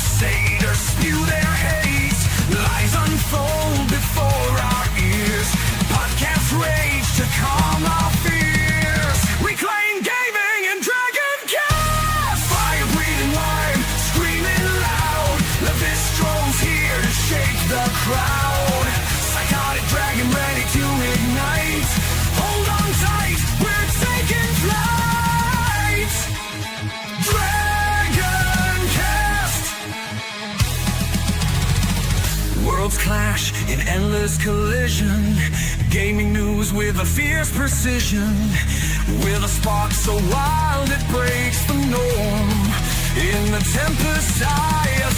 Crusaders spew their hate. Lies unfold before our ears. Podcast rage to calm our fears. Reclaim gaming and DragonCast. Fire breathing lime, screaming loud. Lavistro's here to shake the crowd. Psychotic dragon ready to ignite. Hold on tight, we're taking flight. DragonCast. Worlds clash in endless collision. Gaming news with a fierce precision. With a spark so wild it breaks the norm. In the tempest eye, a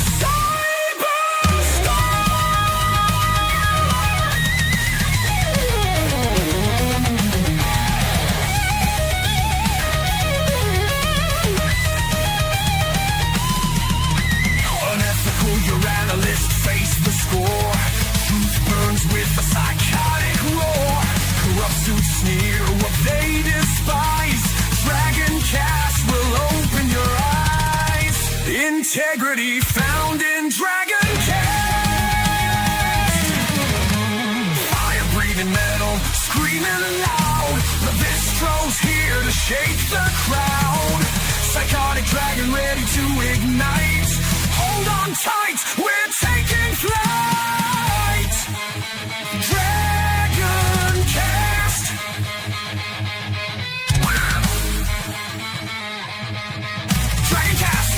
face the score. Truth burns with a psychotic roar. Corrupt suits sneer what they despise. DragonCast will open your eyes. Integrity found in DragonCast. Fire breathing metal, screaming loud. Lavistro's here to shake the crowd. Psychotic dragon ready to ignite. Hold on tight, we're taking flight. DragonCast. DragonCast.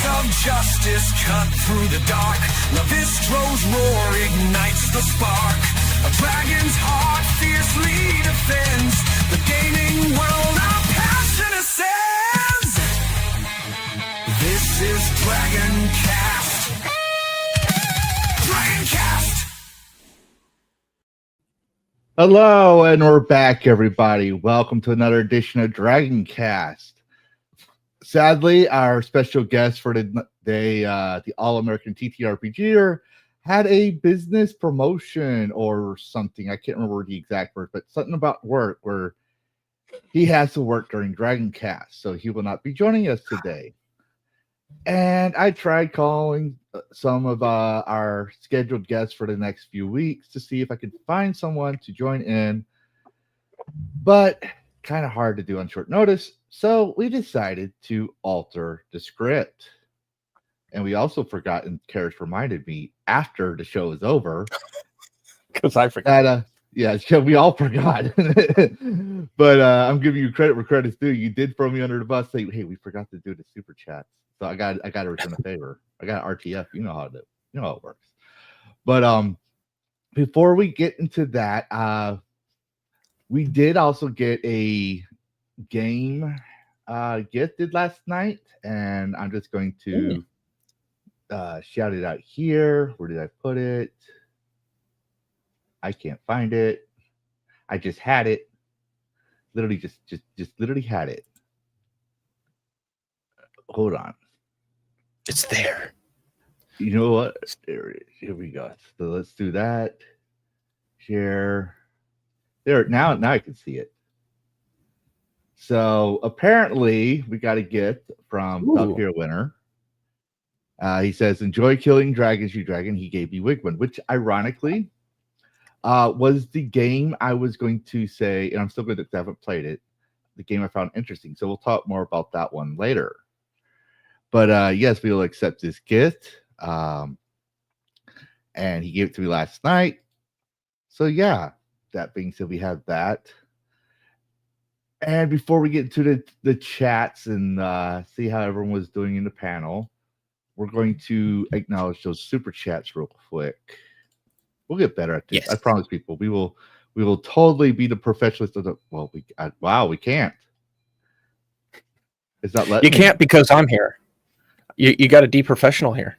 Of justice cut through the dark. Lavistro's roar ignites the spark. A dragon's heart fiercely defends the gaming world. Our passion ascends. This is DragonCast. DragonCast. Hello, and we're back, everybody. Welcome to another edition of DragonCast. Sadly, our special guest for the day, the All-American TTRPGer, had a business promotion or something. I can't remember the exact word, but something about work where he has to work during DragonCast, so he will not be joining us today. And I tried calling some of our scheduled guests for the next few weeks to see if I could find someone to join in, but kind of hard to do on short notice. So we decided to alter the script. And we also forgot, and Karrus reminded me after the show is over. Because I forgot. That, yeah, we all forgot. But I'm giving you credit where credit's due. You did throw me under the bus, say, hey, we forgot to do the super chats. So I got to return a favor. I got RTF. You know how to do. You know how it works. But before we get into that, we did also get a game gifted last night, and I'm just going to shout it out here. Where did I put it? I can't find it. I just had it. Literally just literally had it. Hold on. It's there. You know what? There it is. Here we go. So let's do that. Share. There, now I can see it. So apparently we got a gift from Duck Here Winner. He says, enjoy killing dragons, you dragon. He gave me Wigwin, which ironically was the game I was going to say, and I'm still going to, I haven't played it, the game I found interesting. So we'll talk more about that one later. But yes, we will accept this gift. And he gave it to me last night. So yeah, that being said, we have that. And before we get into the chats and see how everyone was doing in the panel, we're going to acknowledge those super chats real quick. We'll get better at this. Yes. I promise people. We will totally be the professionals of the. Well, we can't. It's not letting. You can't because I'm here. You got to be professional here.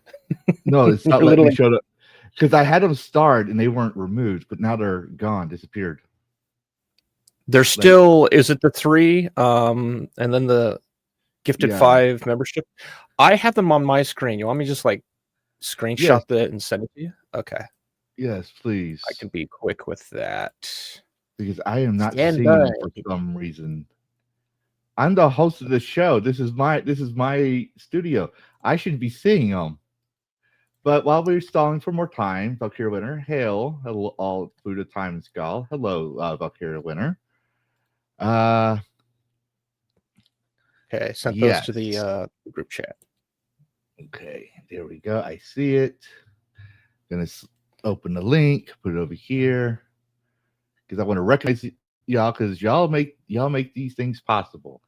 No, it's not letting me show up because I had them starred and they weren't removed, but now they're gone, disappeared. There's still, is it the 3 and then the gifted 5 membership? I have them on my screen. You want me to just like screenshot Yes. it and send it to you? Okay. Yes, please. I can be quick with that. Because I am not Stand seeing them by. for some reason. I'm the host of the show. This is my studio. I should be seeing them. But while we're stalling for more time, Valkyria Winner, hail, hello, all food of time and skull. Hello, Valkyria Winner. Okay, sent Yes. those to the group chat. Okay, there we go. I see it. Gonna open the link, put it over here, because I want to recognize y'all, because y'all make these things possible.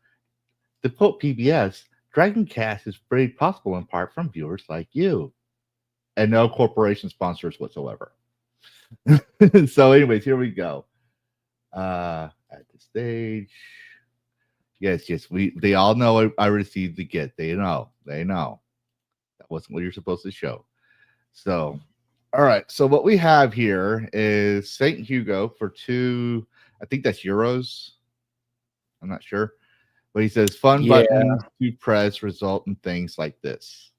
To quote PBS, DragonCast is made possible in part from viewers like you, and no corporation sponsors whatsoever. So, anyways, here we go. At the stage. Yes, they all know I received the get. They know. That wasn't what you're supposed to show. So, all right. So what we have here is St. Hugo for 2, I think that's euros. I'm not sure. But he says fun buttons to press result in things like this.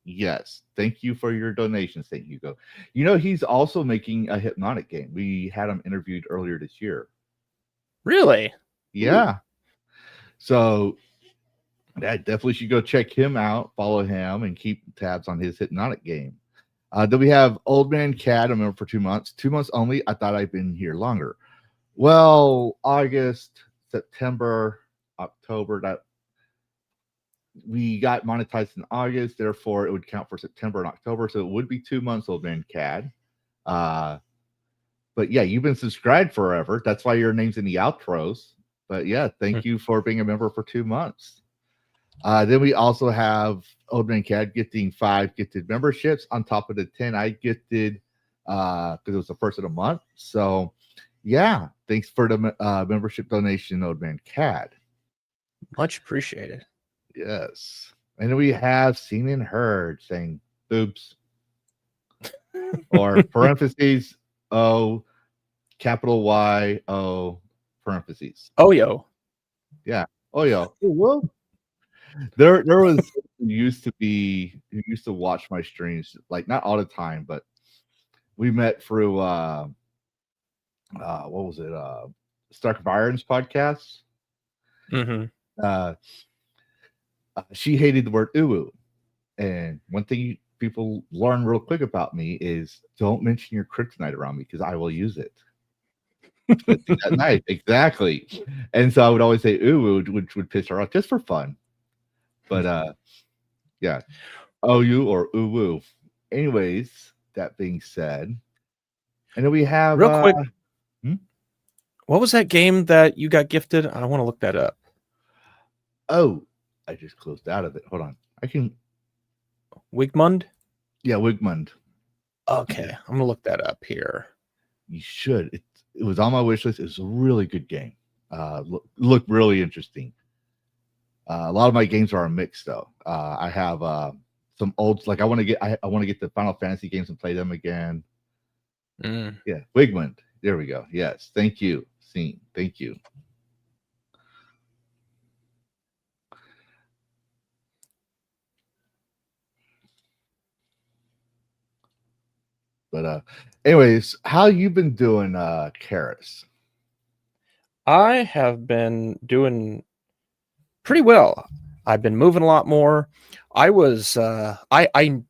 Yes. Thank you for your donation, St. Hugo. You know, he's also making a hypnotic game. We had him interviewed earlier this year. Really? Yeah. Ooh. So that definitely should go check him out, follow him, and keep tabs on his hypnotic game. Then we have Old Man Cat. I'm in for 2 months. 2 months only. I thought I'd been here longer. Well, August, September, October. That we got monetized in August, therefore it would count for September and October. So it would be 2 months, Old Man Cat. But yeah, you've been subscribed forever. That's why your name's in the outros. But yeah, thank you for being a member for 2 months. Then we also have Old Man Cat gifting 5 gifted memberships on top of the 10 I gifted because it was the first of the month. So yeah, thanks for the membership donation, Old Man Cat. Much appreciated. Yes. And then we have Seen and Heard saying boobs or parentheses O capital Y O parentheses. Oh yo. Yeah. Oh yo. Whoa. There was who used to watch my streams, like not all the time, but we met through what was it? Stark Byron's podcast. Mm-hmm. She hated the word uwu. And one thing people learn real quick about me is don't mention your kryptonite around me because I will use it. That night, exactly. And so I would always say uwu, which would piss her off just for fun. But yeah, OU or uwu. Anyways, that being said, and then we have real quick. What was that game that you got gifted? I want to look that up. Oh, I just closed out of it. Hold on, I can. Wigmund. Yeah, Wigmund. Okay, I'm gonna look that up here. You should. It was on my wish list. It was a really good game. Looked really interesting. A lot of my games are a mix though. I have some old, like I want to get the Final Fantasy games and play them again. Yeah, Wigmund. There we go. Yes, thank you, Scene. Thank you. But anyways, how you been doing, Karrus? I have been doing pretty well. I've been moving a lot more. I was I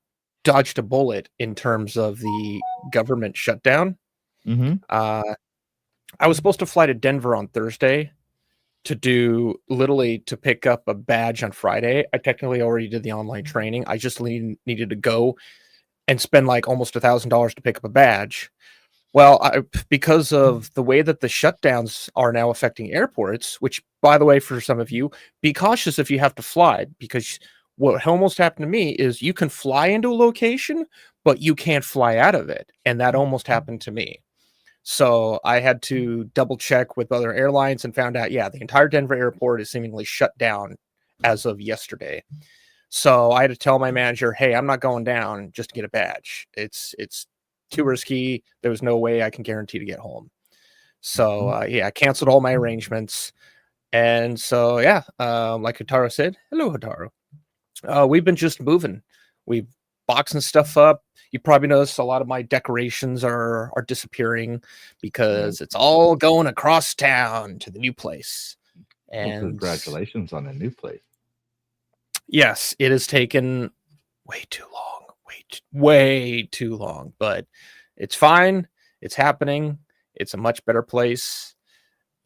dodged a bullet in terms of the government shutdown. I was supposed to fly to Denver on Thursday to pick up a badge on Friday. I technically already did the online training. I just needed to go and spend like almost $1,000 to pick up a badge. Well, because of the way that the shutdowns are now affecting airports, which, by the way, for some of you, be cautious if you have to fly, because what almost happened to me is you can fly into a location, but you can't fly out of it. And that almost happened to me. So I had to double check with other airlines and found out, yeah, the entire Denver airport is seemingly shut down as of yesterday. So I had to tell my manager, hey, I'm not going down just to get a badge. It's too risky. There was no way I can guarantee to get home. So yeah, I canceled all my arrangements. And so yeah, like Hataru said, hello Hataru. We've been just moving. We've boxing stuff up. You probably noticed a lot of my decorations are disappearing because it's all going across town to the new place. Well, And congratulations on a new place. yes, it has taken way too long, way too long, but it's fine. It's happening. It's a much better place,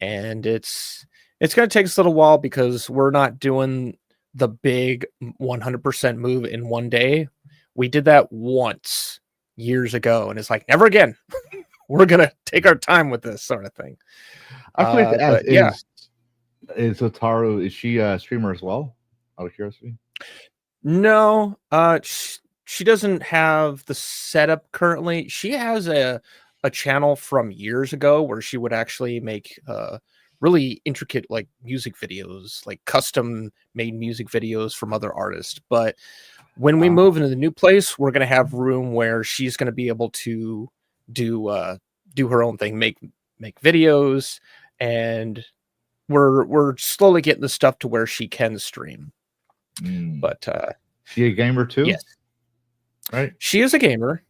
and it's going to take us a little while because we're not doing the big 100% move in one day. We did that once years ago, and it's like, never again. We're going to take our time with this sort of thing. I forgot to ask, yeah. Is Otaru, is she a streamer as well? Out of curiosity? No, she doesn't have the setup currently. She has a channel from years ago where she would actually make really intricate like music videos, like custom made music videos from other artists. But when we move into the new place, we're going to have room where she's going to be able to do her own thing, make videos, and we're slowly getting the stuff to where she can stream. But she a gamer too? Yes, right. She is a gamer.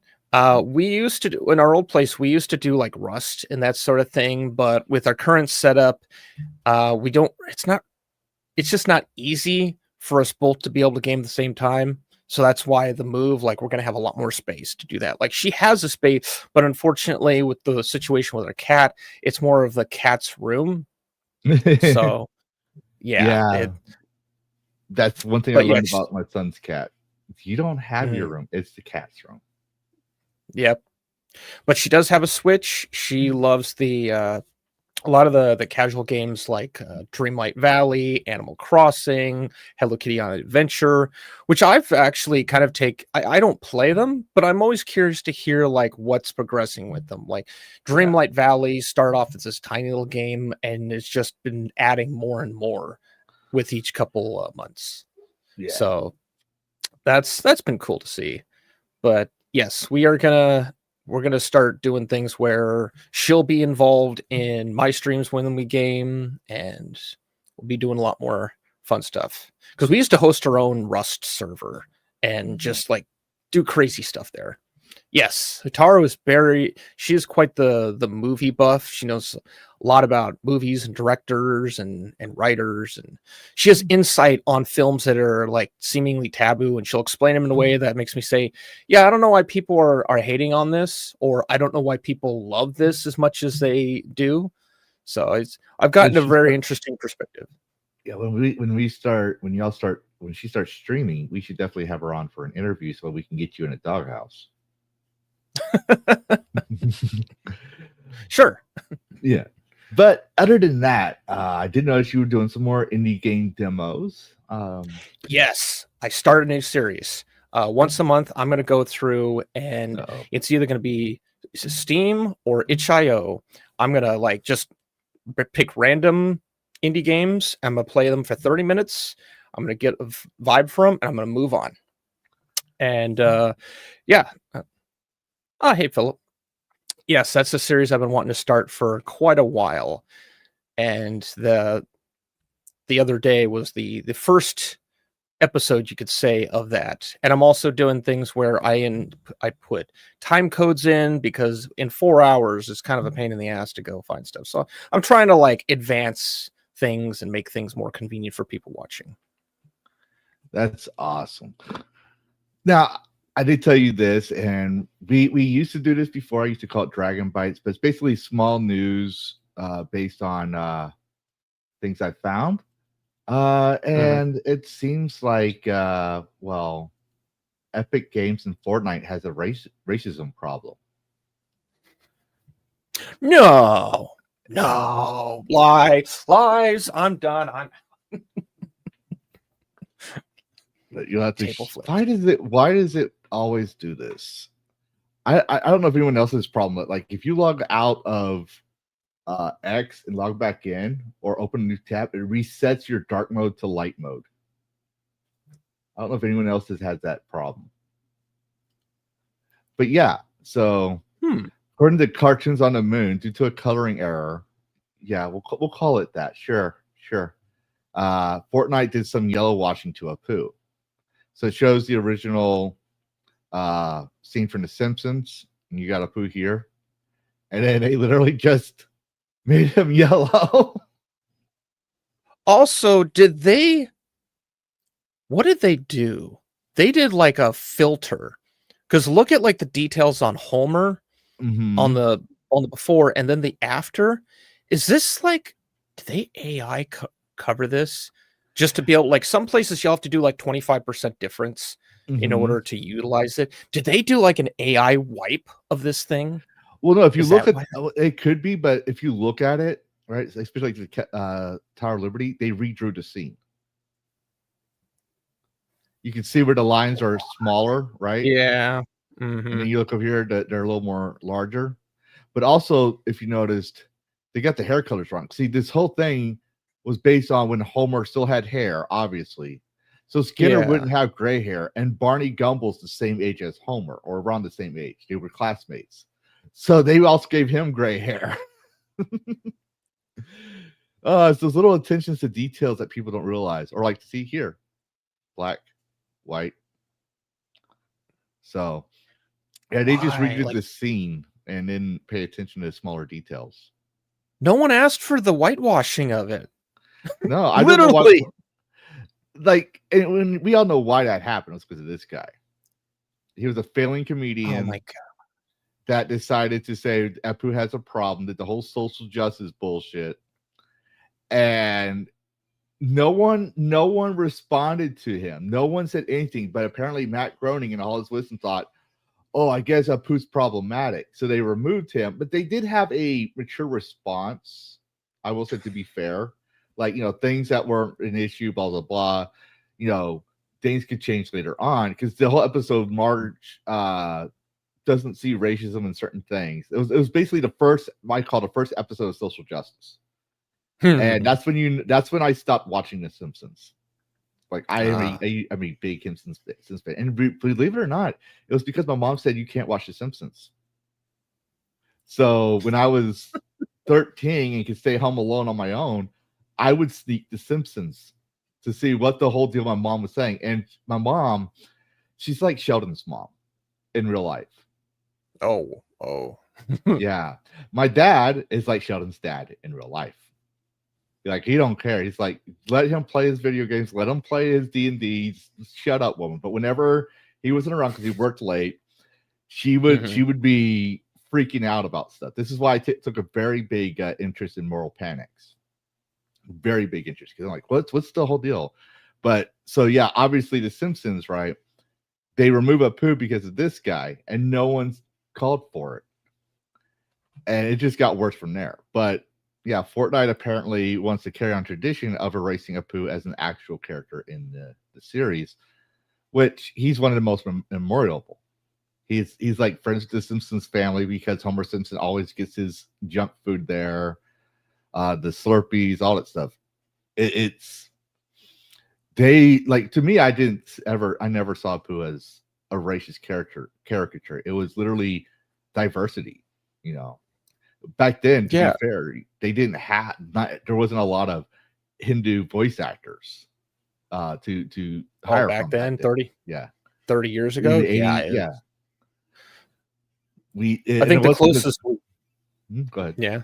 We used to do in our old place. We used to do like Rust and that sort of thing. But with our current setup, we don't. It's just not easy for us both to be able to game at the same time. So that's why the move, like, we're going to have a lot more space to do that. Like, she has a space, but unfortunately, with the situation with her cat, it's more of the cat's room. So, yeah. That's one thing I learned about my son's cat. You don't have your room. It's the cat's room. Yep. But she does have a Switch. She loves a lot of the casual games like Dreamlight Valley, Animal Crossing, Hello Kitty on Adventure, which I've actually kind of I don't play them, but I'm always curious to hear like what's progressing with them. Like Dreamlight Valley started off as this tiny little game, and it's just been adding more and more with each couple of months. Yeah. So that's been cool to see. But yes, we're gonna start doing things where she'll be involved in my streams when we game, and we'll be doing a lot more fun stuff. Because we used to host our own Rust server and just like do crazy stuff there. Yes, Hitaru is she's quite the movie buff. She knows a lot about movies and directors and writers, and she has insight on films that are like seemingly taboo, and she'll explain them in a way that makes me say, yeah, I don't know why people are hating on this, or I don't know why people love this as much as they do. So I've gotten a very interesting perspective. Yeah, when she starts streaming, we should definitely have her on for an interview so we can get you in a doghouse. Sure. Yeah. But other than that, I did notice you were doing some more indie game demos. Yes, I started a new series. Once a month, I'm going to go through, and it's either going to be Steam or itch.io. I'm going to like just pick random indie games. I'm going to play them for 30 minutes. I'm going to get a vibe from them, and I'm going to move on. And yeah. Oh, hey, Philip. Yes, that's a series I've been wanting to start for quite a while. And the other day was the first episode, you could say, of that. And I'm also doing things where I put time codes in, because in 4 hours it's kind of a pain in the ass to go find stuff. So I'm trying to like advance things and make things more convenient for people watching. That's awesome. Now, I did tell you this, and we used to do this before. I used to call it Dragon Bites, but it's basically small news based on things I found. And it seems like, Epic Games and Fortnite has a racism problem. No, lies. I'm done. You'll have to. Why does it always do this? I don't know if anyone else has a problem, but like if you log out of X and log back in or open a new tab, it resets your dark mode to light mode. I don't know if anyone else has had that problem. But yeah, so according to Cartoons on the Moon, due to a coloring error, yeah, we'll call it that. Sure. Fortnite did some yellow washing to a poo. So it shows the original scene from The Simpsons, and you got Apu here, and then they literally just made him yellow. Also, what did they do? They did like a filter, because look at like the details on Homer on the before and then the after. Is this like, do they AI cover this just to be able, like some places you'll have to do like 25% difference in order to utilize it? Did they do like an AI wipe of this thing? Well, no, if you Is look that at it, could be, but if you look at it, right, especially like the Tower of Liberty, they redrew the scene. You can see where the lines are smaller, right? Yeah. And then you look over here, they're a little more larger. But also, if you noticed, they got the hair colors wrong. See, this whole thing was based on when Homer still had hair, obviously. So Skinner wouldn't have gray hair, and Barney Gumbel's the same age as Homer, or around the same age. They were classmates. So they also gave him gray hair. It's those little attentions to details that people don't realize, or like to see here. Black, white. So yeah, they just redid the scene and didn't pay attention to smaller details. No one asked for the whitewashing of it. No, I literally. don't know why, like, and when we all know why that happened, was because of this guy. He was a failing comedian. Oh my god! That decided to say Apu has a problem, that the whole social justice bullshit, and no one responded to him. No one said anything, but apparently Matt Groening and all his listeners thought, oh, I guess Apu's problematic. So they removed him, but they did have a mature response. I will say, to be fair, like, things that weren't an issue, blah, blah, blah, things could change later on, because the whole episode, Marge doesn't see racism in certain things. It was basically the first episode of social justice. And that's when I stopped watching The Simpsons. Like, I'm a big Simpsons fan. And believe it or not, it was because my mom said you can't watch The Simpsons. So when I was 13 and could stay home alone on my own, I would sneak The Simpsons to see what the whole deal my mom was saying. And my mom, she's like Sheldon's mom in real life. Oh. Yeah. My dad is like Sheldon's dad in real life. Like, he don't care. He's like, let him play his video games, let him play his D&D. Shut up, woman. But whenever he wasn't around because he worked late, she would be freaking out about stuff. This is why I took a very big interest in Moral Panics. Very big interest, because I'm like, what's the whole deal? But so yeah, obviously The Simpsons, right? They remove Apu because of this guy, and no one's called for it, and it just got worse from there. But yeah, Fortnite apparently wants to carry on tradition of erasing Apu as an actual character in the series, which he's one of the most memorable. He's like friends with the Simpsons family because Homer Simpson always gets his junk food there, the Slurpees, all that stuff. It's they, like, to me, I never saw Apu as a racist caricature. It was literally diversity, Back then, to be fair, they didn't have there wasn't a lot of Hindu voice actors to hire back from then, 30 years ago. Yeah. I think the closest. Go ahead. Yeah.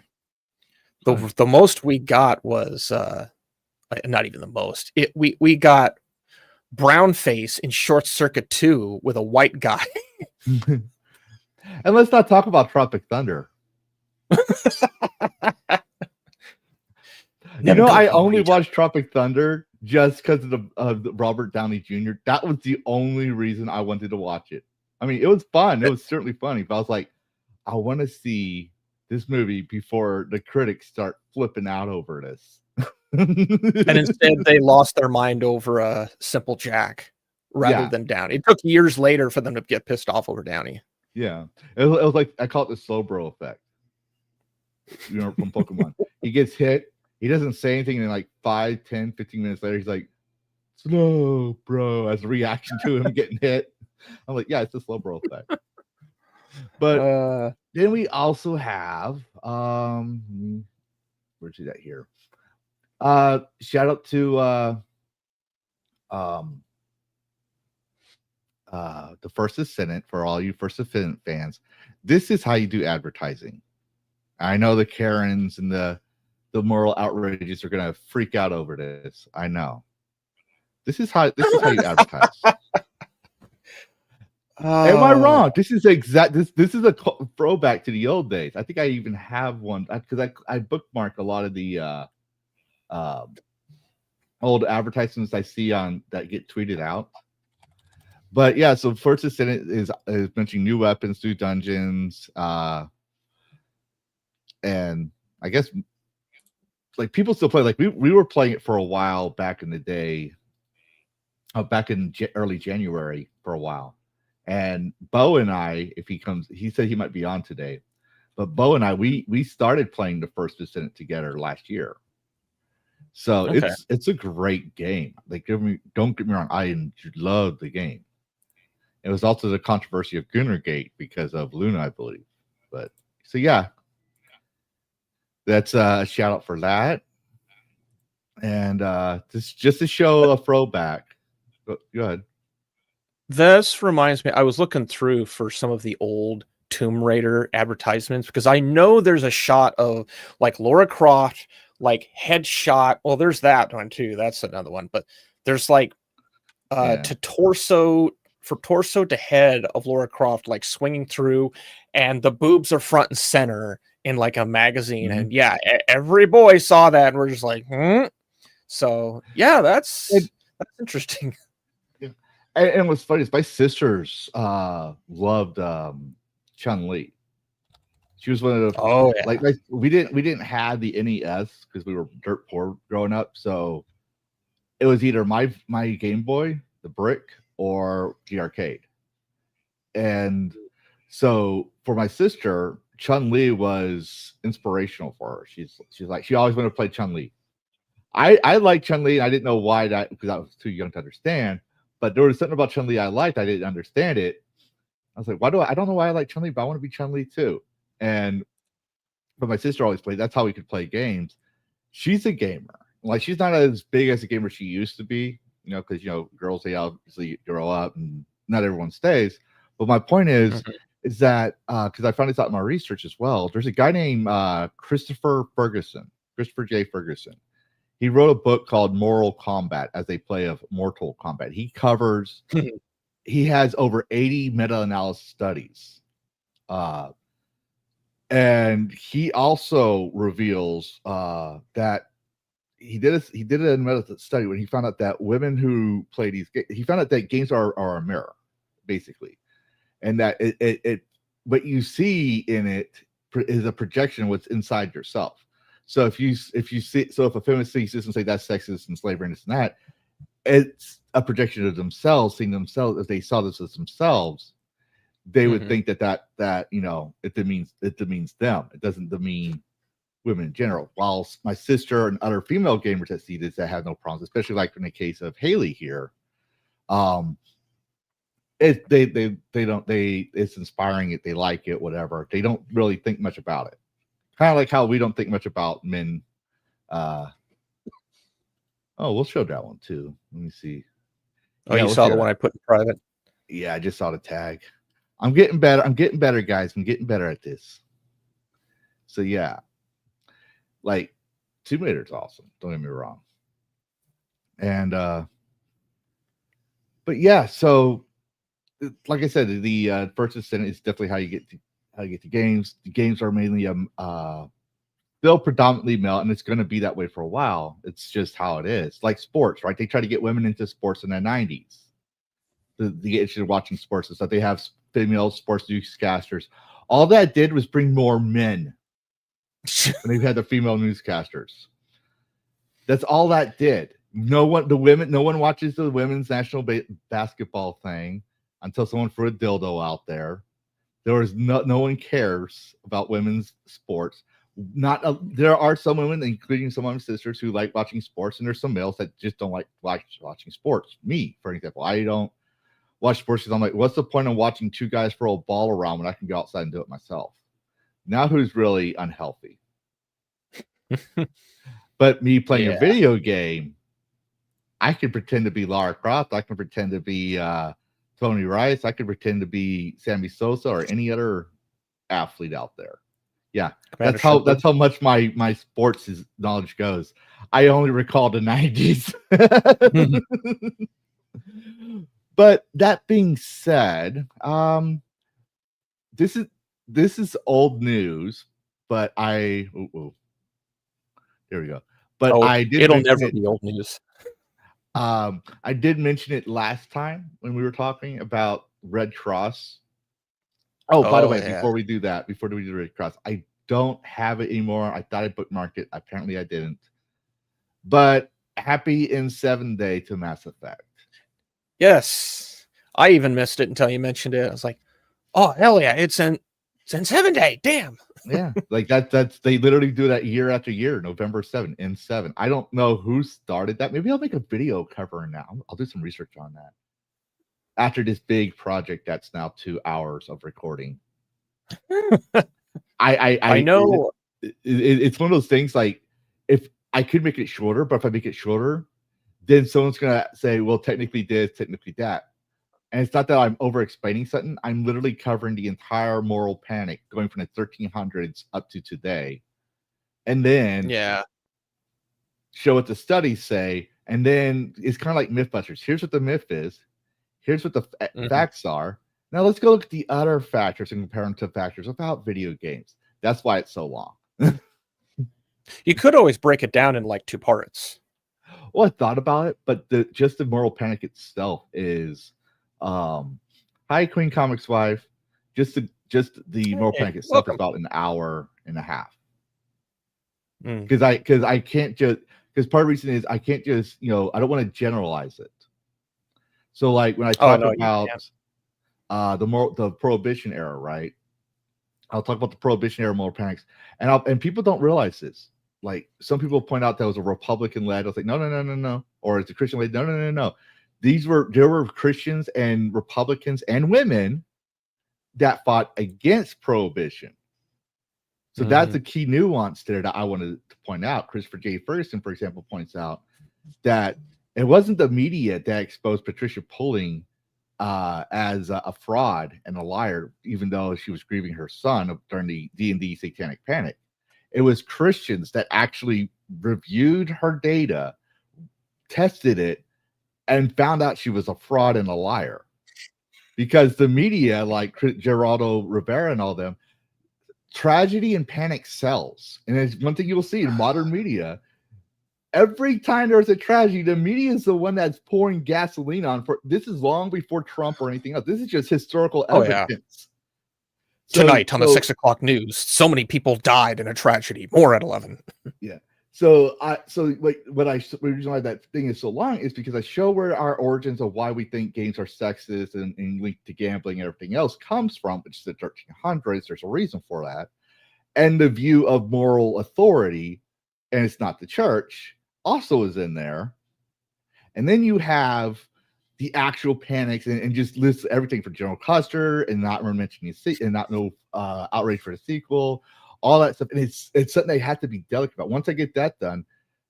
The most we got was not even the most. We got brown face in Short Circuit 2 with a white guy. And let's not talk about Tropic Thunder. I only watched Tropic Thunder just because of the Robert Downey Jr. That was the only reason I wanted to watch it. I mean, it was fun. It was certainly funny, but I was like, I want to see this movie before the critics start flipping out over this. And instead, they lost their mind over Simple Jack rather than Downey. It took years later for them to get pissed off over Downey. Yeah, it was like, I call it the slow bro effect. From Pokemon. He gets hit, he doesn't say anything, and like 5, 10, 15 minutes later, he's like, slow bro, as a reaction to him getting hit. I'm like, yeah, it's the slow bro effect. But then we also have where's he at here? Shout out to the First Ascendant, for all you First Ascendant fans, this is how you do advertising. I know the Karens and the moral outrages are gonna freak out over this. I know. This is how you advertise. Am I wrong? This is this is a throwback to the old days. I think I even have one because I bookmark a lot of the old advertisements I see on that get tweeted out. But yeah, so First Ascendant is mentioning new weapons, new dungeons, and I guess like people still play. Like we were playing it for a while back in the day, back in early January for a while. And Bo and I, if he comes, he said he might be on today. But Bo and I, we started playing the First Ascendant together last year. So it's a great game. Like don't get me wrong, I love the game. It was also the controversy of Gunnergate because of Luna, I believe. But so yeah, that's a shout out for that. And this just to show a throwback. Go ahead. This reminds me, I was looking through for some of the old Tomb Raider advertisements because I know there's a shot of like Lara Croft, like headshot. Well, there's that one too. That's another one. But there's like torso to head of Lara Croft, like swinging through, and the boobs are front and center in like a magazine. Mm-hmm. And yeah, every boy saw that and we're just like, So yeah, that's interesting. And what's funny is my sisters loved Chun-Li. She was one of the we didn't have the NES because we were dirt poor growing up, so it was either my Game Boy, the brick, or the arcade. And so for my sister, Chun-Li was inspirational for her. She's like she always wanted to play Chun-Li. I like Chun-Li. I didn't know why because I was too young to understand. But there was something about Chun-Li I liked. I didn't understand it. I was like, I don't know why I like Chun-Li, but I want to be Chun-Li too. But my sister always played. That's how we could play games. She's a gamer. Like she's not as big as a gamer she used to be, because girls, they obviously grow up and not everyone stays. But my point is that because I found this out in my research as well, there's a guy named Christopher J. Ferguson. He wrote a book called Moral Combat as a play of Mortal Kombat. He covers, he has over 80 meta-analysis studies. And he also reveals that he did a meta study when he found out that women who play these games, he found out that games are a mirror, basically. And that it what you see in it is a projection of what's inside yourself. So if a feminist sees this and say that's sexist and slavery and this and that, it's a projection of themselves, seeing themselves. If they saw this as themselves, they would think that it demeans them. It doesn't demean women in general. While my sister and other female gamers that see this that have no problems, especially like in the case of Haley here, it's inspiring. They like it, whatever. They don't really think much about it. Kind of like how we don't think much about men. We'll show that one too. Let me see. Oh, you saw the one I put in private? Yeah, I just saw the tag. I'm getting better. Guys. I'm getting better at this. So yeah, like Tomb Raider is awesome. Don't get me wrong. And but yeah, so like I said, the First Ascendant is definitely how you get to games. The games are mainly still predominantly male, and it's going to be that way for a while. It's just how it is. Like sports, right? They try to get women into sports in the 90s. They get interested in watching sports and stuff. They have female sports newscasters. All that did was bring more men. And they've had the female newscasters. That's all that did. No one watches the women's national basketball thing until someone threw a dildo out there. No one cares about women's sports. There are some women, including some of my sisters, who like watching sports, and there's some males that just don't like watching sports. Me, for example, I don't watch sports because I'm like, what's the point of watching two guys throw a ball around when I can go outside and do it myself? Now, who's really unhealthy? But me playing a video game, I can pretend to be Lara Croft. I can pretend to be Tony Rice. I could pretend to be Sammy Sosa or any other athlete out there. Yeah, Commander that's how much my sports knowledge goes. I only recall the 90s. But that being said, this is old news, but there we go. But it'll never be old news. I did mention it last time when we were talking about Red Cross. Oh, by the way, before we do the Red Cross, I don't have it anymore. I thought I bookmarked it. Apparently I didn't. But happy N7 Day to Mass Effect. Yes. I even missed it until you mentioned it. I was like, oh, hell yeah, it's N7 Day. Damn. Yeah, like that's they literally do that year after year, November 7, N7. I don't know who started that. Maybe I'll make a video covering that. I'll do some research on that. After this big project that's now 2 hours of recording. I know it's one of those things, like, if I could make it shorter, but if I make it shorter, then someone's gonna say, well, technically this, technically that. And it's not that I'm over explaining something. I'm literally covering the entire moral panic going from the 1300s up to today. And then show what the studies say. And then it's kind of like Mythbusters. Here's what the myth is. Here's what the facts are. Now let's go look at the other factors and compare them to factors about video games. That's why it's so long. You could always break it down in like 2 parts. Well, I thought about it, but just the moral panic itself is hi Queen Comics wife. Just the moral panic itself is about an hour and a half. Because I can't just, because part of the reason is I can't just, I don't want to generalize it. So like when I talk about the Prohibition era, right? I'll talk about the Prohibition era moral panics, and people don't realize this. Like, some people point out that was a Republican led. I was like, no, or it's a Christian led. No. There were Christians and Republicans and women that fought against prohibition. So that's a key nuance there that I wanted to point out. Christopher J. Ferguson, for example, points out that it wasn't the media that exposed Patricia Pulling as a fraud and a liar, even though she was grieving her son during the D&D Satanic Panic. It was Christians that actually reviewed her data, tested it, and found out she was a fraud and a liar. Because the media, like Geraldo Rivera and all them, tragedy and panic sells. And it's one thing you'll see in modern media. Every time there's a tragedy, the media is the one that's pouring gasoline on. This is long before Trump or anything else. This is just historical evidence. Tonight on the 6 o'clock news, so many people died in a tragedy. More at 11. Yeah. So the reason why that thing is so long is because I show where our origins of why we think games are sexist and linked to gambling and everything else comes from, which is the 1300s. There's a reason for that. And the view of moral authority, and it's not the church, also is in there. And then you have the actual panics and just lists everything for General Custer and not mentioning and not no outrage for the sequel, all that stuff. And it's something they have to be delicate about. Once I get that done,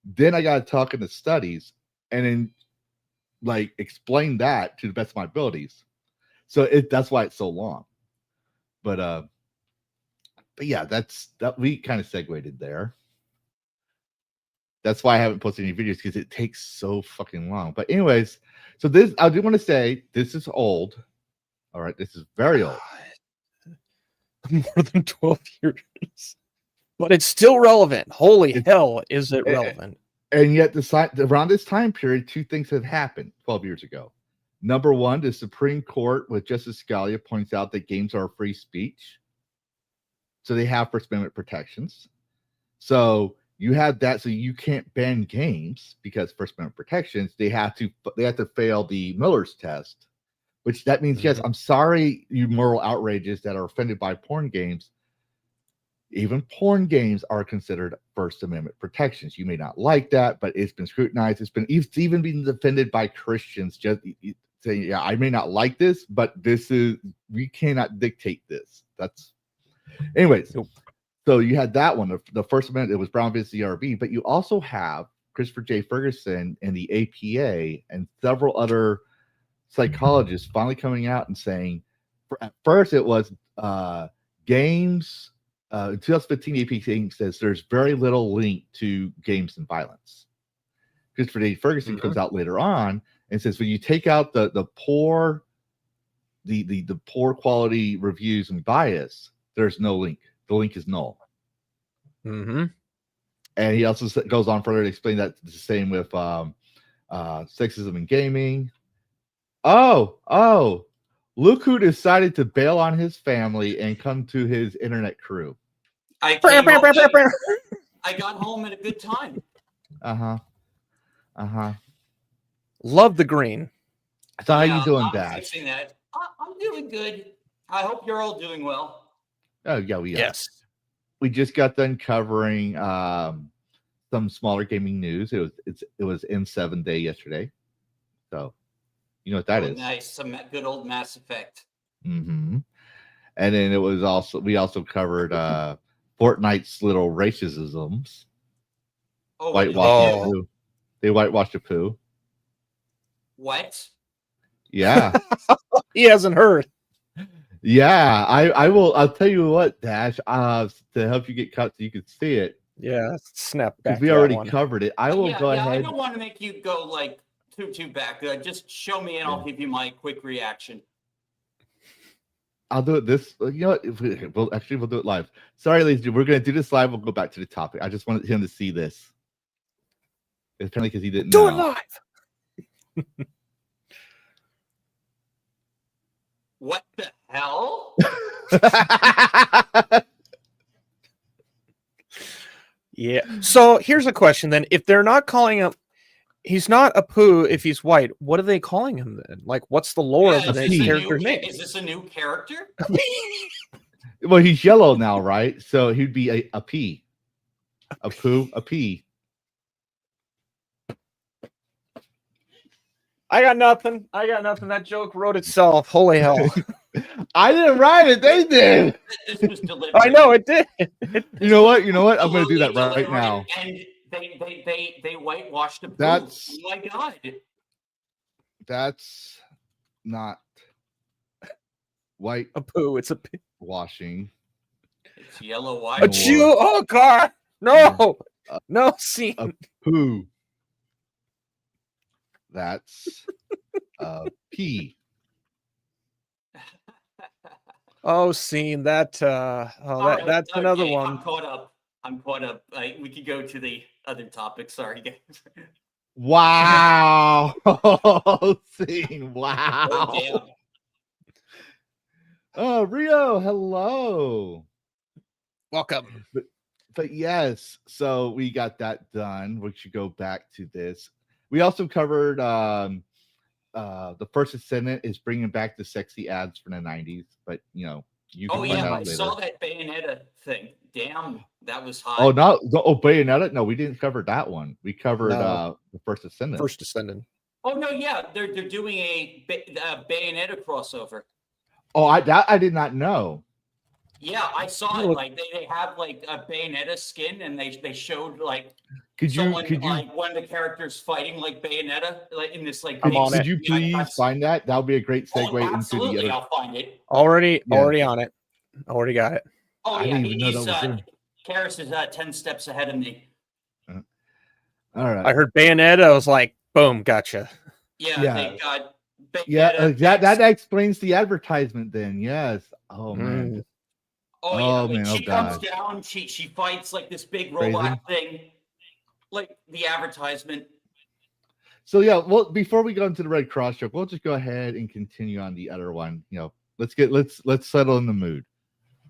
then I got to talk in the studies and then like explain that to the best of my abilities. So that's why it's so long. But yeah, that we kind of segued there. That's why I haven't posted any videos, because it takes so fucking long. But anyways, so this, I do want to say, this is old. All right, this is very old. More than 12 years. But it's still relevant. Holy hell, is it relevant? And yet, around this time period, 2 things have happened 12 years ago. Number one, the Supreme Court with Justice Scalia points out that games are free speech. So they have First Amendment protections. So you have that, so you can't ban games because First Amendment protections. They have to fail the Miller's test, which that means, yes, I'm sorry, you moral outrages that are offended by porn games. Even porn games are considered First Amendment protections. You may not like that, but it's been scrutinized. It's even been defended by Christians, just saying, yeah, I may not like this, but we cannot dictate this. Anyways. So you had that one, the First Amendment. It was Brown v. CRB, but you also have Christopher J. Ferguson and the APA and several other psychologist finally coming out and saying, at first it was games. 2015 AP Inc. says there's very little link to games and violence. Christopher Dave Ferguson comes out later on and says, when you take out the poor quality reviews and bias, there's no link. The link is null. Mm-hmm. And he also goes on further to explain that the same with sexism in gaming. Oh, look who decided to bail on his family and come to his internet crew. I got home at a good time. Love the green. So how you doing, I'm Dash? fixing that. I'm doing good. I hope you're all doing well. Oh yeah, we are. Yes. We just got done covering some smaller gaming news. It was M7 Day yesterday, so you know what that is. Nice, some good old Mass Effect. Mm-hmm. And then we also covered Fortnite's little racisms. Oh, Whitewashing the poo. They whitewashed the poo. What? Yeah. He hasn't heard. Yeah, I'll tell you what, Dash, to help you get cut so you can see it. Yeah, snap back. Because we already covered it. I will go ahead. I don't want to make you go like too back. Just show me and I'll give you my quick reaction. I'll do it this. You know what? We'll do it live. Sorry, ladies and gentlemen, we're going to do this live. We'll go back to the topic. I just wanted him to see this. Apparently, because he didn't do know. it live. What the hell? Yeah. So here's a question then. If they're not calling him, he's not a poo if he's white, what are they calling him then? Like, what's the lore of the character's name? Is this a new character? Well, he's yellow now, right? So he'd be a P. A poo, a P. I got nothing. That joke wrote itself. Holy hell. I didn't write it. They did. This was deliberate. I know it did. You know what? I'm going to do that right now. And they whitewashed the poo. That's- Oh my god. That's not white A poo. It's a poo. washing. It's yellow A white. Jew. Oh, God. No. No scene. A poo. That's a P. Oh, scene. That's another Okay, one. I'm caught up. We could go to the other topic. Sorry, guys. Wow. Scene. Wow. Oh, damn. Oh, Rio, hello. Welcome. But yes, so we got that done. We should go back to this. We also covered the First Ascendant is bringing back the sexy ads from the 90s, but you know, you can Oh find yeah, out I later. saw that Bayonetta thing. Damn, that was hot. Oh, Bayonetta? No, we didn't cover that one. We covered the First Ascendant. First Descendant. Oh no, yeah, they're doing a Bayonetta crossover. Oh, I did not know. Yeah, I saw it. Like they have like a Bayonetta skin, and they showed like Could you like one of the characters fighting like Bayonetta, like in this like. could you please find that? That would be a great segue into absolutely, the other. I'll find it. Already on it. Already got it. Oh I yeah, didn't even know that was Karrus is 10 steps ahead of me. All right. I heard Bayonetta. I was like, boom, gotcha. Yeah, Yeah. they got. Yeah, Bayonetta that explains the advertisement then. Yes. Oh man. Oh yeah, Oh, like, man, she oh, comes God. down, she fights like this big Crazy. robot thing, like the advertisement. So yeah, well, before we go into the Red Cross joke, we'll just go ahead and continue on the other one. You know, let's settle in the mood,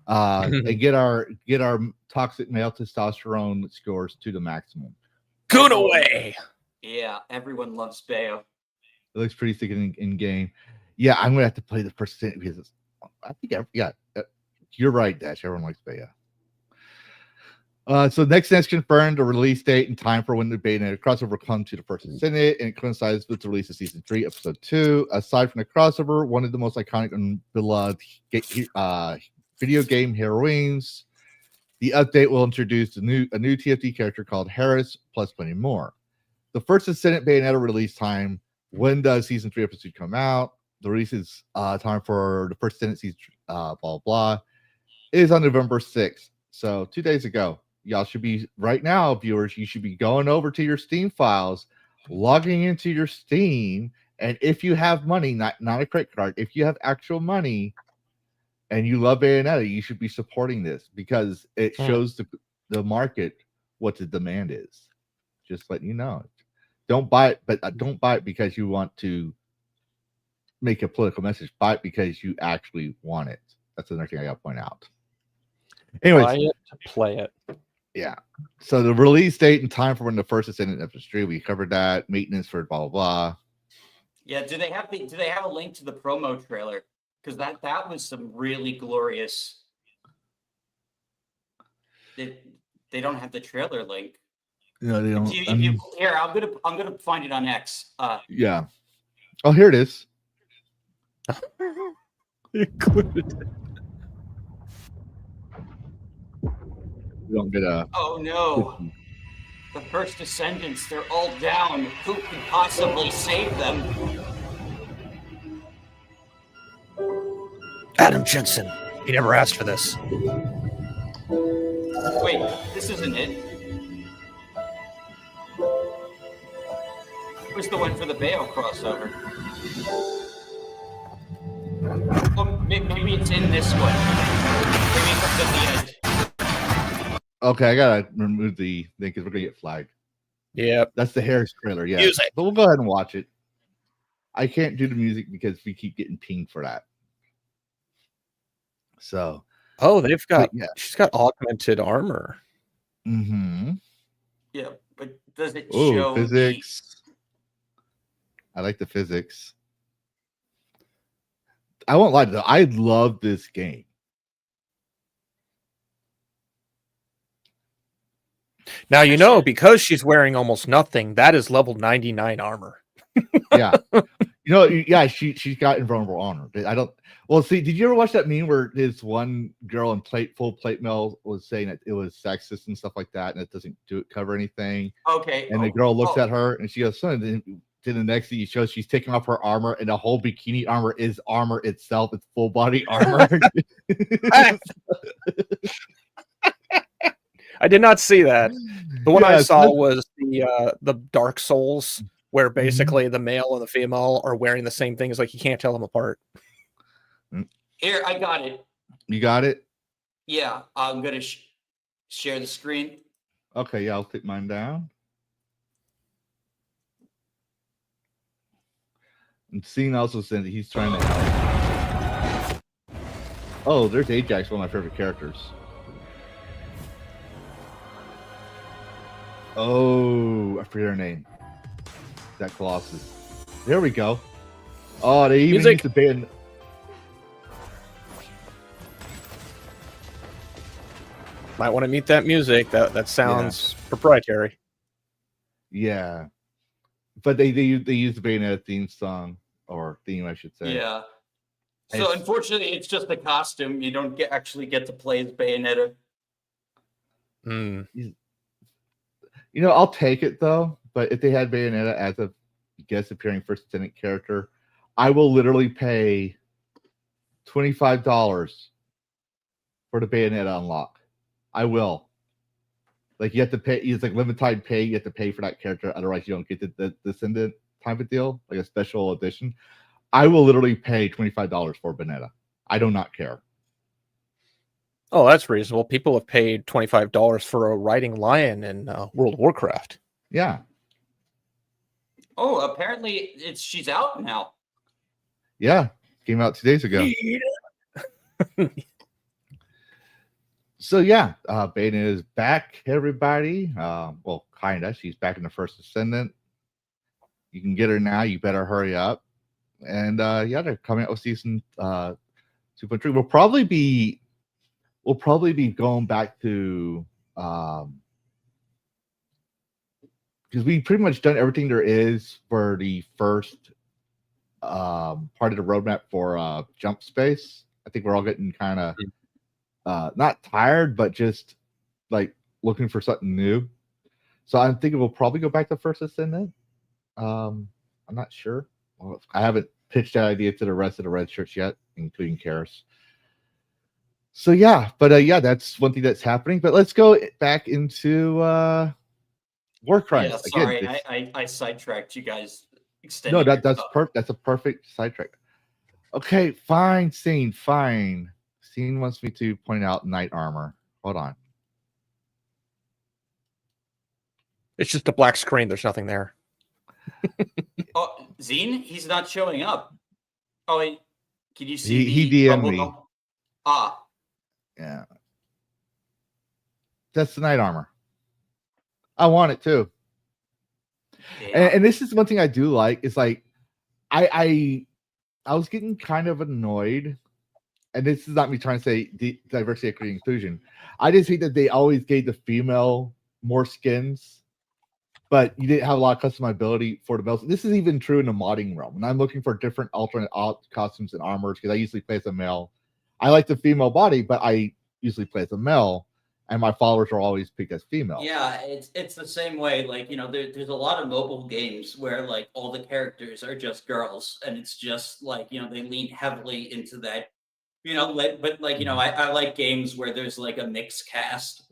and get our toxic male testosterone scores to the maximum. Good away. Yeah, everyone loves Bayo. It looks pretty sick in game. Yeah, I'm gonna have to play the first thing because I think you're right, Dash. Everyone likes Bayonetta. So next confirmed a release date and time for when the Bayonetta crossover comes to the First Ascendant, and it coincides with the release of Season 3, Episode 2. Aside from the crossover, one of the most iconic and beloved video game heroines, the update will introduce a new TFT character called Karrus, plus plenty more. The First Ascendant Bayonetta release time when does season 3 episode come out? The release is time for the first tendencies, blah blah, is on November 6th. So 2 days ago. Y'all should be right now, viewers. You should be going over to your Steam files, logging into your Steam, and if you have money, not a credit card, if you have actual money, and you love Bayonetta, you should be supporting this because it shows the market what the demand is. Just letting you know. Don't buy it, but don't buy it because you want to make a political message. Buy it because you actually want it. That's another thing I got to point out. Anyways, Buy it to play it. Yeah. So the release date and time for when the first Ascendant episode 3, we covered that. Maintenance for blah blah blah. Yeah. Do they have a link to the promo trailer? Because that was some really glorious. They don't have the trailer link. No, they don't. Here, I'm gonna find it on X. Yeah. Oh, here it is. Included. We don't get a. Oh no! The first Descendants, they're all down. Who could possibly save them? Adam Jensen. He never asked for this. Wait, this isn't it. Where's the one for the Bayo crossover? Well, maybe it's in this one. Maybe it's at the end. Okay, I gotta remove the thing because we're gonna get flagged. Yep. That's the Harris trailer, yeah. Music. But we'll go ahead and watch it. I can't do the music because we keep getting pinged for that. So Oh, they've got yeah. She's got augmented armor. Mm-hmm. Yeah, but does it Oh, show physics. I like the physics. I won't lie though. I love this game. Now you know because she's wearing almost nothing. That is level 99 armor. Yeah. You know, yeah, she's got invulnerable armor. I don't. Well, see, did you ever watch that meme where this one girl in full plate mail was saying that it was sexist and stuff like that, and it doesn't cover anything? Okay. And the girl looks at her and she goes, "Son," then the next thing you show, she's taking off her armor, and the whole bikini armor is armor itself. It's full body armor. I did not see that. The one I Yes, saw that's- was the Dark Souls, where basically the male and the female are wearing the same thing. It's like you can't tell them apart. Here, I got it. You got it? Yeah, I'm gonna share the screen. Okay, yeah, I'll take mine down. And Scene also said that he's trying to help. Oh, there's Ajax, one of my favorite characters. Oh, I forget her name. That Colossus. There we go. Oh, they even Music. used the band. Might want to mute that music. That sounds proprietary. Yeah, but they use the Bayonetta theme song or theme, I should say. Yeah. So unfortunately, it's just a costume. You don't actually get to play as Bayonetta. Hmm. You know, I'll take it though. But if they had Bayonetta as a guest appearing first lieutenant character, I will literally pay $25 for the Bayonetta unlock. I will. Like you have to pay. It's like limited pay. You have to pay for that character, otherwise you don't get the Descendant type of deal, like a special edition. I will literally pay $25 for Bayonetta. I do not care. Oh, that's reasonable. People have paid $25 for a riding lion in World of Warcraft. Yeah. Oh, apparently she's out now. Yeah. Came out 2 days ago. So yeah, Bayonetta is back, everybody. Well, kinda. She's back in the first Ascendant. You can get her now. You better hurry up. And yeah, they're coming out with season 2.3. We'll probably be going back to because we pretty much done everything there is for the first part of the roadmap for Jump Space. I think we're all getting kind of not tired, but just like looking for something new. So I'm thinking we'll probably go back to First Ascendant. I'm I'm not sure. Well, I haven't pitched that idea to the rest of the red shirts yet, including Karrus. So yeah, but yeah, that's one thing that's happening. But let's go back into war crimes Yeah, again. sorry, I sidetracked you guys. No, Extending your that's thought. that's a perfect sidetrack. Okay, fine, Scene, fine. Scene wants me to point out knight armor. Hold on. It's just a black screen. There's nothing there. Oh, Zine, he's not showing up. Oh, wait. Can you see He the DM'd me. bubble? Ah, Yeah. That's the knight armor. I want it too. yeah. And this is one thing I do like. Is like I was getting kind of annoyed, and this is not me trying to say diversity, equity, inclusion. I just hate that they always gave the female more skins, but you didn't have a lot of customizability for the males. This is even true in the modding realm. When I'm looking for different alternate costumes and armors, because I usually play as a male. I like the female body, but I usually play as a male, and my followers are always picked as female. Yeah, it's the same way. Like, there's a lot of mobile games where like all the characters are just girls, and it's just like they lean heavily into that. But like I like games where there's like a mixed cast.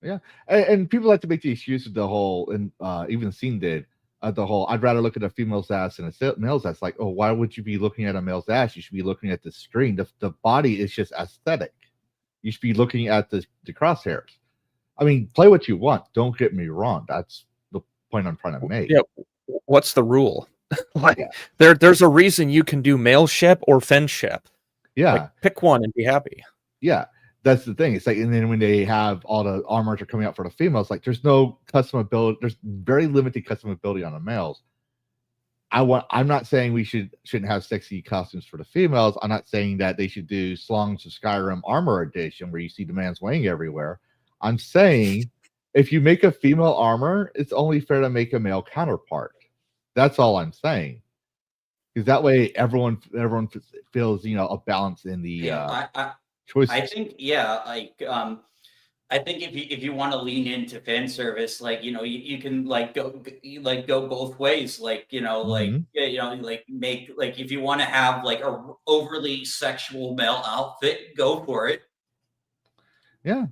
Yeah, and people like to make the excuse of the whole, and even Scene did the whole. I'd rather look at a female's ass than a male's ass. Like, oh, why would you be looking at a male's ass? You should be looking at the screen. The body is just aesthetic. You should be looking at the crosshairs. I mean, play what you want. Don't get me wrong. That's the point I'm trying to make. Yeah. What's the rule? Like, there's a reason you can do male ship or fen ship. Yeah. Like, pick one and be happy. Yeah. That's the thing. It's like, and then when they have all the armors are coming out for the females, like there's no customability. There's very limited customability on the males. I'm not saying we shouldn't have sexy costumes for the females. I'm not saying that they should do Songs of Skyrim Armor Edition where you see the man's wing everywhere. I'm saying if you make a female armor, it's only fair to make a male counterpart. That's all I'm saying. Because that way everyone feels a balance in the choices. I think I think if you want to lean into fan service, like you can go both ways. Like like make like if you want to have like a overly sexual male outfit, go for it. Yeah,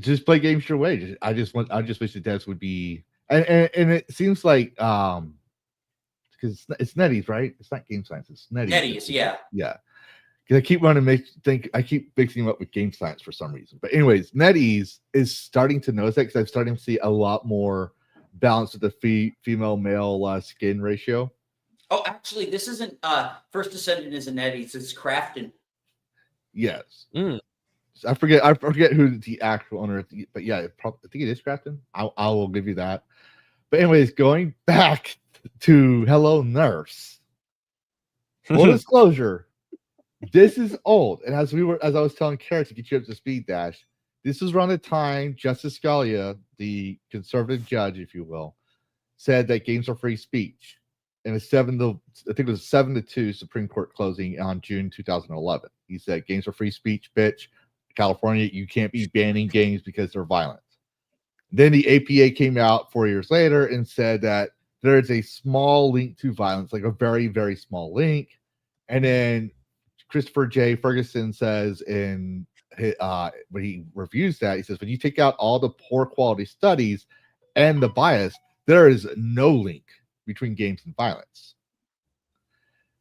just play games your way. I just wish the devs would be, and it seems like because it's NetEase, right? It's not Game Science. It's NetEase. NetEase, yeah. I keep wanting to I keep mixing them up with Game Science for some reason. But anyways, NetEase is starting to notice that because I'm starting to see a lot more balance with the female-male skin ratio. Oh, actually, this isn't First Descendant isn't NetEase, it's Crafton. Yes. I forget who the actual owner is, but yeah, I think it is Crafton. I will give you that. But anyways, going back to Hello Nurse. Full disclosure. This is old, and as I was telling Karrus to get you up to speed, Dash, this was around the time Justice Scalia, the conservative judge, if you will, said that games are free speech. In a 7-2 Supreme Court closing on June 2011. He said games are free speech, bitch. California, you can't be banning games because they're violent. Then the APA came out 4 years later and said that there is a small link to violence, like a very, very small link. And then Christopher J. Ferguson says when he reviews that, he says, when you take out all the poor quality studies and the bias, there is no link between games and violence.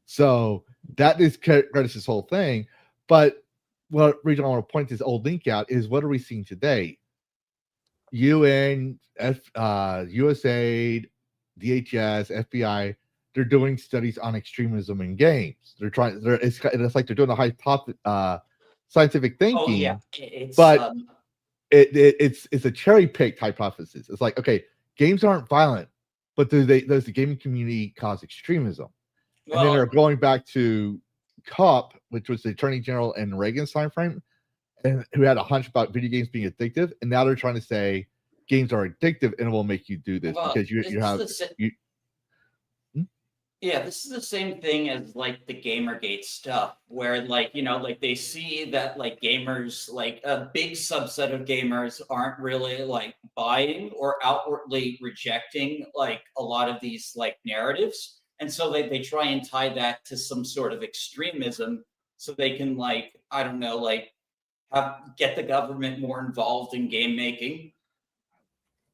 So that is Curtis's whole thing. But what reason I want to point this old link out is what are we seeing today? UN, USAID, DHS, FBI, they're doing studies on extremism in games. It's like they're doing a high top scientific thinking. Oh yeah, it's a cherry picked hypothesis. It's like, okay, games aren't violent, but does the gaming community cause extremism? And then they're going back to COP, which was the Attorney General in Reagan's time frame, and who had a hunch about video games being addictive, and now they're trying to say games are addictive and it will make you do this because you have. Yeah, this is the same thing as like the Gamergate stuff, where like, like they see that like gamers, like a big subset of gamers aren't really like buying or outwardly rejecting like a lot of these like narratives. And so they try and tie that to some sort of extremism so they can like, I don't know, like get the government more involved in game making,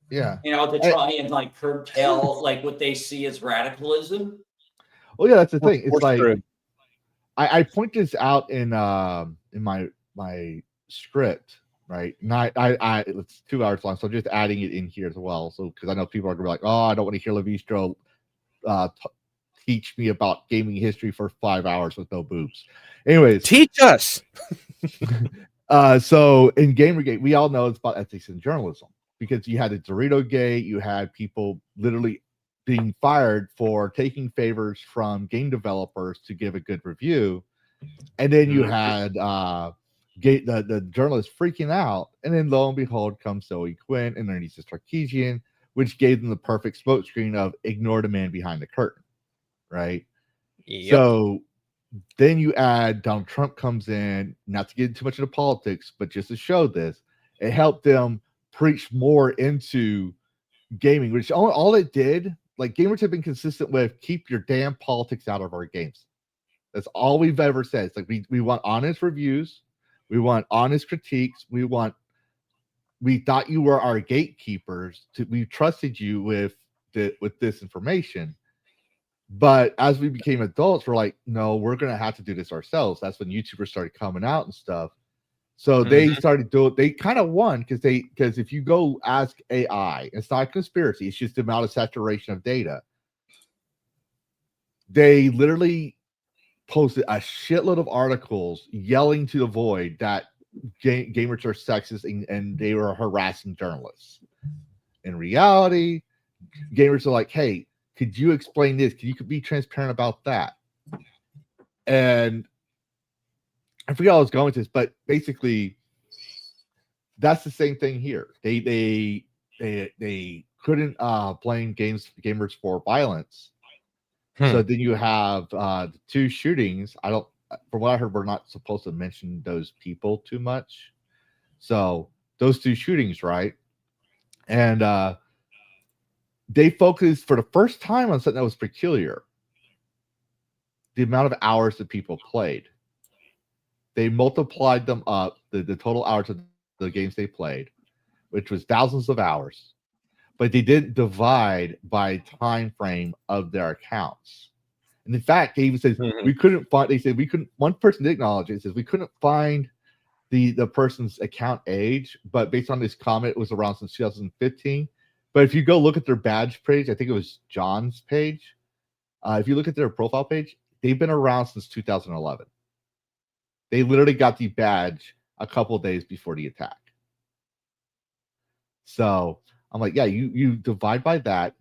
Yeah. to try and like curtail like what they see as radicalism. Well, yeah, that's the We're, thing. It's we're like screwed. I point this out in my script, right? And I it's 2 hours long, so I'm just adding it in here as well. So because I know people are gonna be like, oh, I don't want to hear Lavistro teach me about gaming history for 5 hours with no boobs. Anyways, Teach us. so in Gamergate, we all know it's about ethics in journalism because you had the Dorito Gate, you had people literally being fired for taking favors from game developers to give a good review, and then you had the journalists freaking out, and then lo and behold comes Zoe Quinn and Ernie's Sarkeesian, which gave them the perfect smokescreen of ignore the man behind the curtain, right? Yep. So then you add Donald Trump comes in, not to get too much into politics, but just to show this, it helped them preach more into gaming, which all it did, like gamers have been consistent with, keep your damn politics out of our games. That's all we've ever said. It's like we want honest reviews, we want honest critiques, we thought you were our gatekeepers. We trusted you with this information. But as we became adults, we're like, no, we're gonna have to do this ourselves. That's when YouTubers started coming out and stuff. So they started doing. They kind of won because if you go ask AI, it's not a conspiracy. It's just the amount of saturation of data. They literally posted a shitload of articles yelling to the void that gamers are sexist and they were harassing journalists. In reality, gamers are like, hey, could you explain this? You could be transparent about that. And I forget how I was going with this, but basically, that's the same thing here. They couldn't blame gamers for violence. So then you have the two shootings. From what I heard, we're not supposed to mention those people too much. So those two shootings, right? And they focused for the first time on something that was peculiar. The amount of hours that people played. They multiplied them up, the total hours of the games they played, which was thousands of hours. But they didn't divide by time frame of their accounts. And in fact, they even said we couldn't find. They said we couldn't. One person did acknowledge it. Says we couldn't find the person's account age, but based on this comment, it was around since 2015. But if you go look at their badge page, I think it was John's page. If you look at their profile page, they've been around since 2011. They literally got the badge a couple days before the attack. So I'm like, yeah, you divide by that,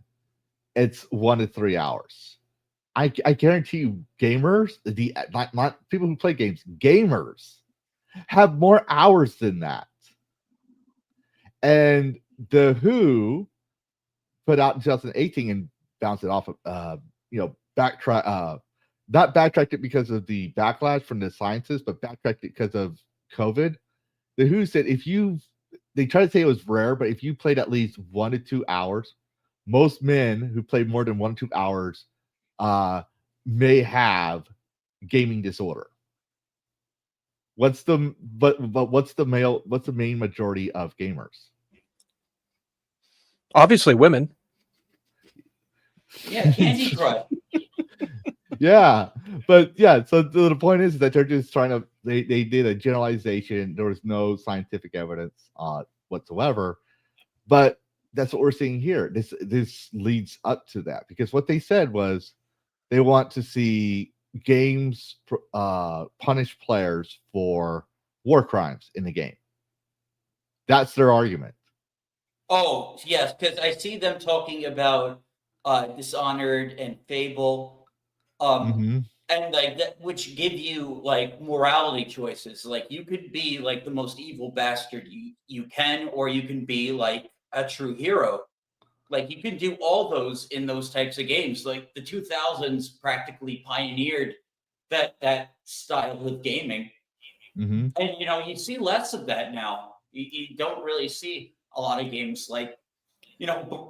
it's 1 to 3 hours. I guarantee you, gamers, not people who play games, gamers have more hours than that. And the WHO put out in 2018 and bounced it off of, not backtracked it because of the backlash from the scientists, but backtracked it because of COVID. The WHO said they tried to say it was rare, but if you played at least 1 to 2 hours, most men who played more than 1 to 2 hours may have gaming disorder. What's the main majority of gamers? Obviously, women. Yeah, Candy Crush. Yeah, but yeah, so the point is that they're just trying to they did a generalization. There was no scientific evidence whatsoever, but that's what we're seeing here. This leads up to that because what they said was they want to see games punish players for war crimes in the game. That's their argument. Oh yes, because I see them talking about Dishonored and Fable. And like that, which give you like morality choices. Like you could be like the most evil bastard you can, or you can be like a true hero. like you can do all those in those types of games. Like the 2000s practically pioneered that style of gaming. Mm-hmm. And you see less of that now. You don't really see a lot of games like,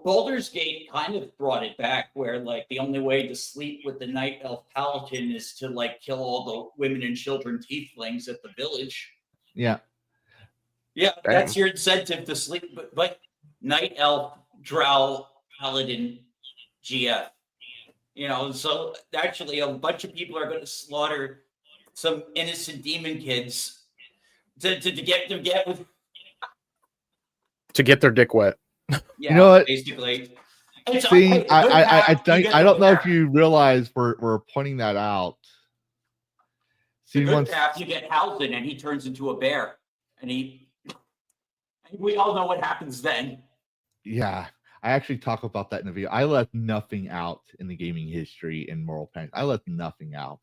Baldur's Gate kind of brought it back, where like the only way to sleep with the night elf paladin is to like kill all the women and children tieflings at the village. Yeah. Yeah, Damn. that's your incentive to sleep. But night elf, drow, paladin, GF. So actually a bunch of people are going to slaughter some innocent demon kids to get with. To get their dick wet. Yeah, You know what? basically. See, I don't know if you realize we're pointing that out. See, once you get Halden and he turns into a bear, and we all know what happens then. Yeah, I actually talk about that in the video. I left nothing out in the gaming history and moral panic. I left nothing out,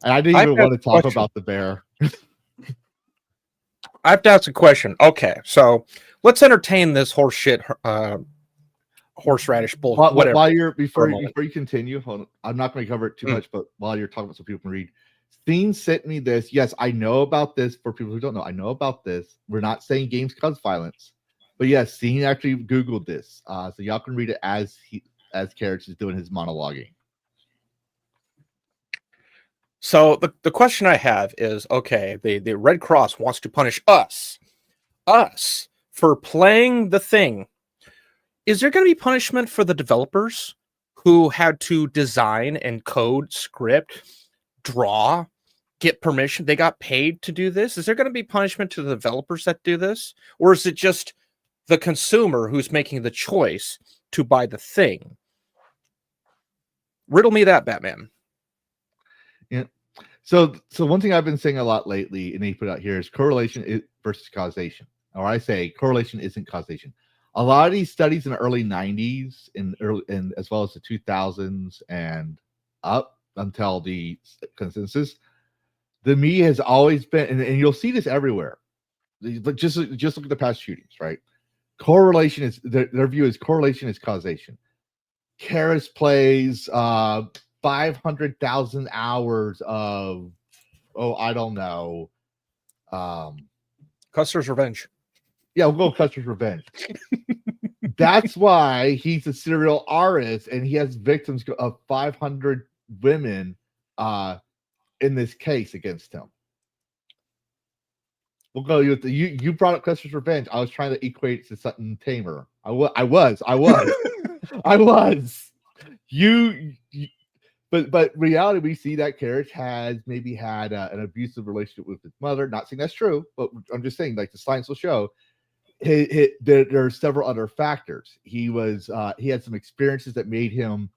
and I didn't even want to talk about the bear. I have to ask a question. Okay, so let's entertain this horseradish bull. Whatever. Before you continue, hold on. I'm not going to cover it too much, but while you're talking about, so people can read. Steen sent me this. Yes, I know about this. For people who don't know, I know about this. We're not saying games cause violence, but yes, Steen actually Googled this, so y'all can read it as Karrus is doing his monologuing. So the question I have is, okay, the Red Cross wants to punish us for playing the thing. Is there going to be punishment for the developers who had to design and code, script, draw, get permission? They got paid to do this. Is there going to be punishment to the developers that do this? Or is it just the consumer who's making the choice to buy the thing? Riddle me that, Batman. Yeah. So one thing I've been saying a lot lately, and they put out here, is correlation versus causation. Or I say correlation isn't causation. A lot of these studies in the early 90s and as well as the 2000s and up until the consensus, the media has always been, and you'll see this everywhere. Just look at the past shootings, right? Correlation is their view is correlation is causation. Karrus plays 500,000 hours of I don't know. Custer's Revenge. Yeah, we'll go Custer's Revenge. That's why he's a serial artist and he has victims of 500 women in this case against him. We'll go with you brought up Custer's Revenge. I was trying to equate it to something tamer. I was. But reality, we see that Karrus has maybe had an abusive relationship with his mother. Not saying that's true, but I'm just saying, like the science will show, there are several other factors. He had some experiences that made him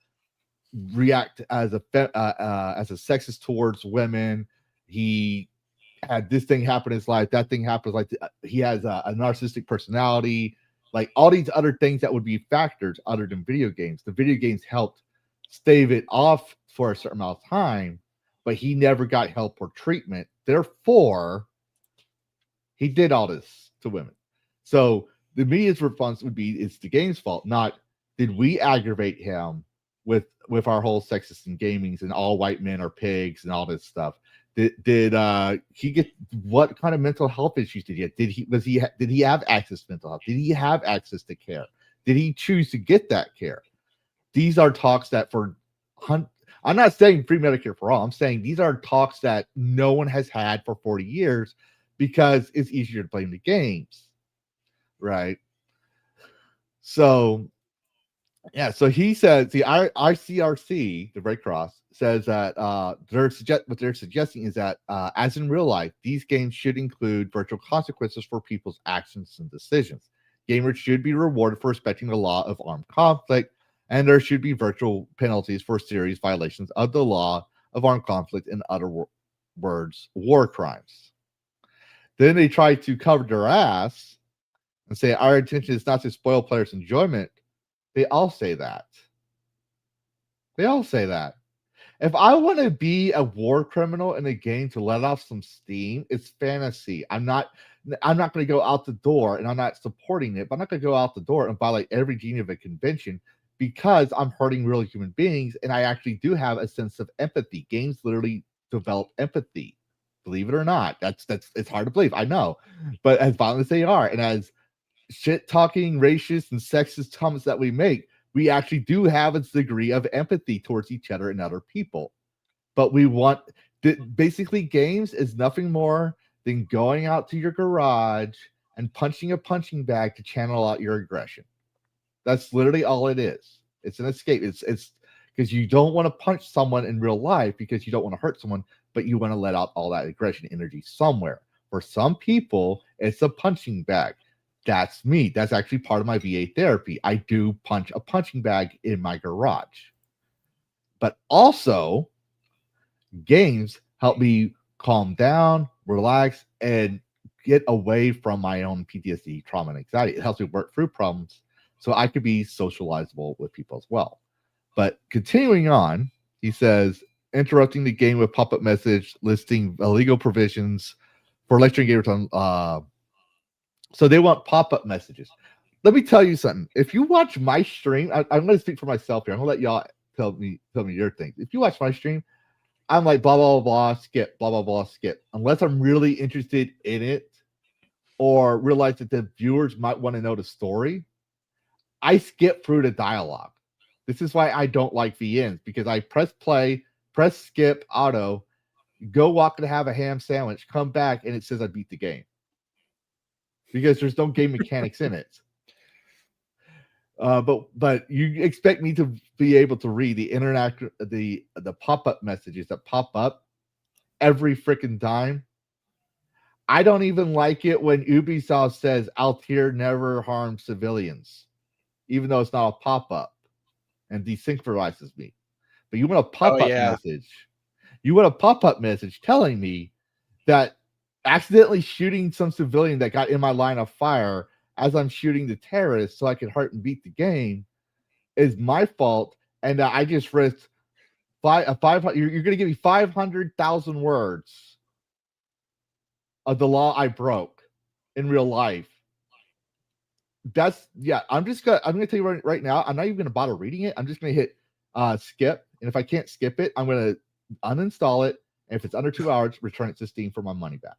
react as a sexist towards women. He had this thing happen in his life, that thing happens. Like he has a narcissistic personality, like all these other things that would be factors other than video games. The video games helped stave it off for a certain amount of time, but he never got help or treatment. Therefore, he did all this to women. So the media's response would be, it's the game's fault, not did we aggravate him with our whole sexist and gamings and all white men are pigs and all this stuff. Did he get, what kind of mental health issues did he have? Did he have access to mental health? Did he have access to care? Did he choose to get that care? These are talks that I'm not saying free Medicare for all. I'm saying these are talks that no one has had for 40 years because it's easier to blame the games, right? So, yeah. So he says the ICRC, the Red Cross, says that what they're suggesting is that, as in real life, these games should include virtual consequences for people's actions and decisions. Gamers should be rewarded for respecting the law of armed conflict, and there should be virtual penalties for serious violations of the law of armed conflict, in other words, war crimes. Then they try to cover their ass and say our intention is not to spoil players' enjoyment. They all say that. If I want to be a war criminal in a game to let off some steam, it's fantasy. I'm not going to go out the door, and I'm not supporting it, but I'm not going to go out the door and buy like every Geneva Convention because I'm hurting real human beings, and I actually do have a sense of empathy. Games literally develop empathy. Believe it or not. That's it's hard to believe, I know. But as violent as they are, and as shit talking, racist, and sexist comments that we make, we actually do have a degree of empathy towards each other and other people. But we want basically games is nothing more than going out to your garage and punching a punching bag to channel out your aggression. That's literally all it is. It's an escape. It's because you don't want to punch someone in real life because you don't want to hurt someone, but you want to let out all that aggression energy somewhere. For some people, it's a punching bag. That's me. That's actually part of my VA therapy. I do punch a punching bag in my garage. But also, games help me calm down, relax, and get away from my own PTSD, trauma, and anxiety. It helps me work through problems so I could be socializable with people as well. But continuing on, he says, interrupting the game with pop-up message listing illegal provisions for lecturing gamers on so they want pop-up messages. Let me tell you something. If you watch my stream, I'm going to speak for myself here. I'm going to let y'all tell me your things. If you watch my stream, I'm like blah, blah, blah, skip, blah, blah, blah, skip. Unless I'm really interested in it or realize that the viewers might want to know the story, I skip through the dialogue. This is why I don't like VNs, because I press play, press skip, auto, go walk and have a ham sandwich, come back, and it says I beat the game. Because there's no game mechanics in it. But you expect me to be able to read the pop-up messages that pop up every freaking time. I don't even like it when Ubisoft says Altair never harmed civilians, even though it's not a pop-up and desynchronizes me. But you want a pop-up message. You want a pop-up message telling me that accidentally shooting some civilian that got in my line of fire as I'm shooting the terrorist so I can hurt and beat the game is my fault, and I just risked 500. You're going to give me 500,000 words of the law I broke in real life. I'm going to tell you right now, I'm not even going to bother reading it. I'm just going to hit skip, and if I can't skip it, I'm going to uninstall it, and if it's under 2 hours, return it to Steam for my money back.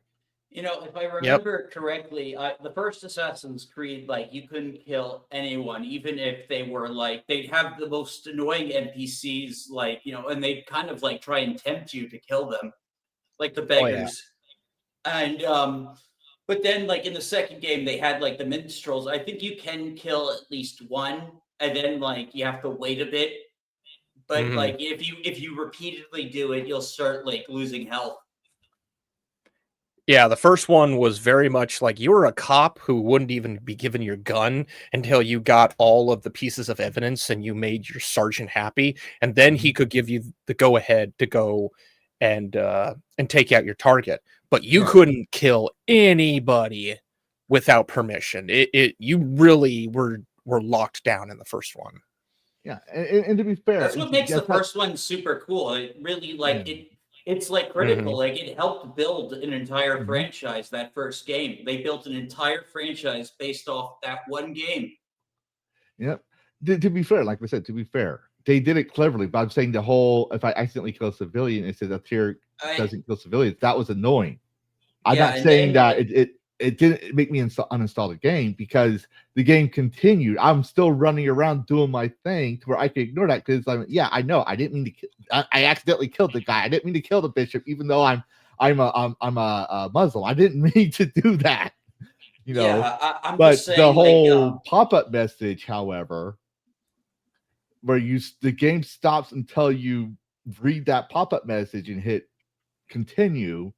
You know, if I remember correctly, the first Assassin's Creed, like, you couldn't kill anyone, even if they were, like, they'd have the most annoying NPCs, like, you know, and they'd kind of, like, try and tempt you to kill them, like the beggars. And, but then, like, in the second game, they had, like, the minstrels. I think you can kill at least one, and then, like, you have to wait a bit. But, like, if you repeatedly do it, you'll start, like, losing health. Yeah, the first one was very much like you were a cop who wouldn't even be given your gun until you got all of the pieces of evidence and you made your sergeant happy, and then he could give you the go-ahead to go and take out your target. But you couldn't kill anybody without permission. You really were locked down in the first one. Yeah, and to be fair, that's what makes the first one super cool. It really, like, it's like critical. Like, it helped build an entire franchise. That first game, they built an entire franchise based off that one game. Yep. To be fair, like I said, they did it cleverly. But I'm saying if I accidentally kill a civilian, it says Altair doesn't kill civilians. That was annoying. I'm not saying that it didn't make me uninstall the game, because the game continued. I'm still running around doing my thing to where I could ignore that, because I know I didn't mean to. I accidentally killed the guy. I didn't mean to kill the bishop, even though I'm a Muslim. I didn't mean to do that. You know. Yeah, I'm but just saying, the whole pop-up message, however, where the game stops until you read that pop-up message and hit continue,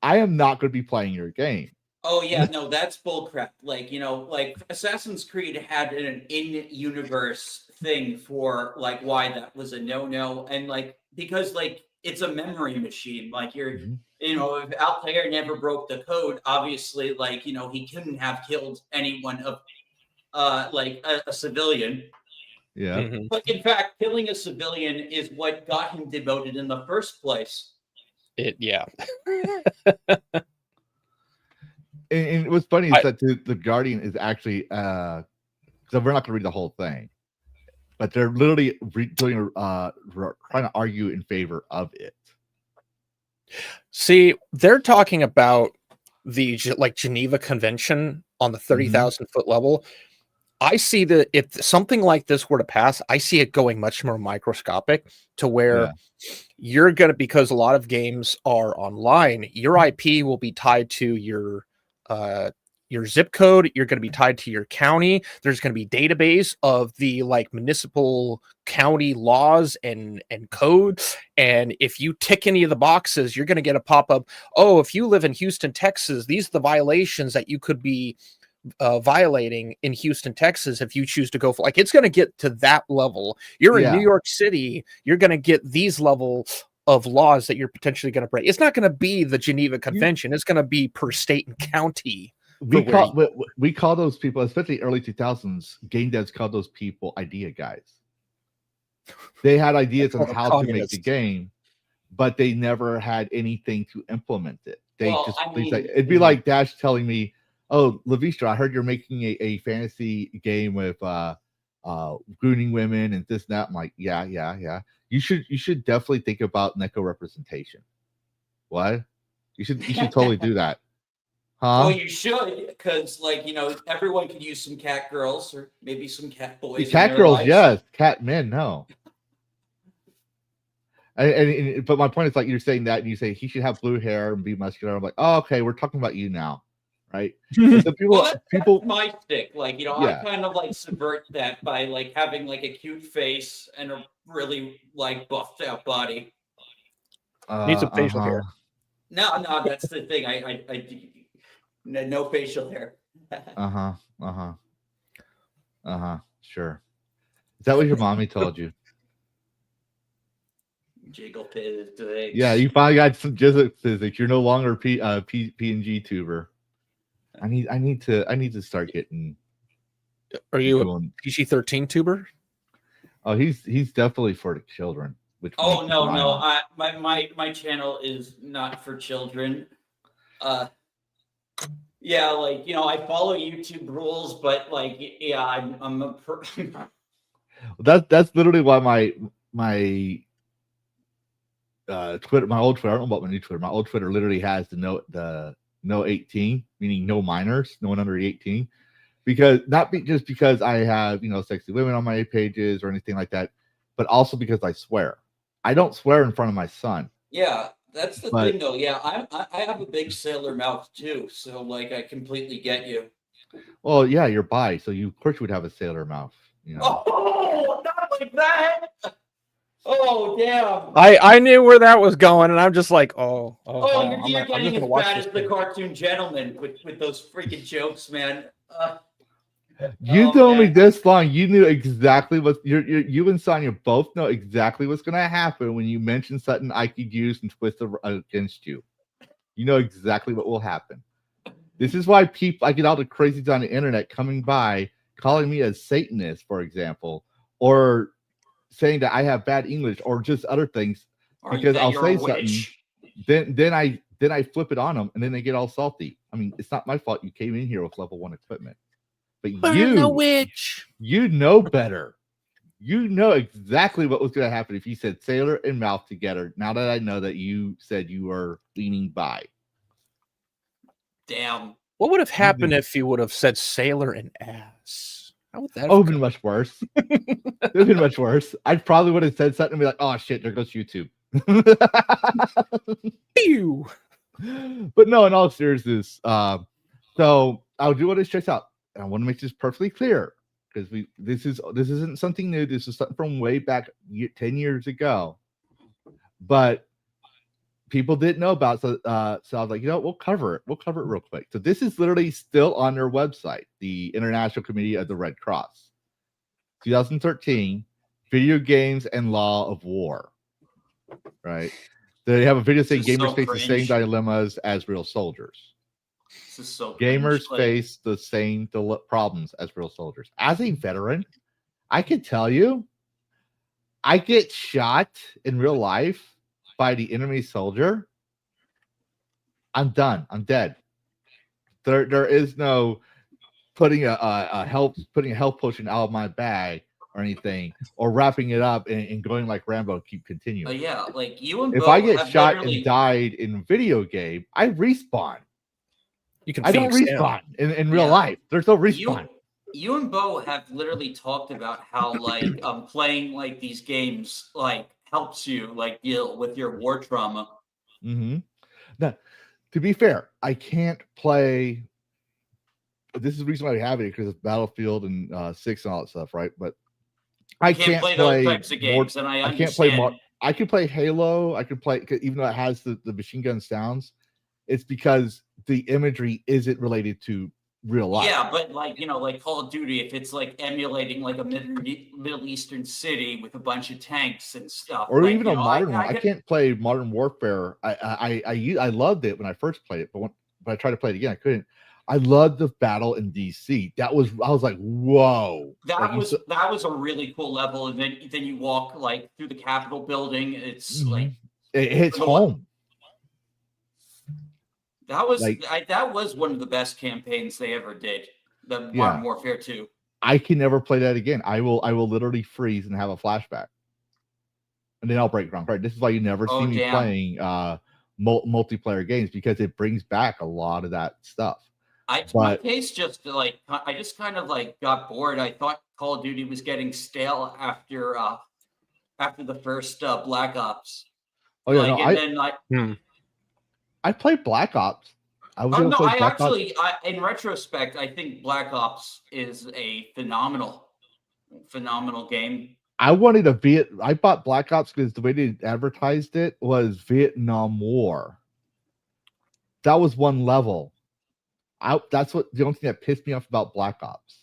I am not going to be playing your game. Oh yeah, no, that's bullcrap. Like, you know, like Assassin's Creed had an in-universe thing for like why that was a no-no, and like because like it's a memory machine. Like you know, if Altair never broke the code, obviously, like, you know, he couldn't have killed anyone of like a civilian. Yeah. Mhm. But in fact, killing a civilian is what got him demoted in the first place. Yeah. And what's funny is that the Guardian is actually so we're not going to read the whole thing, but they're literally trying to argue in favor of it. See, they're talking about the Geneva Convention on the 30,000 foot level. I see that if something like this were to pass, I see it going much more microscopic to where you're going to, because a lot of games are online, your IP will be tied to your zip code. You're going to be tied to your county. There's going to be database of the municipal county laws and code. And if you tick any of the boxes, you're going to get a pop-up. Oh, if you live in Houston, Texas, these are the violations that you could be violating in Houston, Texas, if you choose to go for it's going to get to that level. You're in New York City, you're going to get these level of laws that you're potentially going to break. It's not going to be the Geneva Convention. It's going to be per state and county. We call those people, especially early 2000s, game devs called those people idea guys. They had ideas on how to make the game, but they never had anything to implement it. It'd be like Dash telling me, "Oh, Lavistro, I heard you're making a fantasy game with grooming women and this and that." I'm like, yeah. You should definitely think about Neko representation. What? You should totally do that. Huh? Well, you should, because everyone could use some cat girls or maybe some cat boys. Cat girls, yes. Cat men, no. But my point is, you're saying that, and you say he should have blue hair and be muscular. I'm like, oh, okay, we're talking about you now, right? So that's my stick. I kind of subvert that by having a cute face and a really buffed out body. Needs some facial hair. No, that's the thing. I no facial hair. Sure. Is that what your mommy told you? Jiggle physics. Yeah, you finally got some jiggle physics. You're no longer PNG tuber. I need to start getting. Are you a PG-13 tuber? Oh, he's definitely for the children. No. My channel is not for children. I follow YouTube rules, but I'm a. That's literally why my Twitter, my old Twitter. I don't know about my new Twitter. My old Twitter literally has the no 18, meaning no minors, no one under 18, because just because I have sexy women on my pages or anything like that, but also because I swear. I don't swear in front of my son. Yeah, that's the thing, though. Yeah, I have a big sailor mouth too, so I completely get you. Well, yeah, you're bi, so of course you would have a sailor mouth. Oh, not like that. Oh, damn. I knew where that was going, and I'm just like, you're getting as bad as the cartoon gentleman with those freaking jokes, man. You told me this long. You knew exactly what you and Sonya both know exactly what's going to happen when you mention something I could use and twist against you. You know exactly what will happen. This is why I get all the crazies on the internet coming by, calling me a Satanist, for example, or saying that I have bad English or just other things, because I'll say something, then I flip it on them, and then they get all salty. I mean, it's not my fault you came in here with level 1 equipment, but you know better. You know exactly what was going to happen if you said sailor and mouth together. Now that I know that you said you were leaning by. Damn. What would have happened if you would have said sailor and ass? How would that have been much worse? It would have been much worse. I probably would have said something and be like, oh shit, there goes YouTube. Ew. But no, in all seriousness, so I do want to stress out, and I want to make this perfectly clear, because this isn't something new. This is something from way back 10 years ago, but people didn't know about. So I was like, we'll cover it. We'll cover it real quick. So this is literally still on their website, the International Committee of the Red Cross, 2013, Video Games and Law of War. Right? They have a video saying gamers face the same dilemmas as real soldiers. This is so gamers face the same problems as real soldiers. As a veteran, I can tell you, I get shot in real life by the enemy soldier. I'm done. I'm dead. There is no putting a health potion out of my bag or anything, or wrapping it up and going like Rambo, keep continuing. Yeah, like you and If Bo I get have shot literally, and died in video game, I respawn. You can I don't Phoenix respawn down. in real Yeah. life. There's no respawn. you and Bo have literally talked about how like playing like these games like helps you like deal with your war trauma. Mm-hmm. Now, to be fair, I can't play. This is the reason why we have it, because it's Battlefield and 6 and all that stuff, right? But I can't play play those types of games, and I can't play understand. I can play Halo. I can play, even though it has the machine gun sounds. It's because the imagery isn't related to real life. Yeah, but like like Call of Duty, if it's like emulating like a Middle Eastern city with a bunch of tanks and stuff, Or like, even a modern one. I get- can't play Modern Warfare. I loved it when I first played it, but I tried to play it again, I couldn't. I loved the battle in DC. I was like, whoa. That was a really cool level, and then you walk like through the Capitol building. It's like it hits home. That was that was one of the best campaigns they ever did. The Modern Warfare 2. I can never play that again. I will literally freeze and have a flashback, and then I'll break ground. Right. This is why you never see me playing multiplayer games, because it brings back a lot of that stuff. My case just like I just kind of like got bored. I thought Call of Duty was getting stale after the first Black Ops. Oh yeah, I played Black Ops. In retrospect, I think Black Ops is a phenomenal game. I bought Black Ops because the way they advertised it was Vietnam War. That was one level. That's the only thing that pissed me off about Black Ops.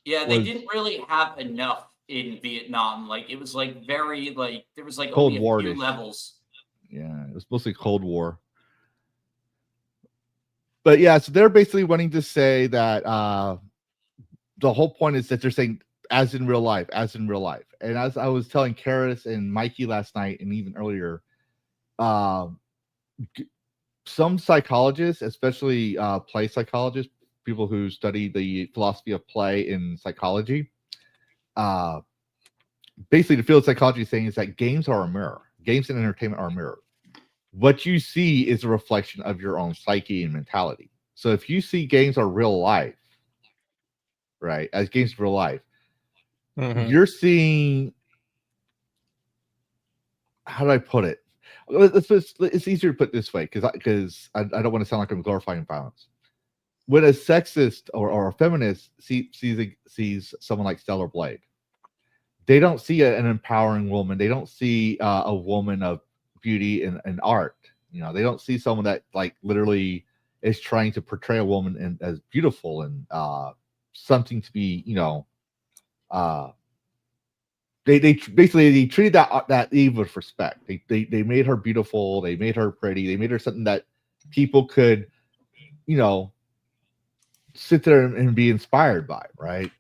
Yeah, they didn't really have enough in Vietnam. Like it was like very like there was like Cold only War a few levels. Yeah, it was mostly Cold War. But yeah, so they're basically wanting to say that the whole point is that they're saying as in real life. And as I was telling Karrus and Mikey last night, and even earlier, some psychologists, especially play psychologists, people who study the philosophy of play in psychology, basically the field of psychology is saying is that games are a mirror. Games and entertainment are a mirror. What you see is a reflection of your own psyche and mentality. So if you see games are real life, right, as games of real life, you're seeing, how do I put it? It's easier to put this way, because I don't want to sound like I'm glorifying violence. When a sexist or a feminist sees someone like Stellar Blade, they don't see an empowering woman. They don't see a woman of beauty and art. They don't see someone that like literally is trying to portray a woman as beautiful and something to be, they treated that Eve with respect. They made her beautiful. They made her pretty. They made her something that people could, sit there and be inspired by. Right?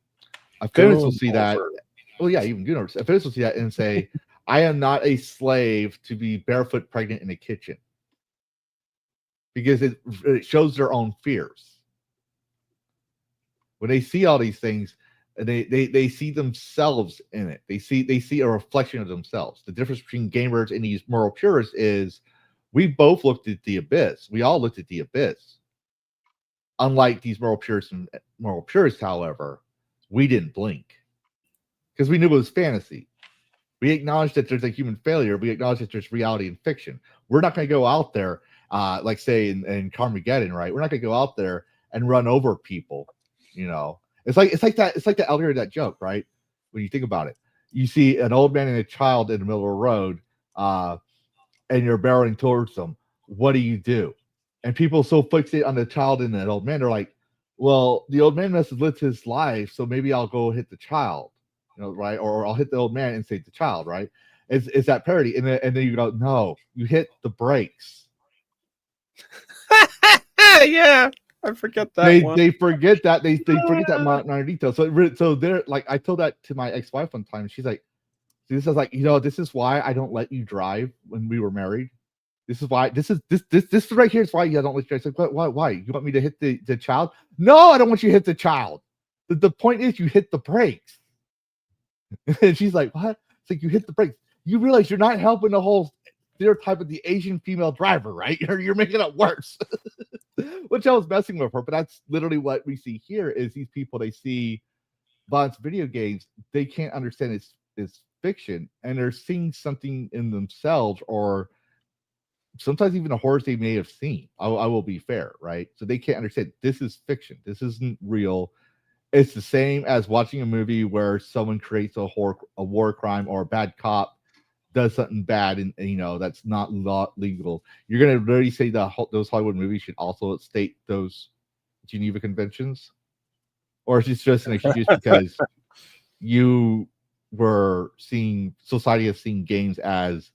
A feminist will see that. Well, yeah, even Gooners. A feminist will see that and say, "I am not a slave to be barefoot pregnant in a kitchen," because it shows their own fears. When they see all these things, they see themselves in it. They see a reflection of themselves. The difference between gamers and these moral purists is we both looked at the abyss. We all looked at the abyss. Unlike these moral purists, however, we didn't blink because we knew it was fantasy. We acknowledge that there's a human failure. We acknowledge that there's reality and fiction. We're not going to go out there, like say in Carmageddon, right? We're not going to go out there and run over people. It's like the elder of that joke, right? When you think about it, you see an old man and a child in the middle of a road, and you're barreling towards them. What do? And people so fixate on the child and that old man, they're like, well, the old man must have lived his life, so maybe I'll go hit the child, right? Or I'll hit the old man and save the child, right? It's that parody, and then you go, no, you hit the brakes. Yeah. I forget that one. They forget that they forget that minor detail. So they're like, I told that to my ex-wife one time. She's like, this is like, this is why I don't let you drive when we were married. This is why this right here is why you don't let you drive. It's like, why? You want me to hit the child? No, I don't want you to hit the child. The point is you hit the brakes. And she's like, what? It's like, you hit the brakes. You realize you're not helping the whole stereotype of the Asian female driver, right? You're making it worse. Which I was messing with her, but that's literally what we see here is these people, they see Bond's video games, they can't understand it's fiction, and they're seeing something in themselves, or sometimes even the horrors they may have seen. I will be fair, right? So they can't understand this is fiction. This isn't real. It's the same as watching a movie where someone creates a war crime, or a bad cop does something bad, and that's not legal. You're gonna really say that those Hollywood movies should also state those Geneva Conventions, or is it just an excuse because you were seeing society has seen games as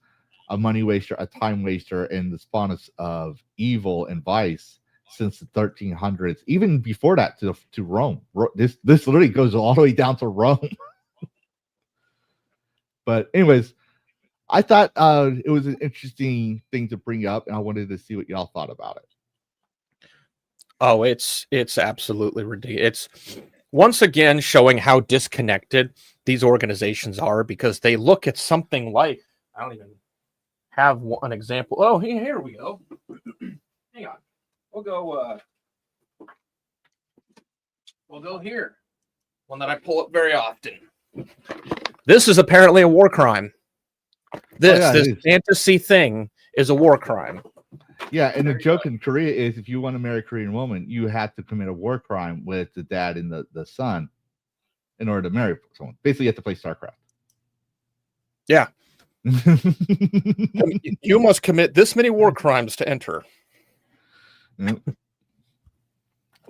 a money waster, a time waster, and the spawn of evil and vice since the 1300s, even before that to Rome. This literally goes all the way down to Rome. But anyways, I thought it was an interesting thing to bring up, and I wanted to see what y'all thought about it. Oh, it's absolutely ridiculous. It's once again showing how disconnected these organizations are, because they look at something like, I don't even have an example. Oh, here we go. Hang on. We'll go here. One that I pull up very often. This is apparently a war crime. This fantasy thing is a war crime. Yeah, and the joke in Korea is if you want to marry a Korean woman, you have to commit a war crime with the dad and the son in order to marry someone. Basically, you have to play StarCraft. Yeah. You must commit this many war crimes to enter.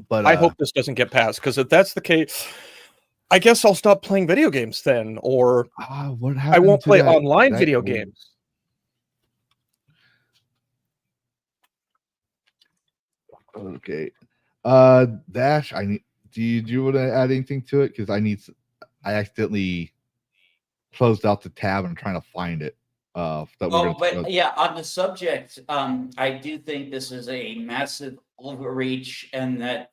But I hope this doesn't get passed, because if that's the case, I guess I'll stop playing video games then, or I won't play online video games. Okay. Dash, do you want to add anything to it? Because I accidentally closed out the tab and I'm trying to find it. On the subject, I do think this is a massive overreach, and that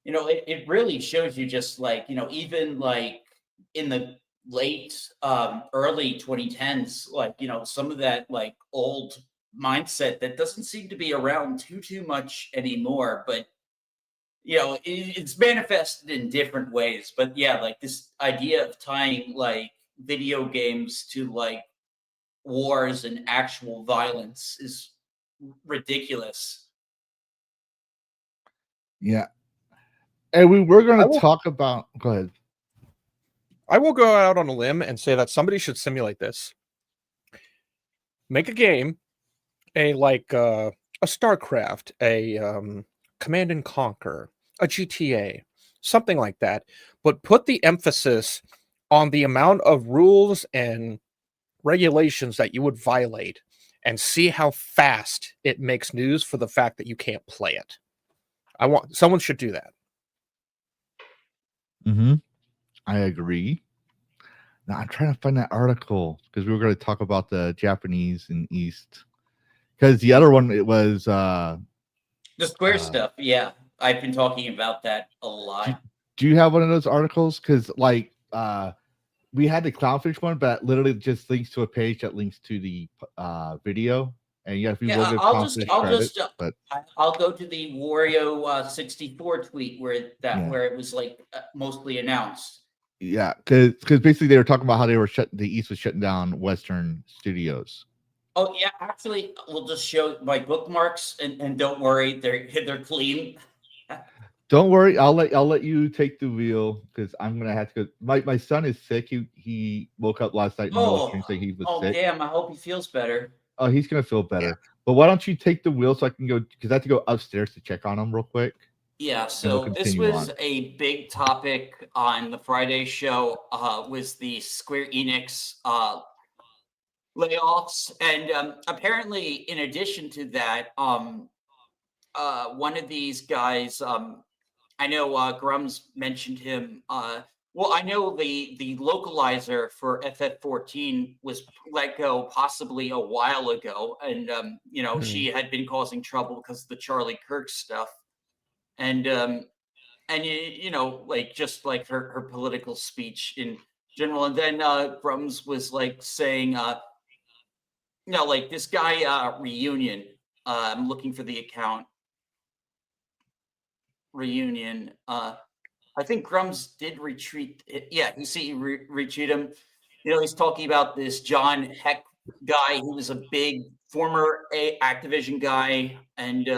it really shows you just like even like in the late early 2010s, like some of that like old mindset that doesn't seem to be around too much anymore, but it's manifested in different ways. But yeah, like this idea of tying like video games to like wars and actual violence is ridiculous. Yeah. And we were going to talk about, go ahead. I will go out on a limb and say that somebody should simulate this. Make a game, a StarCraft, a Command and Conquer, a GTA, something like that, but put the emphasis on the amount of rules and regulations that you would violate, and see how fast it makes news for the fact that you can't play it. Someone should do that. I agree. Now I'm trying to find that article, because we were going to talk about the Japanese and East. Because the other one, it was the Square stuff. Yeah, I've been talking about that a lot. Do you have one of those articles? Because like we had the Clownfish one, but literally just links to a page that links to the video. And if you will give Clownfish credit, I'll go to the Wario 64 tweet where it was like mostly announced. Yeah, because basically they were talking about how the East was shutting down Western studios. Oh yeah, actually, we'll just show my bookmarks, and don't worry, they're clean. Don't worry, I'll let you take the wheel, because I'm gonna have to go. My son is sick. He woke up last night and saying he was sick. Oh damn! I hope he feels better. Oh, he's gonna feel better. Yeah. But why don't you take the wheel so I can go, because I have to go upstairs to check on him real quick. Yeah, so this was a big topic on the Friday show, was the Square Enix layoffs. And apparently, in addition to that, one of these guys. I know Grums mentioned him. Well, I know the localizer for FF14 was let go possibly a while ago, and she had been causing trouble because of the Charlie Kirk stuff, and like just like her political speech in general, and then Grums was like saying, like this guy Reunion. I'm looking for the account. Reunion. I think Grums did retweet. Yeah, you see, retweet him. He's talking about this John Heck guy who was a big former Activision guy, and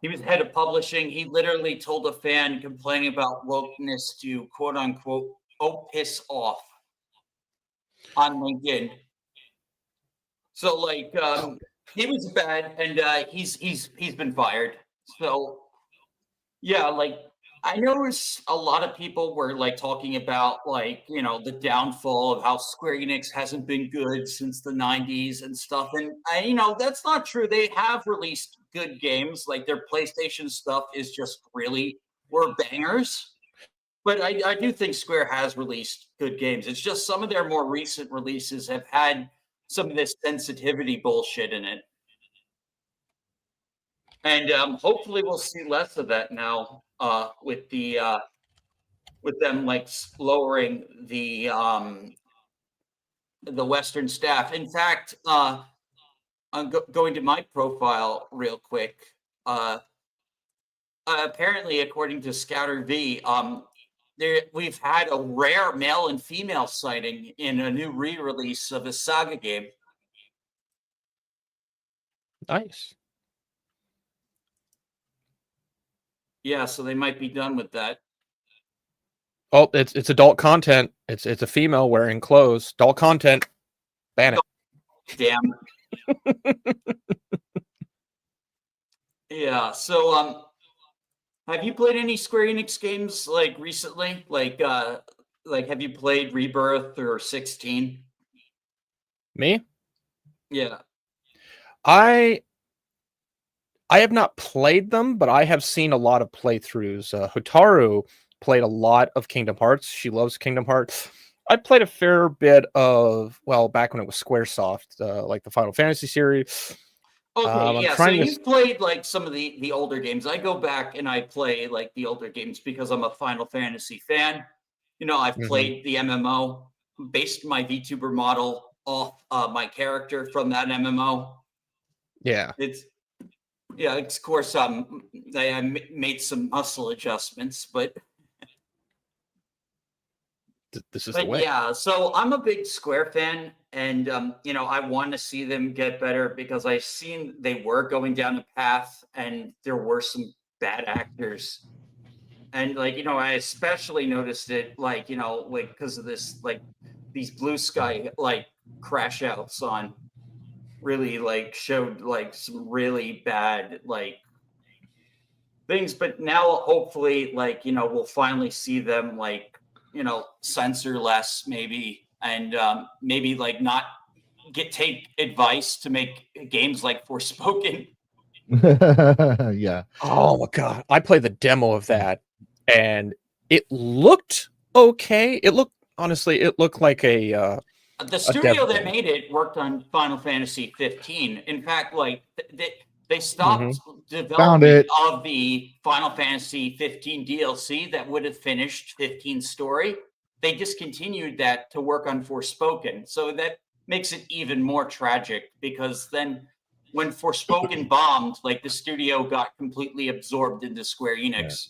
he was head of publishing. He literally told a fan complaining about wokeness to quote unquote, "Oh, piss off" on LinkedIn. So like, he was bad, and he's been fired. So yeah, like I noticed a lot of people were like talking about like, the downfall of how Square Enix hasn't been good since the 90s and stuff. And that's not true. They have released good games. Like their PlayStation stuff is just really were bangers. But I do think Square has released good games. It's just some of their more recent releases have had some of this sensitivity bullshit in it. And hopefully we'll see less of that now with them like lowering the Western staff. In fact, I'm going to my profile real quick. Apparently, according to Scouter V, we've had a rare male and female sighting in a new re-release of a Saga game. Nice. Yeah, so they might be done with that. Oh, it's adult content. It's a female wearing clothes. Adult content. Ban it. Damn. Yeah. So, have you played any Square Enix games like recently? Like have you played Rebirth or 16? Me? Yeah. I have not played them, but I have seen a lot of playthroughs. Hotaru played a lot of Kingdom Hearts. She loves Kingdom Hearts. I played a fair bit of, well, back when it was Squaresoft, like the Final Fantasy series. Okay, yeah. So you've played like some of the older games. I go back and I play like the older games because I'm a Final Fantasy fan. I've played the MMO, based my VTuber model off my character from that MMO. Yeah. Of course, I made some muscle adjustments, but this is the way. Yeah, so I'm a big Square fan, and I want to see them get better because I've seen they were going down a path, and there were some bad actors, and like I especially noticed it like like because of this like these Blue Sky like crash outs on really like showed like some really bad like things, but now hopefully like we'll finally see them like censor less maybe, and maybe like not take advice to make games like Forspoken. Yeah. Oh my god, I played the demo of that, and it looked okay. It looked like a the studio that made it worked on Final Fantasy 15. In fact, like they stopped development of the Final Fantasy 15 DLC that would have finished 15 story. They discontinued that to work on Forspoken. So that makes it even more tragic because then when Forspoken bombed, like the studio got completely absorbed into Square Enix.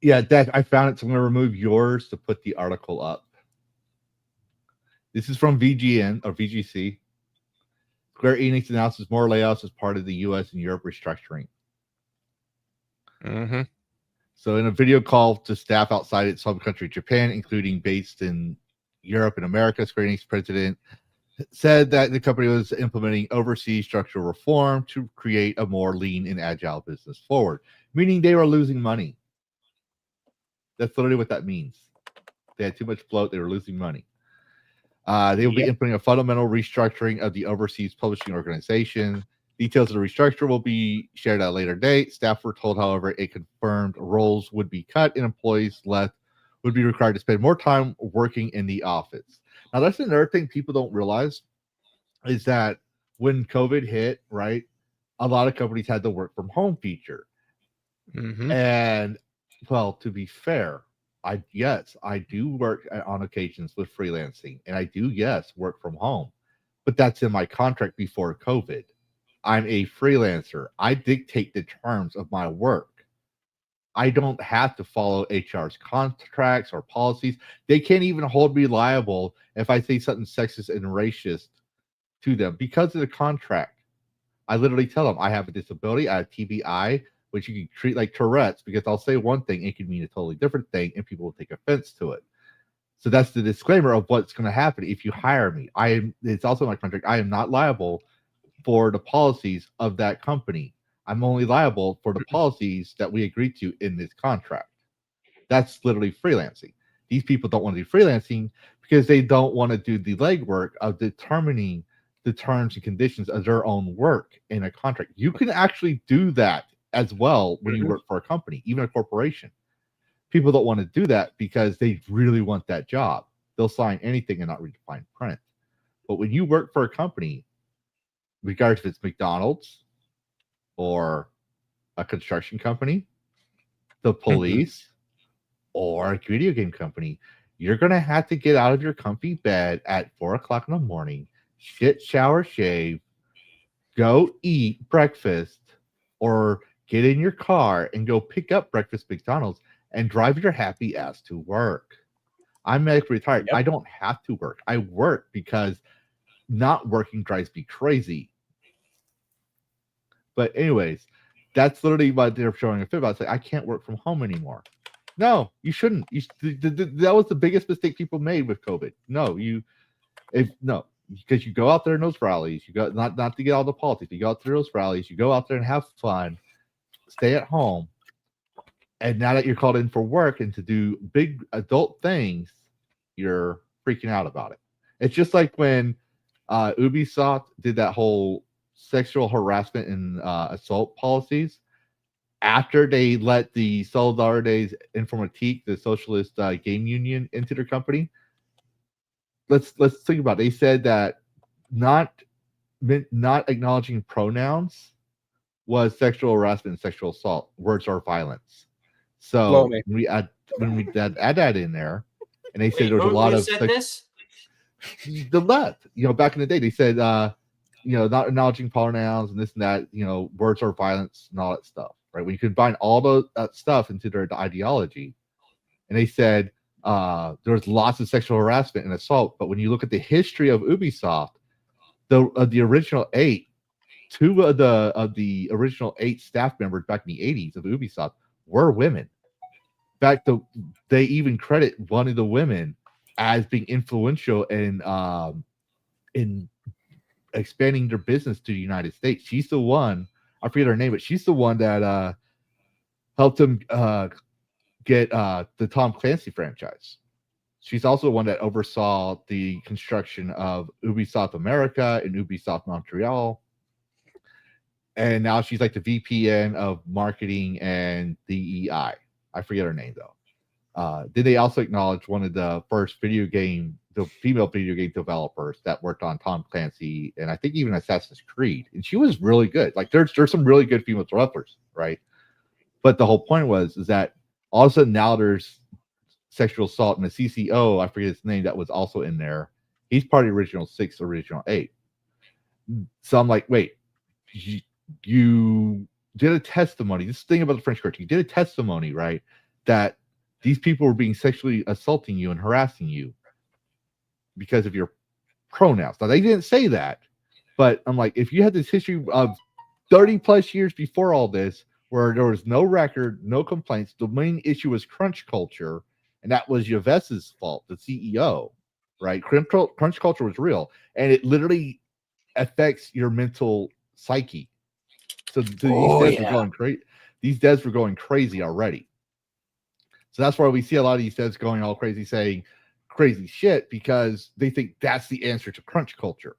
Yeah, Deck, I found it. So I'm going to remove yours to put the article up. This is from VGN or VGC. Square Enix announces more layoffs as part of the U.S. and Europe restructuring. So in a video call to staff outside its home country, Japan, including based in Europe and America, Square Enix president said that the company was implementing overseas structural reform to create a more lean and agile business forward, meaning they were losing money. That's literally what that means. They had too much float. They were losing money. They will be implementing a fundamental restructuring of the overseas publishing organization. Details of the restructure will be shared at a later date. Staff were told, however, it confirmed roles would be cut and employees left would be required to spend more time working in the office. Now, that's another thing people don't realize is that when COVID hit, right, a lot of companies had the work from home feature. Mm-hmm. And, well, to be fair, I do work on occasions with freelancing, and I do, work from home. But that's in my contract before COVID. I'm a freelancer. I dictate the terms of my work. I don't have to follow HR's contracts or policies. They can't even hold me liable if I say something sexist and racist to them because of the contract. I literally tell them I have a disability, I have TBI, which you can treat like Tourette's, because I'll say one thing, it can mean a totally different thing, and people will take offense to it. So that's the disclaimer of what's going to happen if you hire me. It's also in my contract. I am not liable for the policies of that company. I'm only liable for the policies that we agreed to in this contract. That's literally freelancing. These people don't want to do freelancing because they don't want to do the legwork of determining the terms and conditions of their own work in a contract. You can actually do that as well when you work for a company, even a corporation. People don't want to do that because they really want that job. They'll sign anything and not read the fine print. But when you work for a company, regardless if it's McDonald's or a construction company, the police, or a video game company, you're going to have to get out of your comfy bed at 4 o'clock in the morning, shit, shower, shave, go eat breakfast, or get in your car and go pick up breakfast at McDonald's and drive your happy ass to work. I'm medically retired. Yep. I don't have to work. I work because not working drives me crazy. But anyways, that's literally what they're showing a fit about. It's like, I can't work from home anymore. No, you shouldn't. That was the biggest mistake people made with COVID. No, because you go out there in those rallies, you go not to get all the politics. You go out there in those rallies, you go out there and have fun, stay at home, and now that you're called in for work and to do big adult things, you're freaking out about it. It's just like when Ubisoft did that whole sexual harassment and assault policies. After they let the Solidarités Informatique, the socialist game union, into their company, let's think about it. They said that not acknowledging pronouns was sexual harassment and sexual assault. Words are violence. So when we add that in there, and they said there was a lot of this? The left. Back in the day, they said not acknowledging pronouns and this and that. Words are violence and all that stuff. Right? When you combine all that stuff into their ideology, and they said there's lots of sexual harassment and assault, but when you look at the history of Ubisoft, the original 8, 2 of the original 8 staff members back in the 80s of Ubisoft were women. In fact, they even credit one of the women as being influential in expanding their business to the United States. She's the one, I forget her name, but she's the one that helped them get the Tom Clancy franchise. She's also the one that oversaw the construction of Ubisoft America and Ubisoft Montreal. And now she's like the VPN of marketing and DEI. I forget her name though. Did they also acknowledge one of the first the female video game developers that worked on Tom Clancy and I think even Assassin's Creed? And she was really good. Like there's some really good female developers, right? But the whole point is that all of a sudden now there's sexual assault, and the CCO, I forget his name, that was also in there. He's part of the original 6, original 8. So I'm like, wait, you did a testimony. This thing about the French court, you did a testimony, right? That these people were being sexually assaulting you and harassing you because of your pronouns. Now, they didn't say that, but I'm like, if you had this history of 30 plus years before all this, where there was no record, no complaints, the main issue was crunch culture, and that was Yves's fault, the CEO, right? Crunch culture was real, and it literally affects your mental psyche. So these devs were going crazy already. So that's why we see a lot of these devs going all crazy, saying crazy shit, because they think that's the answer to crunch culture.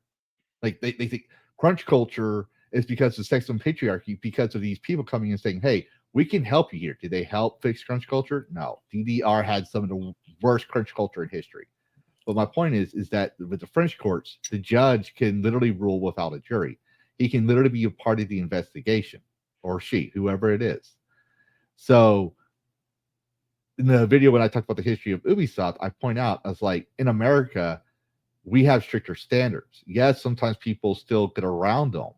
Like they think crunch culture is because of sexism and patriarchy, because of these people coming and saying, hey, we can help you here. Did they help fix crunch culture? No. DDR had some of the worst crunch culture in history. But my point is that with the French courts, the judge can literally rule without a jury. He can literally be a part of the investigation, or she, whoever it is. So in the video, when I talked about the history of Ubisoft, I point out, I was like, in America, we have stricter standards. Yes, sometimes people still get around them,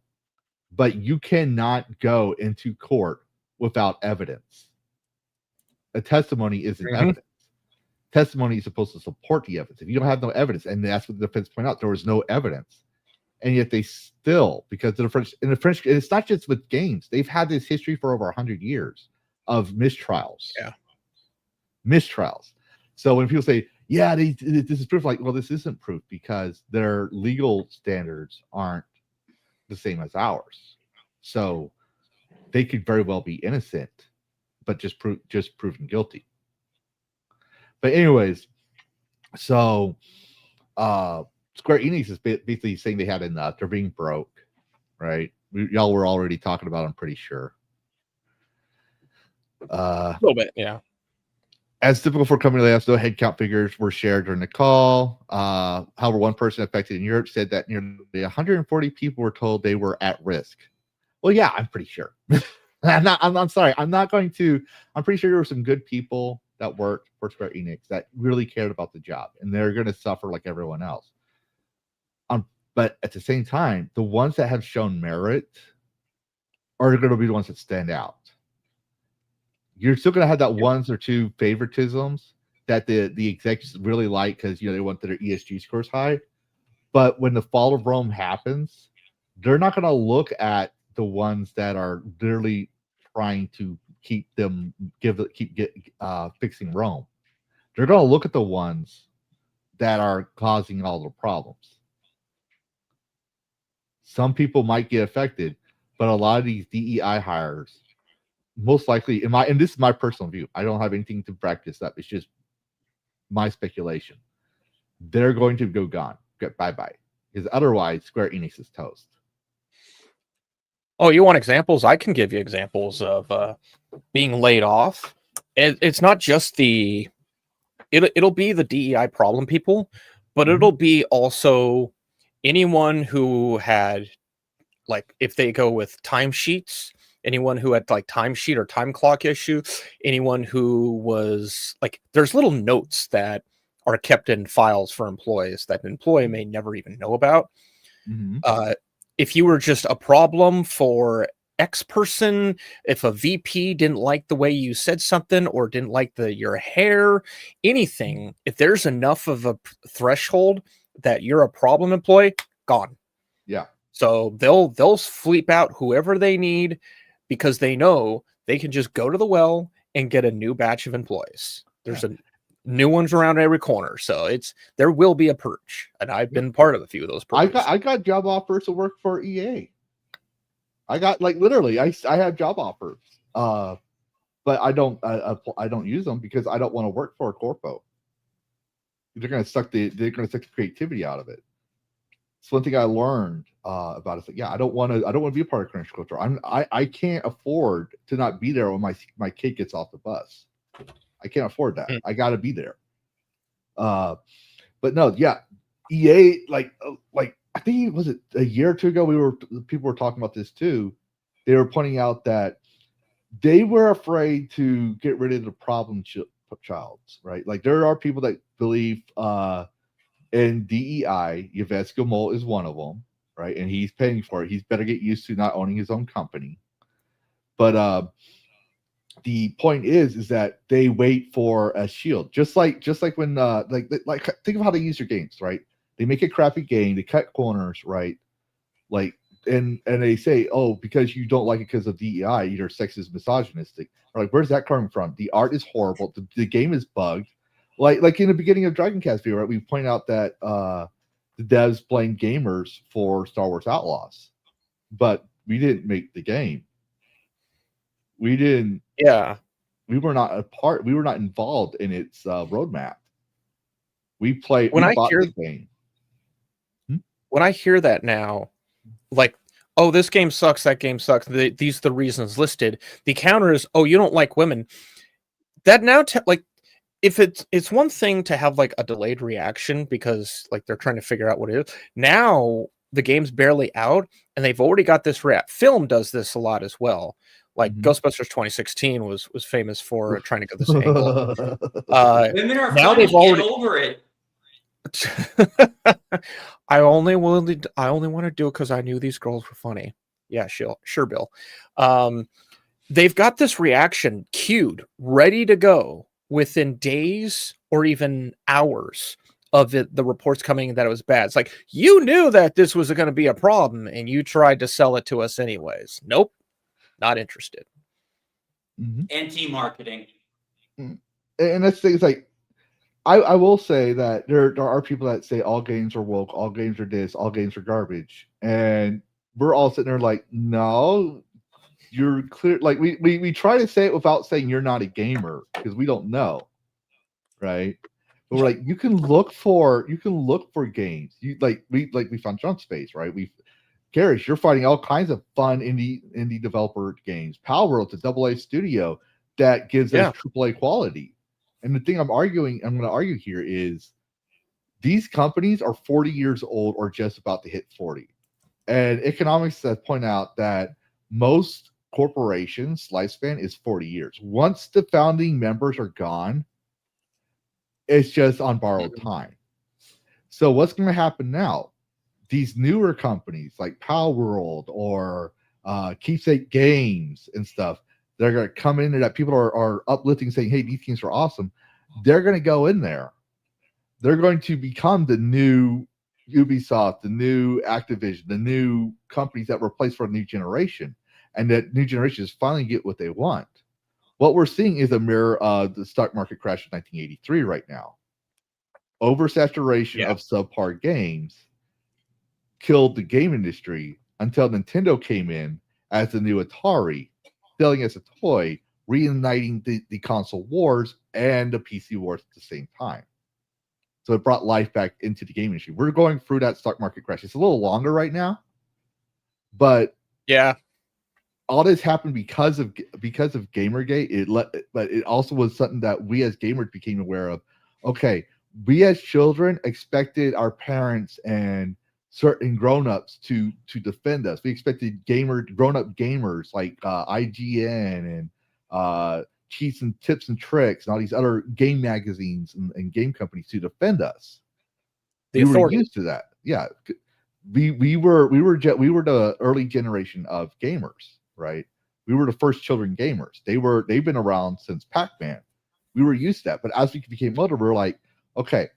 but you cannot go into court without evidence. A testimony isn't evidence. Testimony is supposed to support the evidence. If you don't have no evidence, and that's what the defense point out, there was no evidence, and yet they still, because of the French, it's not just with games. They've had this history for over 100 years of mistrials. Yeah, mistrials. So when people say, "Yeah, this is proof," like, well, this isn't proof because their legal standards aren't the same as ours. So they could very well be innocent, but just proven guilty. But anyways, so Square Enix is basically saying they had a nut. They're being broke, right? Y'all were already talking about it, I'm pretty sure. a little bit, yeah. As typical for company layoffs, no headcount figures were shared during the call. However, one person affected in Europe said that nearly 140 people were told they were at risk. Well, yeah, I'm pretty sure. I'm sorry. I'm pretty sure there were some good people that worked for Square Enix that really cared about the job, and they're going to suffer like everyone else. But at the same time, the ones that have shown merit are going to be the ones that stand out. You're still going to have that ones or two favoritisms that the executives really like because they want their ESG scores high. But when the fall of Rome happens, they're not going to look at the ones that are literally trying to keep fixing Rome. They're going to look at the ones that are causing all the problems. Some people might get affected, but a lot of these DEI hires, most likely, and this is my personal view, I don't have anything to back this up. It's just my speculation. They're going to go gone. Get bye-bye. Because otherwise, Square Enix is toast. Oh, you want examples? I can give you examples of being laid off. It's not just it'll be the DEI problem people, but it'll be also anyone who had, like, if they go with timesheets, anyone who had like timesheet or time clock issue, anyone who was like, there's little notes that are kept in files for employees that an employee may never even know about. If you were just a problem for X person, if a VP didn't like the way you said something or didn't like your hair, anything, if there's enough of a threshold that you're a problem employee, gone. Yeah. So they'll sweep out whoever they need because they know they can just go to the well and get a new batch of employees. There's new ones around every corner, so there will be a purge, and I've been part of a few of those purges. I got job offers to work for EA. I got, like, literally, I have job offers, but I don't use them because I don't want to work for a corpo. They're going to suck the creativity out of it. It's one thing I learned about it. It's like, I don't want to be a part of crunch culture. I can't afford to not be there when my kid gets off the bus. I can't afford that. I got to be there. But no, EA, like I think, was it a year or two ago, people were talking about this too. They were pointing out that they were afraid to get rid of the problem childs, right? Like, there are people that believe in DEI. Yves Guillemot is one of them, right? And he's paying for it. He's better get used to not owning his own company. But the point is that they wait for a shield, just like when like think of how they use your games, right? They make a crappy game, they cut corners, right? Like, and they say, oh, because you don't like it because of DEI, you're sexist, misogynistic. Or like, where's that coming from? The art is horrible. The game is bugged. Like in the beginning of DragonCast video, right? We point out that the devs blame gamers for Star Wars Outlaws, but we didn't make the game. We didn't. Yeah. We were not We were not involved in its roadmap. We bought the game. When I hear that now, like, oh, this game sucks, that game sucks. These are the reasons listed. The counter is, oh, you don't like women. That now, like, if it's one thing to have like a delayed reaction because like they're trying to figure out what it is. Now the game's barely out and they've already got this react. Film does this a lot as well. Like Ghostbusters 2016 was famous for trying to get this angle. Women are now funny. they've already Get over it. I only want to do it because I knew these girls were funny. Yeah, sure, Bill. They've got this reaction queued, ready to go within days or even hours of the reports coming that it was bad. It's like, you knew that this was going to be a problem and you tried to sell it to us anyways. Nope, not interested. Anti-marketing. And that's the thing. It's like, I will say that there are people that say all games are woke, all games are this, all games are garbage, and we're all sitting there like, no, you're clear. Like we try to say it without saying you're not a gamer because we don't know, right? But we're like, you can look for games. We found Jump Space, right? Karrus, you're finding all kinds of fun indie developer games. Palworld's a AA studio that gives us AAA quality. And the thing I'm going to argue here is these companies are 40 years old or just about to hit 40. And economics has pointed out that most corporations' lifespan is 40 years. Once the founding members are gone, it's just on borrowed time. So what's going to happen now? These newer companies like Palworld or Keepsake Games and stuff, they're going to come in there that people are uplifting, saying, hey, these games are awesome. They're going to go in there. They're going to become the new Ubisoft, the new Activision, the new companies that were placed for a new generation. And that new generation is finally get what they want. What we're seeing is a mirror of the stock market crash of 1983 right now. Oversaturation of subpar games killed the game industry until Nintendo came in as the new Atari, selling as a toy, reuniting the console wars and the PC wars at the same time. So it brought life back into the game industry. We're going through that stock market crash. It's a little longer right now, but all this happened because of Gamergate. But it also was something that we as gamers became aware of. Okay, we as children expected our parents and certain grown-ups to defend us. We expected grown-up gamers like IGN and Cheats and Tips and Tricks and all these other game magazines and game companies to defend us. We were used to that. Yeah, we were the early generation of gamers, right? We were the first children gamers. They've been around since Pac-Man. We were used to that. But as we became older, we're like, okay,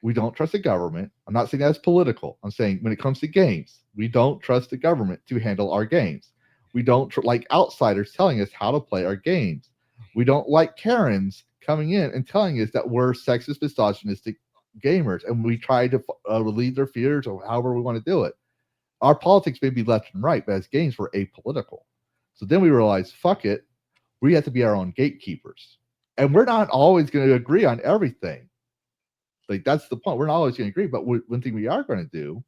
we don't trust the government. I'm not saying that's political. I'm saying when it comes to games, we don't trust the government to handle our games. We don't like outsiders telling us how to play our games. We don't like Karens coming in and telling us that we're sexist, misogynistic gamers, and we try to relieve their fears or however we want to do it. Our politics may be left and right, but as games, we're apolitical. So then we realized, fuck it, we have to be our own gatekeepers. And we're not always going to agree on everything. Like, that's the point. We're not always going to agree, but one thing we are going to do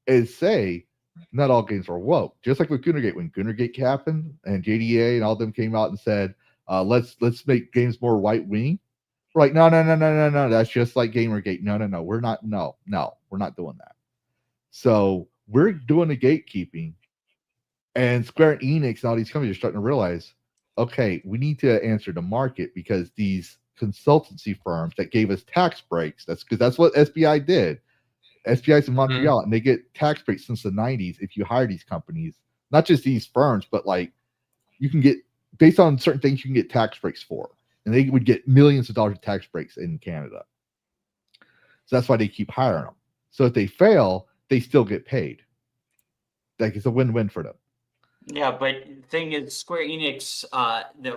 is say, not all games are woke. Just like with Goonergate, when Goonergate happened and JDA and all of them came out and said, let's make games more right-wing. We're like, no, that's just like Gamergate. No, we're not doing that. So we're doing the gatekeeping, and Square Enix and all these companies are starting to realize, okay, we need to answer the market because these consultancy firms that gave us tax breaks, that's what SBI did. SBI's in Montreal, and they get tax breaks since the 90s if you hire these companies, not just these firms, but like you can get, based on certain things, you can get tax breaks for. And they would get millions of dollars of tax breaks in Canada. So that's why they keep hiring them. So if they fail, they still get paid. Like, it's a win-win for them. Yeah, but the thing is, Square Enix,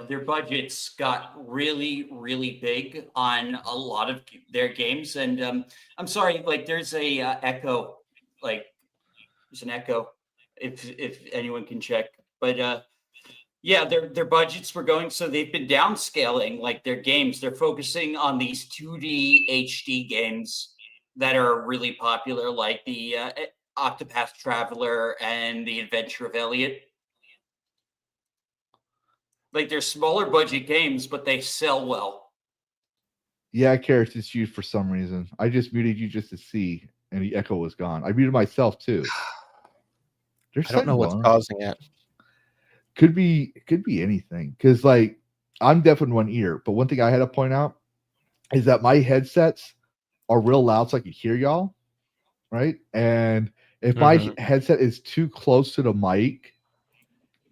their budgets got really, really big on a lot of their games. And I'm sorry, like there's a echo, like there's an echo, if anyone can check. But yeah, their budgets were going, so they've been downscaling like their games. They're focusing on these 2D HD games that are really popular, like the Octopath Traveler and The Adventure of Elliot. Like, they're smaller budget games, but they sell well. Yeah, Karrus is used for some reason. I just muted you just to see, and the echo was gone. I muted myself too. I don't know what's causing it. Could be anything. Because like I'm deaf in one ear, but one thing I had to point out is that my headsets are real loud, so I can hear y'all, right? And if my headset is too close to the mic,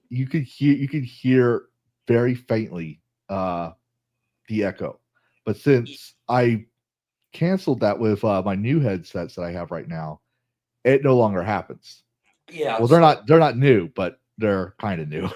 you could hear very faintly the echo. But since I canceled that with my new headsets that I have right now, it no longer happens. Yeah. Well, they're not new, but they're kind of new.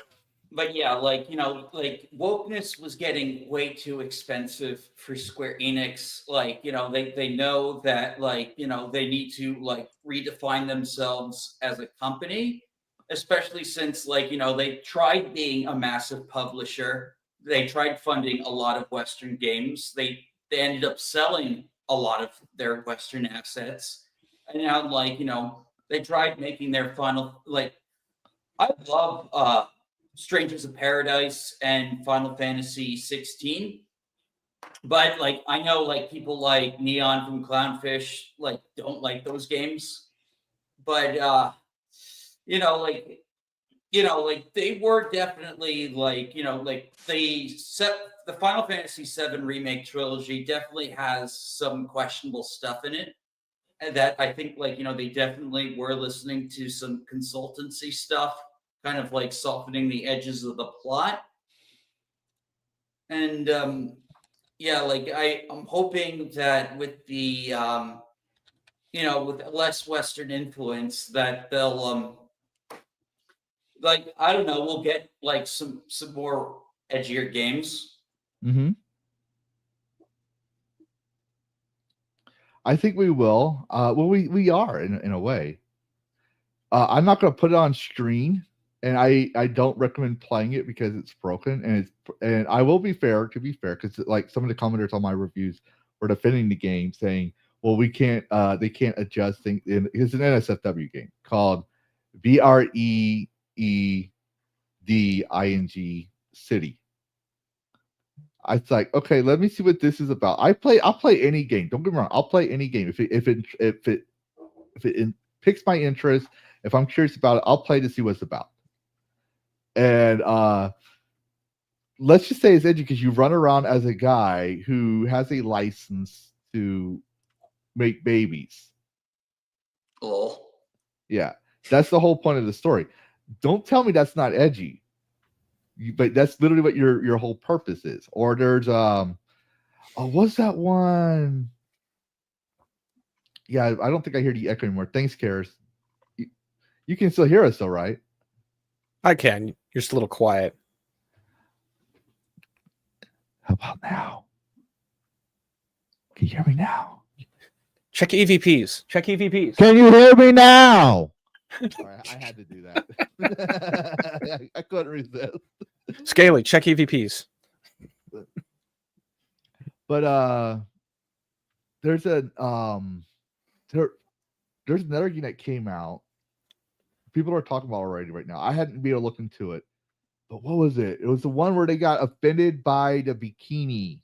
But yeah, like, like wokeness was getting way too expensive for Square Enix. Like, they know that, like, they need to like redefine themselves as a company, especially since, like, they tried being a massive publisher. They tried funding a lot of Western games. They ended up selling a lot of their Western assets. And now, like, they tried making their final, like, I love Strangers of Paradise and Final Fantasy 16. But like, I know like people like Neon from Clownfish like don't like those games. But like they were definitely like, like the Final Fantasy 7 remake trilogy definitely has some questionable stuff in it. And that I think like, they definitely were listening to some consultancy stuff, kind of like softening the edges of the plot. And yeah, like I'm hoping that with the with less Western influence that they'll like, I don't know, we'll get like some more edgier games. Mm-hmm. I think we will. Well, we are in a way. I'm not going to put it on screen, and I don't recommend playing it because it's broken. And I will be fair, to be fair, because like some of the commenters on my reviews were defending the game, saying, "Well, we can't. They can't adjust things." It's an NSFW game called BREEDING City. I was like, okay, let me see what this is about. I'll play any game. Don't get me wrong. I'll play any game if it piques my interest. If I'm curious about it, I'll play to see what it's about. And let's just say it's edgy because you run around as a guy who has a license to make babies. Oh. Yeah, that's the whole point of the story. Don't tell me that's not edgy. But that's literally what your whole purpose is. Or there's what's that one? Yeah, I don't think I hear the echo anymore. Thanks, Karrus. You can still hear us though, right? I can. You're just a little quiet. How about now? Can you hear me now? Check EVPs. Check EVPs. Can you hear me now? Sorry, I had to do that. I couldn't resist. Scaly, check EVPs. But there's there's another game that came out. People are talking about already right now. I hadn't been able to look into it. But what was it? It was the one where they got offended by the bikini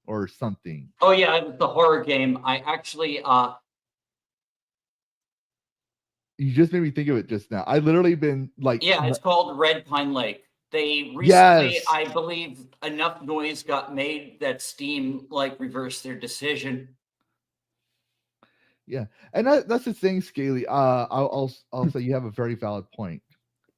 or something. Oh yeah, it was the horror game. I actually You just made me think of it just now. I literally been like, yeah, it's called Red Pine Lake. They recently, yes. I believe, enough noise got made that Steam like reversed their decision. Yeah, and that's the thing, Scaly. I'll say you have a very valid point,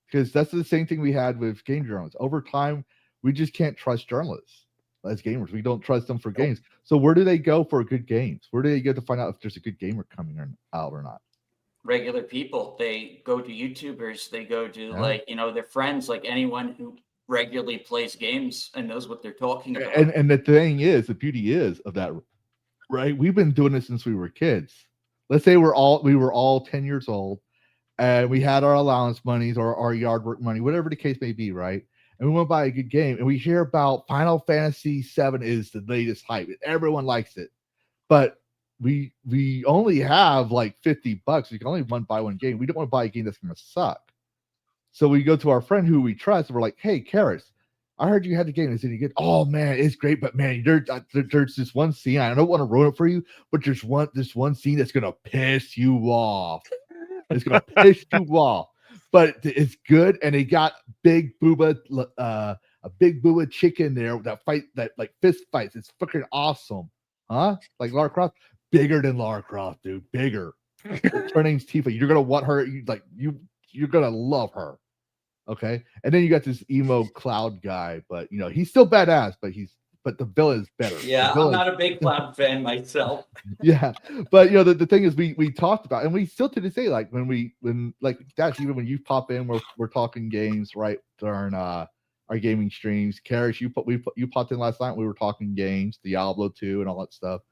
because that's the same thing we had with game journalists. Over time, we just can't trust journalists as gamers. We don't trust them for games. So where do they go for good games? Where do they go to find out if there's a good gamer coming out or not? Regular people. They go to YouTubers. They go to like their friends, like anyone who regularly plays games and knows what they're talking about. And the thing is, the beauty is of that, right? We've been doing this since we were kids. Let's say we were all 10 years old, and we had our allowance monies or our yard work money, whatever the case may be, right? And we went buy a good game, and we hear about Final Fantasy 7 is the latest hype. Everyone likes it, but we only have like $50. We can only buy one game. We don't want to buy a game that's gonna suck. So we go to our friend who we trust, and we're like, "Hey, Karrus, I heard you had the game. Is it good? Oh man, it's great, but man, there's this one scene. I don't want to ruin it for you, but there's this one scene that's gonna piss you off. It's gonna piss you off, but it's good, and they got big booba, a big booba chick in there that like fist fights. It's fucking awesome, huh? Like Lara Croft, bigger than Lara Croft, dude, bigger. Her name's Tifa. You're gonna want her. You're gonna love her." Okay, and then you got this emo cloud guy, but he's still badass, but the villain is better. Yeah, I'm not a big Cloud fan myself. Yeah, but the thing is, we talked about, and we still to this day, like when like Dash, even when you pop in, we're talking games right during our gaming streams. Karrus, you popped in last night. We were talking games, Diablo 2 and all that stuff.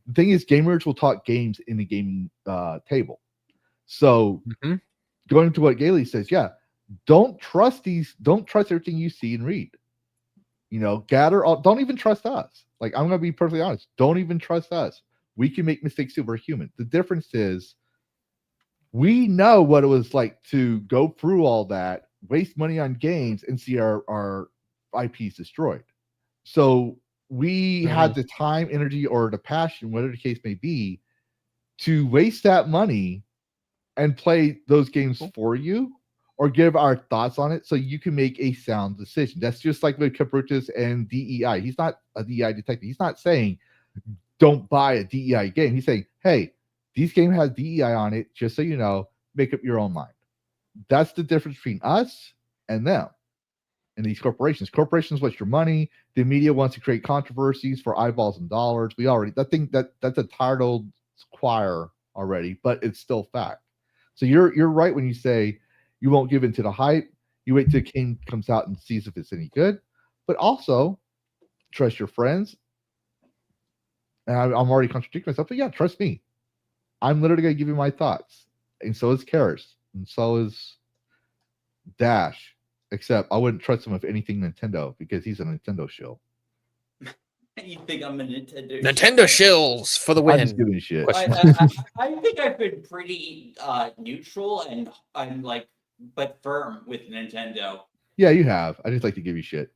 The thing is, gamers will talk games in the gaming table. So going to what Gailey says, yeah. Don't trust everything you see and read. Don't even trust us. Like, I'm gonna be perfectly honest. Don't even trust us. We can make mistakes too. We're human. The difference is we know what it was like to go through all that, waste money on games, and see our IPs destroyed. So we had the time, energy, or the passion, whatever the case may be, to waste that money and play those games for you, or give our thoughts on it so you can make a sound decision. That's just like with Karrus and DEI. He's not a DEI detective. He's not saying don't buy a DEI game. He's saying, hey, this game has DEI on it, just so you know, make up your own mind. That's the difference between us and them and these corporations. Corporations want your money. The media wants to create controversies for eyeballs and dollars. That's a tired old choir already, but it's still fact. So you're right when you say you won't give into the hype. You wait till King comes out and sees if it's any good. But also, trust your friends. And I'm already contradicting myself, but yeah, trust me. I'm literally going to give you my thoughts. And so is Karrus. And so is Dash. Except I wouldn't trust him with anything Nintendo, because he's a Nintendo shill. You think I'm a Nintendo? Nintendo shills for the I'm win. just giving you shit. I think I've been pretty neutral, and I'm like, but firm with Nintendo. Yeah, you have. I just like to give you shit.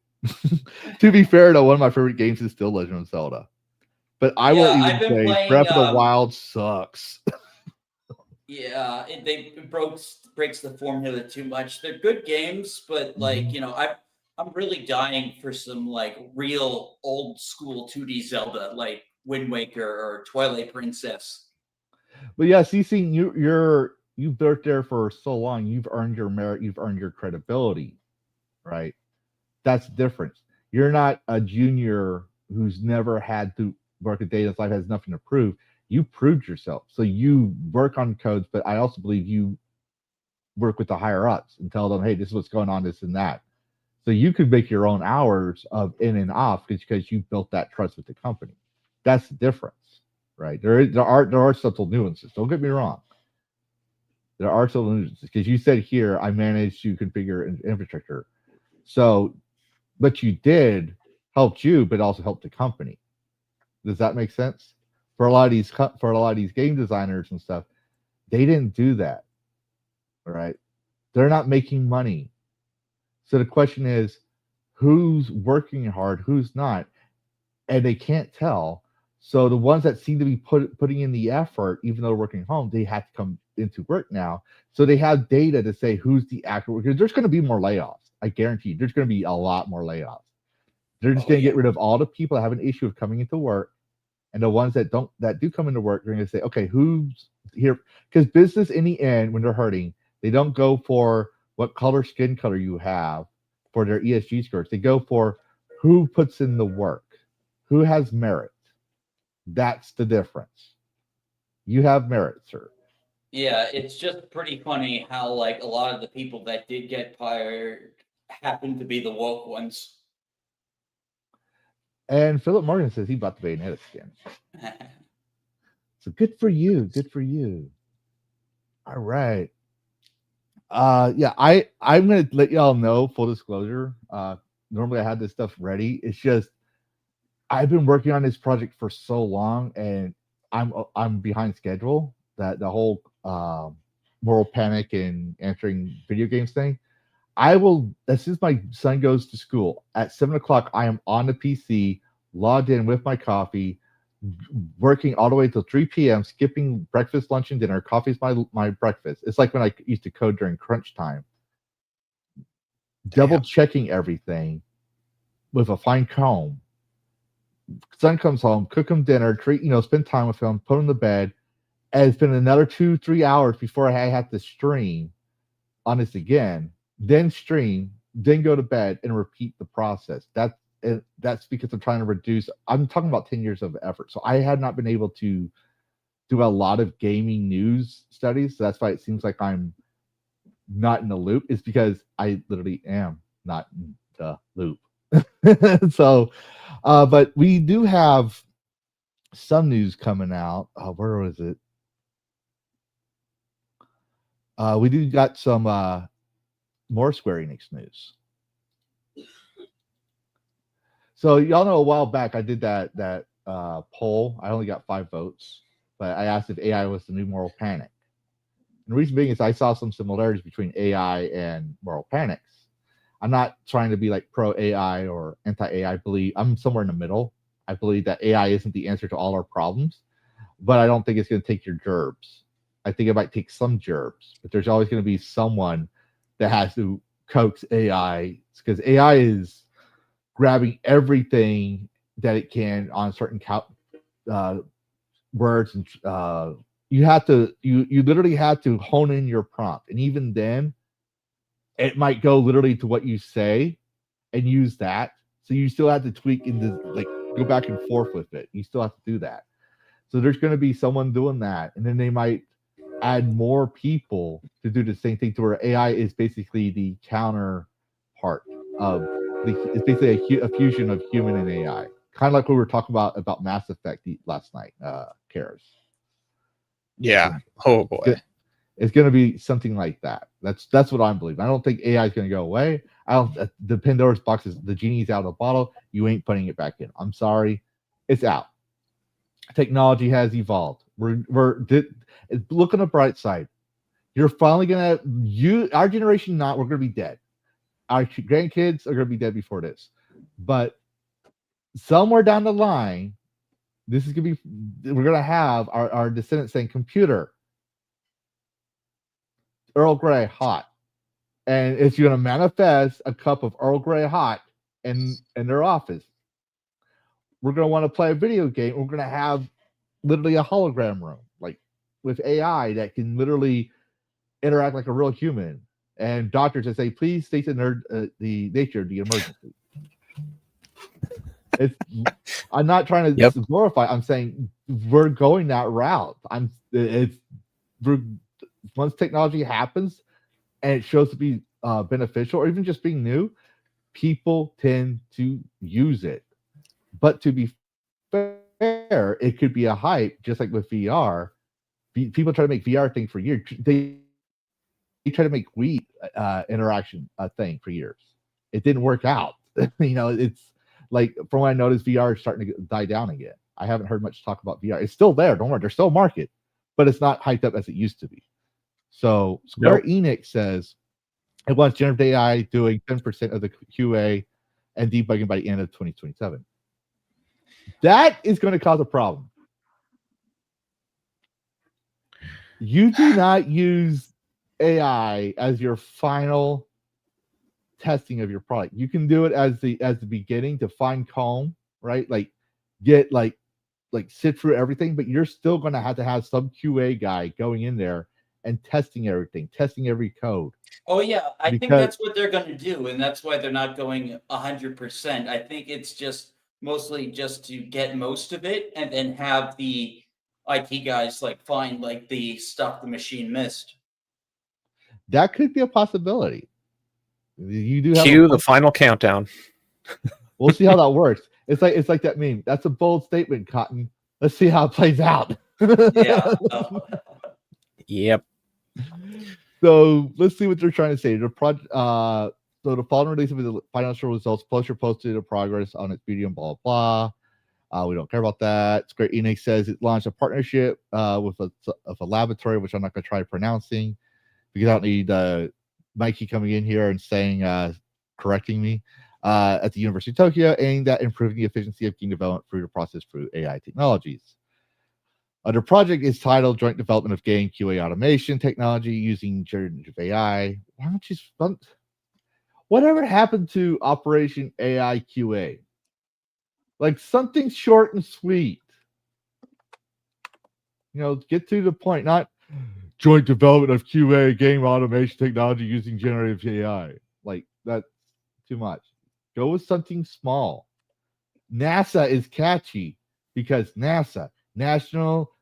To be fair, though, one of my favorite games is still Legend of Zelda. But I will even say playing, Breath of the Wild sucks. Yeah, it breaks the formula too much. They're good games, but like, I'm really dying for some like real old school 2D Zelda, like Wind Waker or Twilight Princess. But yeah, seeing you've worked there for so long, you've earned your merit, you've earned your credibility, right? That's the difference. You're not a junior who's never had to work a day in his life, has nothing to prove. You proved yourself. So you work on codes, but I also believe you work with the higher ups and tell them, hey, this is what's going on, this and that. So you could make your own hours of in and off because you built that trust with the company. That's the difference, right? There are subtle nuances. Don't get me wrong. There are subtle nuances because you said here, I managed to configure an infrastructure. So what you did helped you, but also helped the company. Does that make sense? For a lot of these game designers and stuff, they didn't do that. Right? They're not making money. So the question is, who's working hard, who's not? And they can't tell. So the ones that seem to be putting in the effort, even though they're working home, they have to come into work now. So they have data to say who's the actual worker. There's going to be more layoffs. I guarantee you, there's going to be a lot more layoffs. They're just going to get rid of all the people that have an issue of coming into work. And the ones that do come into work, they're going to say, okay, who's here? Because business in the end, when they're hurting, they don't go for what skin color you have for their ESG scores. They go for who puts in the work, who has merit. That's the difference. You have merit, sir. Yeah, it's just pretty funny how like a lot of the people that did get fired happen to be the woke ones. And Philip Morgan says he bought the Bayonetta skin. So good for you. Good for you. All right. Yeah, I'm gonna let y'all know, full disclosure. Normally I had this stuff ready. It's just I've been working on this project for so long, and I'm behind schedule. That the whole moral panic and answering video games thing. I will, as soon as my son goes to school at 7 o'clock, I am on the PC, logged in with my coffee, working all the way till 3 p.m., skipping breakfast, lunch, and dinner. Coffee is my breakfast. It's like when I used to code during crunch time. Double checking everything with a fine comb. Son comes home, cook him dinner, spend time with him, put him to bed, and it's been another 2-3 hours before I have to stream on this again. Then stream, then go to bed and repeat the process. That's because I'm trying to reduce. I'm talking about 10 years of effort. So I had not been able to do a lot of gaming news studies. So that's why it seems like I'm not in the loop. It's because I literally am not in the loop. So, but we do have some news coming out. Where was it? We do got some more Square Enix news. So y'all know a while back I did that poll. I only got 5 votes, but I asked if AI was the new moral panic. And the reason being is I saw some similarities between AI and moral panics. I'm not trying to be like pro AI or anti AI. I'm somewhere in the middle. I believe that AI isn't the answer to all our problems, but I don't think it's going to take your gerbs. I think it might take some gerbs, but there's always going to be someone that has to coax AI, because AI is grabbing everything that it can on certain words, and you literally have to hone in your prompt, and even then, it might go literally to what you say and use that. So you still have to tweak go back and forth with it. You still have to do that. So there's going to be someone doing that, and then they might add more people to do the same thing, to where AI is basically the counterpart of it's basically a fusion of human and AI, kind of like what we were talking about Mass Effect last night, Karrus. Yeah. Oh boy. It's going to be something like that. That's what I'm believing. I don't think AI is going to go away. The Pandora's box is the genie's out of the bottle. You ain't putting it back in. I'm sorry, it's out. Technology has evolved. We're look on the bright side. You're finally gonna our generation. We're gonna be dead. Our grandkids are gonna be dead before this. But somewhere down the line, this is gonna be. We're gonna have our descendants saying, "Computer, Earl Grey hot," and it's gonna manifest a cup of Earl Grey hot in their office. We're gonna want to play a video game. We're gonna have literally a hologram room, like with AI that can literally interact like a real human, and doctors that say, "Please state the nature of the emergency." I'm not trying to glorify. I'm saying we're going that route. Once technology happens and it shows to be beneficial or even just being new, people tend to use it. But to be fair, it could be a hype, just like with VR. People try to make VR thing for years. They try to make Wii interaction a thing for years. It didn't work out. It's like, from what I noticed, VR is starting to die down again. I haven't heard much talk about VR. It's still there. Don't worry. There's still a market, but it's not hyped up as it used to be. So Square Enix says it wants generative AI doing 10% of the QA and debugging by the end of 2027. That is going to cause a problem. You do not use AI as your final testing of your product. You can do it as the beginning to fine comb, right? Like get like sit through everything, but you're still going to have some QA guy going in there and testing everything, testing every code. Oh yeah, I think that's what they're going to do, and that's why they're not going 100%. I think it's just mostly just to get most of it, and then have the IT guys find the stuff the machine missed. That could be a possibility. You do have Cue the final countdown. We'll see how that works. It's like that meme. That's a bold statement, Cotton. Let's see how it plays out. Yeah. Yep. So let's see what they're trying to say. So the following release of the financial results, Publisher posted a progress on its medium, blah blah. We don't care about that. Square Enix says it launched a partnership with a laboratory, which I'm not going to try pronouncing because I don't need Mikey coming in here and saying, correcting me, at the University of Tokyo, aimed at improving the efficiency of game development through the process through AI technologies. The project is titled Joint Development of Game QA Automation Technology Using Generative AI. Why don't you whatever happened to Operation AI QA? Like something short and sweet. Get to the point, not joint development of QA game automation technology using generative AI. Like that's too much. Go with something small. NASA is catchy because NASA, National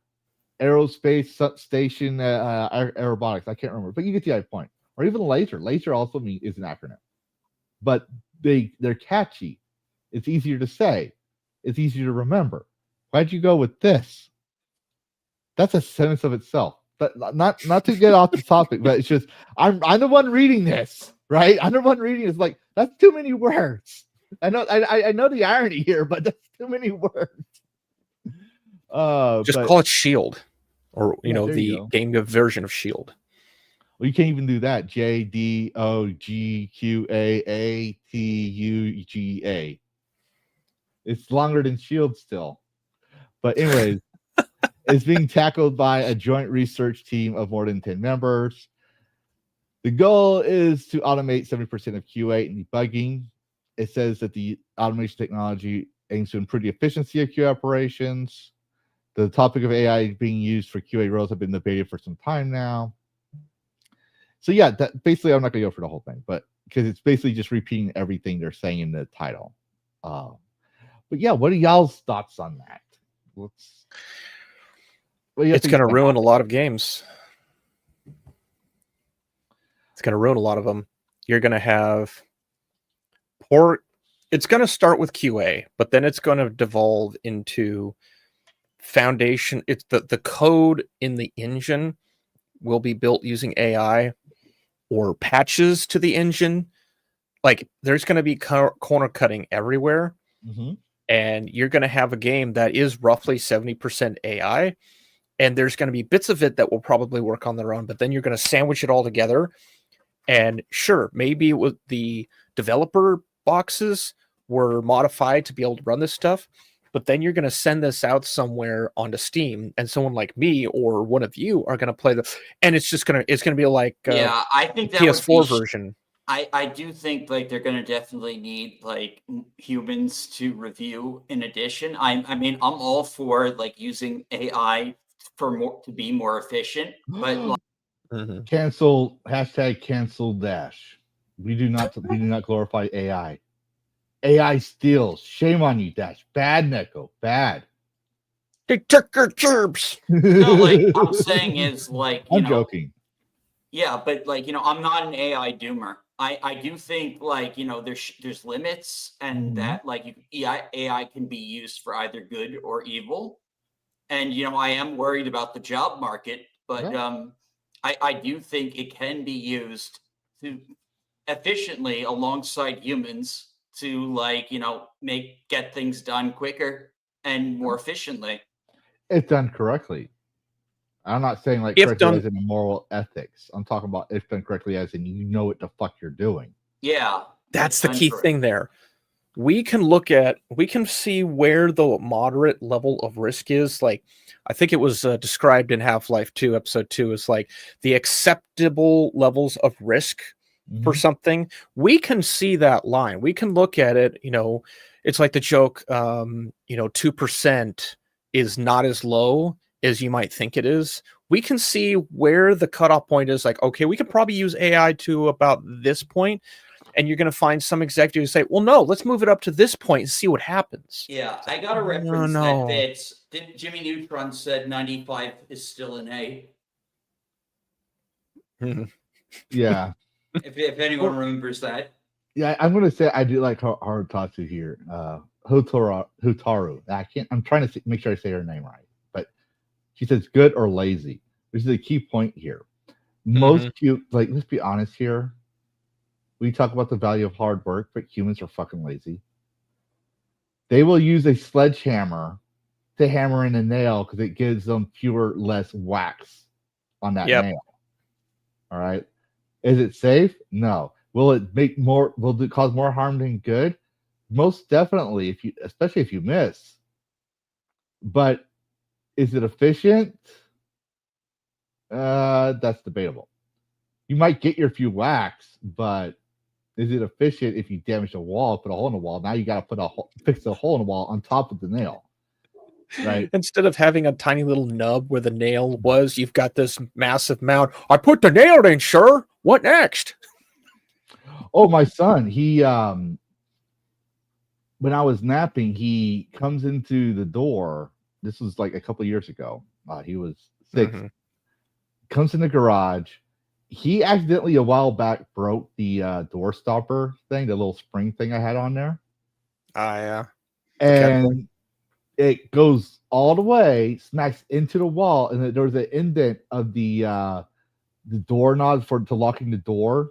Aerospace Station Aerobotics. I can't remember, but you get the point. Or even laser. Laser also is an acronym. But they're catchy. It's easier to say. It's easier to remember. Why'd you go with this? That's a sentence of itself. But not to get off the topic, but it's just I'm the one reading this, right? I'm the one reading this. Like that's too many words. I know the irony here, but that's too many words. Just call it Shield, or the game version of Shield. Well, you can't even do that. JDOGQAATUGA. It's longer than Shield still. But anyways, it's being tackled by a joint research team of more than 10 members. The goal is to automate 70% of QA and debugging. It says that the automation technology aims to improve the efficiency of QA operations. The topic of AI being used for QA roles have been debated for some time now. So yeah, that basically I'm not going to go for the whole thing, but because it's basically just repeating everything they're saying in the title. But yeah, what are y'all's thoughts on that? It's going to ruin a lot of games. It's going to ruin a lot of them. You're going to have it's going to start with QA, but then it's going to devolve into foundation. It's the code in the engine will be built using AI or patches to the engine. Like there's going to be corner cutting everywhere. Mm-hmm. And you're going to have a game that is roughly 70% AI. And there's going to be bits of it that will probably work on their own, but then you're going to sandwich it all together. And sure, maybe with the developer boxes were modified to be able to run this stuff, but then you're going to send this out somewhere onto Steam, and someone like me or one of you are going to play and it's going to be like I think that PS4 version. I do think like they're going to definitely need like humans to review in addition. I mean, I'm all for like using AI to be more efficient, but like, cancel dash. We do not glorify AI. AI steals. Shame on you, Dash. Bad, Neko. Bad. They took your gerbs. No, like I'm saying is like I'm joking. Yeah, but like I'm not an AI doomer. I do think like there's limits, and that like AI can be used for either good or evil. And I am worried about the job market, but I do think it can be used to efficiently alongside humans to like get things done quicker and more efficiently. If done correctly. I'm not saying like correctly as in moral ethics. I'm talking about if done correctly as in you know what the fuck you're doing. Yeah. That's the key thing there. We can see where the moderate level of risk is. Like, I think it was described in Half-Life 2, Episode 2, as like the acceptable levels of risk for something. We can see that line. We can look at it, it's like the joke, 2% is not as low as you might think it is. We can see where the cutoff point is. Like, okay, we could probably use AI to about this point. And you're going to find some executive who say, well, no, let's move it up to this point and see what happens. Yeah, I got a reference that fits. Jimmy Neutron said 95 is still an A. Yeah. If anyone remembers that. Yeah, I'm going to say I do like Harutatsu here. Hotaru. I'm trying to make sure I say her name right. But she says good or lazy. This is a key point here. Most let's be honest here. We talk about the value of hard work, but humans are fucking lazy. they will use a sledgehammer to hammer in a nail because it gives them less wax on that Yep. nail. All right. Is it safe? No. Will it cause more harm than good? Most definitely, especially if you miss. But is it efficient? That's debatable. You might get your few whacks, but is it efficient if you damage the wall, put a hole in the wall? Now you got to fix the hole in the wall on top of the nail, right? Instead of having a tiny little nub where the nail was, you've got this massive mound. I put the nail in, sir. What next? Oh, my son, he when I was napping, he comes into the door. This was like a couple of years ago. He was 6. Mhm. Comes in the garage. He accidentally a while back broke the door stopper thing, the little spring thing I had on there. Yeah. And it goes all the way, smacks into the wall, and there was an indent of the doorknob to locking the door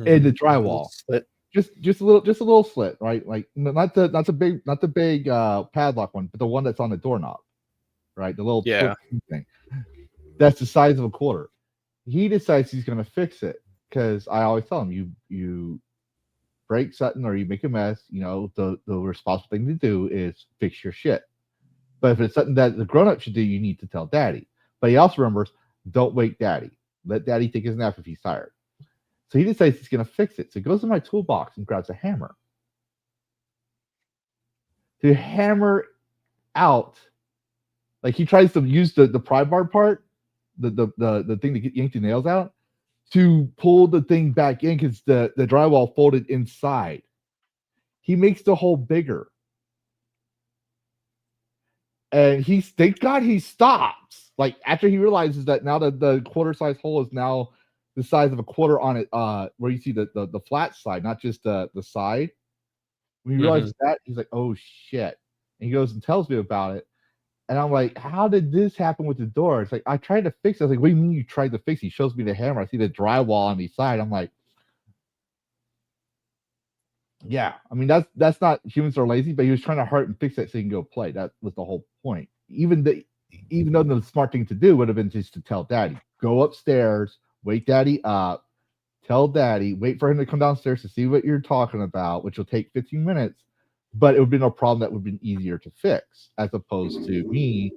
in the drywall. Slit. Just a little slit, right? Like not the big padlock one, but the one that's on the doorknob, right? The little thing. That's the size of a quarter. He decides he's going to fix it because I always tell him, you break something or you make a mess, the responsible thing to do is fix your shit. But if it's something that the grown-up should do, you need to tell daddy. But he also remembers, don't wake daddy. Let daddy take his nap if he's tired. So he decides he's going to fix it. So he goes in my toolbox and grabs a hammer to hammer out. Like he tries to use the pry bar part, the thing to yank the nails out, to pull the thing back in because the drywall folded inside. He makes the hole bigger. And thank God he stops. Like after he realizes that now the quarter size hole is now the size of a quarter on it, where you see the flat side, not just the side. When he realizes that, he's like, oh shit. And he goes and tells me about it. And I'm like, how did this happen with the door? It's like, I tried to fix it. I was like, what do you mean you tried to fix it? He shows me the hammer. I see the drywall on the side. I'm like, yeah. I mean, that's not humans are lazy, but he was trying to hurt and fix it so he can go play. That was the whole point. Even though the smart thing to do would have been just to tell daddy, go upstairs, wake daddy up, tell daddy, wait for him to come downstairs to see what you're talking about, which will take 15 minutes. But it would have been a problem that would have been easier to fix, as opposed to me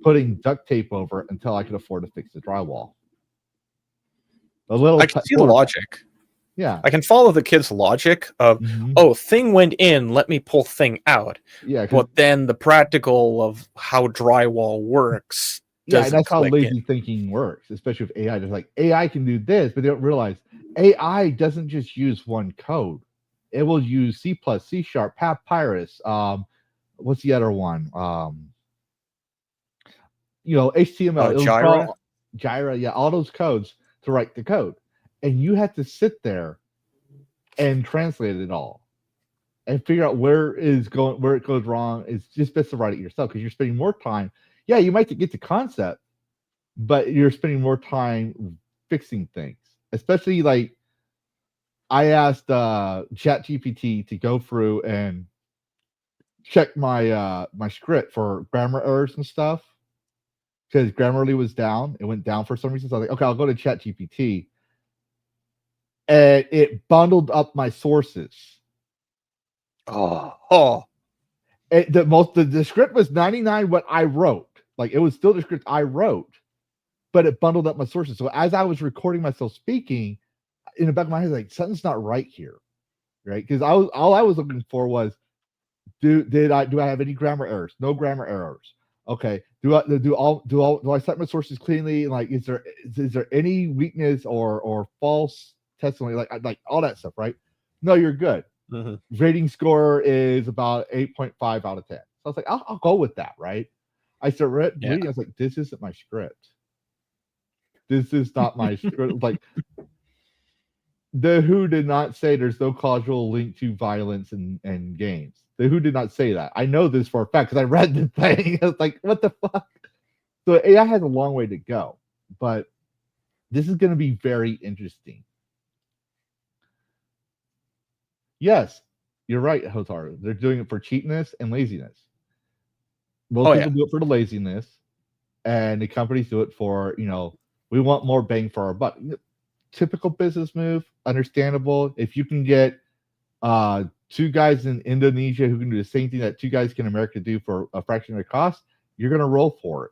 putting duct tape over it until I could afford to fix the drywall. I can see the logic. Yeah. I can follow the kid's logic of, thing went in, let me pull thing out. Yeah. But then the practical of how drywall works. Yeah, that's how lazy thinking works, especially with AI. It's like AI can do this, but they don't realize AI doesn't just use one code. It will use C++, C#, Papyrus. What's the other one? HTML, Jira, yeah, all those codes to write the code, and you have to sit there and translate it all and figure out where it goes wrong. It's just best to write it yourself because you're spending more time. Yeah, you might get the concept, but you're spending more time fixing things, especially like. I asked ChatGPT to go through and check my my script for grammar errors and stuff because Grammarly was down. It went down for some reason. So I was like, okay, I'll go to ChatGPT, and it bundled up my sources. The script was 99 what I wrote. Like it was still the script I wrote, but it bundled up my sources. So as I was recording myself speaking. In the back of my head, like something's not right here, right? Because all I was looking for was, do I have any grammar errors? No grammar errors. Okay. Do I set my sources cleanly? Like, is there any weakness or false testimony? Like all that stuff, right? No, you're good. Rating score is about 8.5 out of 10. So I was like, I'll go with that, right? I started reading. I was like, this isn't my script. This is not my script. Like. The WHO did not say there's no causal link to violence in games. The WHO did not say that. I know this for a fact because I read the thing. I was like, what the fuck? So AI has a long way to go, but this is going to be very interesting. Yes, you're right, Hotaru. They're doing it for cheapness and laziness. Most Oh, people yeah. do it for the laziness, and the companies do it for, we want more bang for our buck. Typical business move, understandable. If you can get two guys in Indonesia who can do the same thing that two guys in America do for a fraction of the cost, you're going to roll for it.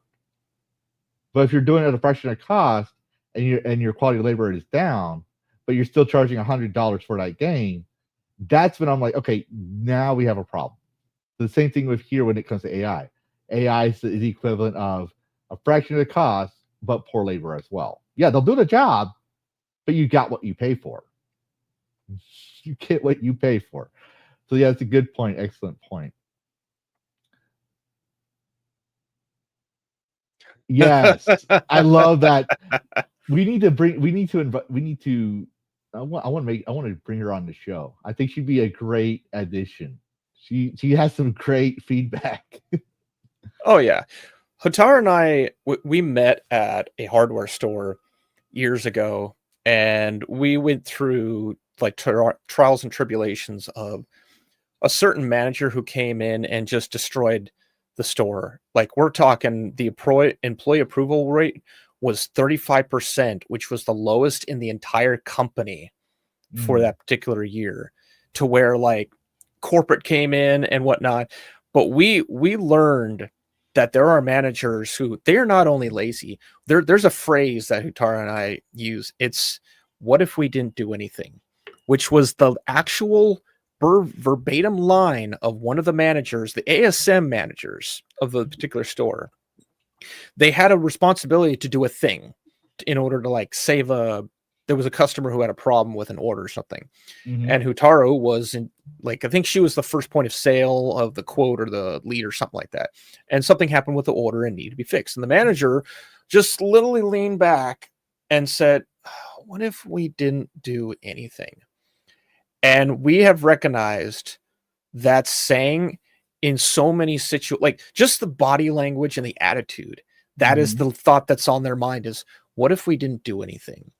But if you're doing it at a fraction of the cost and your quality of labor is down, but you're still charging $100 for that game, that's when I'm like, okay, now we have a problem. The same thing with here when it comes to AI. AI is the equivalent of a fraction of the cost, but poor labor as well. Yeah, they'll do the job, but you got what you pay for. You get what you pay for. So yeah, it's a good point. Excellent point. Yes, I love that. We need to I want to bring her on the show. I think she'd be a great addition. She has some great feedback. Oh yeah, Hotaru and I we met at a hardware store years ago, and we went through like trials and tribulations of a certain manager who came in and just destroyed the store. Like, we're talking the employee approval rate was 35%, which was the lowest in the entire company for that particular year, to where like corporate came in and whatnot. But we learned that there are managers who, they are not only lazy. There's a phrase that Hotaru and I use. It's, what if we didn't do anything? Which was the actual verbatim line of one of the managers, the ASM managers of the particular store. They had a responsibility to do a thing in order to like save there was a customer who had a problem with an order or something. And Hotaru was in, like, I think she was the first point of sale of the quote or the lead or something like that. And something happened with the order and needed to be fixed. And the manager just literally leaned back and said, what if we didn't do anything? And we have recognized that saying in so many situations, like just the body language and the attitude. That is the thought that's on their mind is, what if we didn't do anything?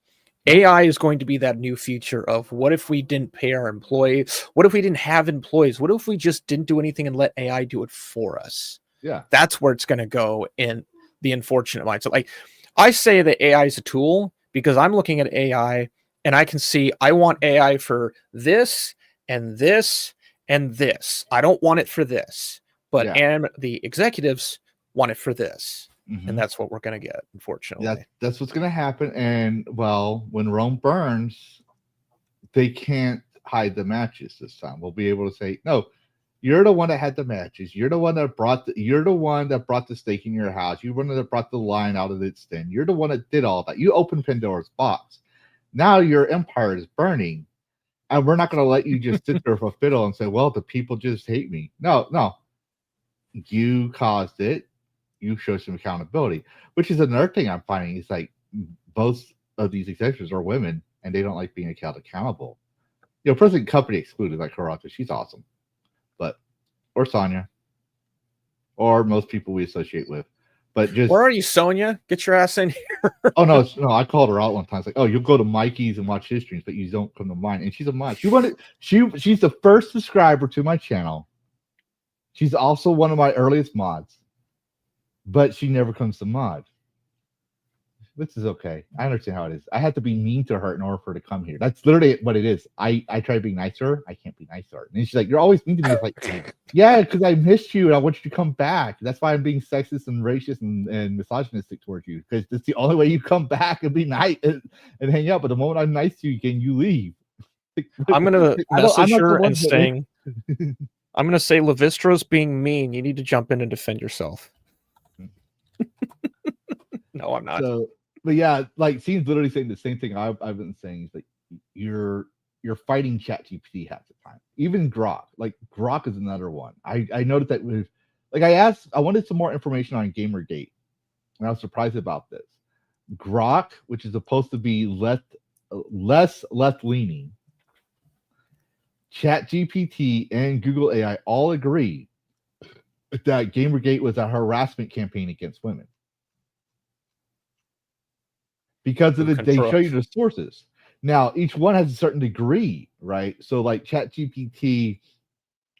AI is going to be that new future of, what if we didn't pay our employees? What if we didn't have employees? What if we just didn't do anything and let AI do it for us? Yeah. That's where it's going to go in the unfortunate mindset. Like, I say that AI is a tool because I'm looking at AI and I can see I want AI for this and this and this. I don't want it for this, but the executives want it for this. And that's what we're going to get, unfortunately. That's what's going to happen. And well, when Rome burns, they can't hide the matches this time. We'll be able to say, no, you're the one that had the matches. You're the one that brought the stake in your house. You're the one that brought the line out of its den. You're the one that did all that. You opened Pandora's box. Now your empire is burning. And we're not going to let you just sit there for a fiddle and say, well, the people just hate me. No. You caused it. You show some accountability, which is another thing I'm finding. Is like both of these executives are women and they don't like being accountable. Present company excluded, like Karate, she's awesome. Or Sonya, or most people we associate with. But just, where are you, Sonya? Get your ass in here. Oh no, I called her out one time. It's like, oh, you'll go to Mikey's and watch his streams, but you don't come to mine. And she's a mod. She's the first subscriber to my channel. She's also one of my earliest mods. But she never comes to mod. This is okay. I understand how it is. I have to be mean to her in order for her to come here. That's literally what it is. I try being nice to her. I can't be nice to her. And she's like, you're always mean to me. It's like, yeah, because I missed you and I want you to come back. That's why I'm being sexist and racist and misogynistic towards you. Because it's the only way you come back and be nice and hang out. But the moment I'm nice to you again, you leave. I'm going to message her and saying, I'm going to say, Lavistro's being mean. You need to jump in and defend yourself. No, I'm not. So, but yeah, like Scene's literally saying the same thing I've been saying. Is like you're fighting ChatGPT half the time. Even Grok. Like Grok is another one. I noticed that with, like, I wanted some more information on Gamergate, and I was surprised about this. Grok, which is supposed to be less left leaning, ChatGPT and Google AI all agree that Gamergate was a harassment campaign against women. Because of they show you the sources. Now, each one has a certain degree, right? So, like ChatGPT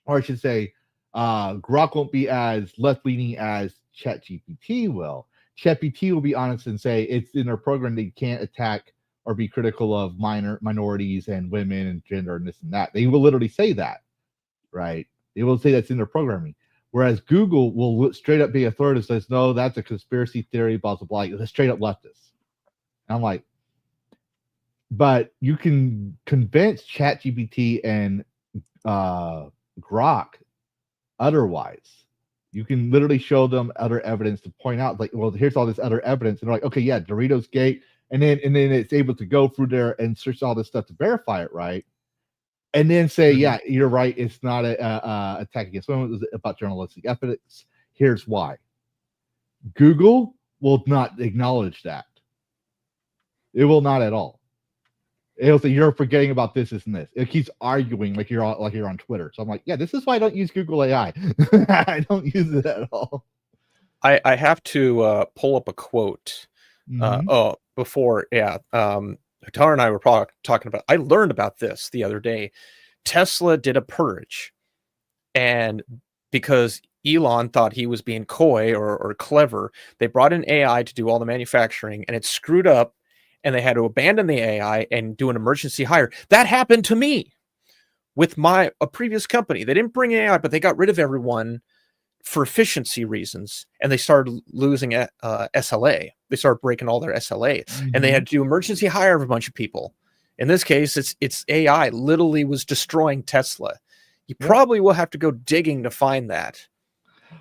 or I should say, Grok won't be as left-leaning as ChatGPT will. ChatGPT will be honest and say it's in their program they can't attack or be critical of minorities and women and gender and this and that. They will literally say that, right? They will say that's in their programming. Whereas Google will straight up be authoritative, says, no, that's a conspiracy theory, blah, blah, blah. It's straight up leftist. And I'm like, but you can convince ChatGPT and Grok otherwise. You can literally show them other evidence to point out, like, well, here's all this other evidence, and they're like, okay, yeah, Doritos Gate, and then it's able to go through there and search all this stuff to verify it, right? And then say, yeah, you're right, it's not a attack against women, it was about journalistic ethics. Here's why. Google will not acknowledge that. It will not at all. It'll say you're forgetting about this and this. It keeps arguing like you're on Twitter. So I'm like, yeah, this is why I don't use Google AI. I don't use it at all. I have to pull up a quote. Before, Tara and I were talking about. I learned about this the other day. Tesla did a purge, and because Elon thought he was being coy or clever, they brought in AI to do all the manufacturing, and it screwed up. And they had to abandon the AI and do an emergency hire. That happened to me with a previous company. They didn't bring AI, but they got rid of everyone for efficiency reasons, and they started losing SLA. They started breaking all their SLA, and they had to do emergency hire of a bunch of people. In this case, it's AI literally was destroying Tesla. You probably will have to go digging to find that,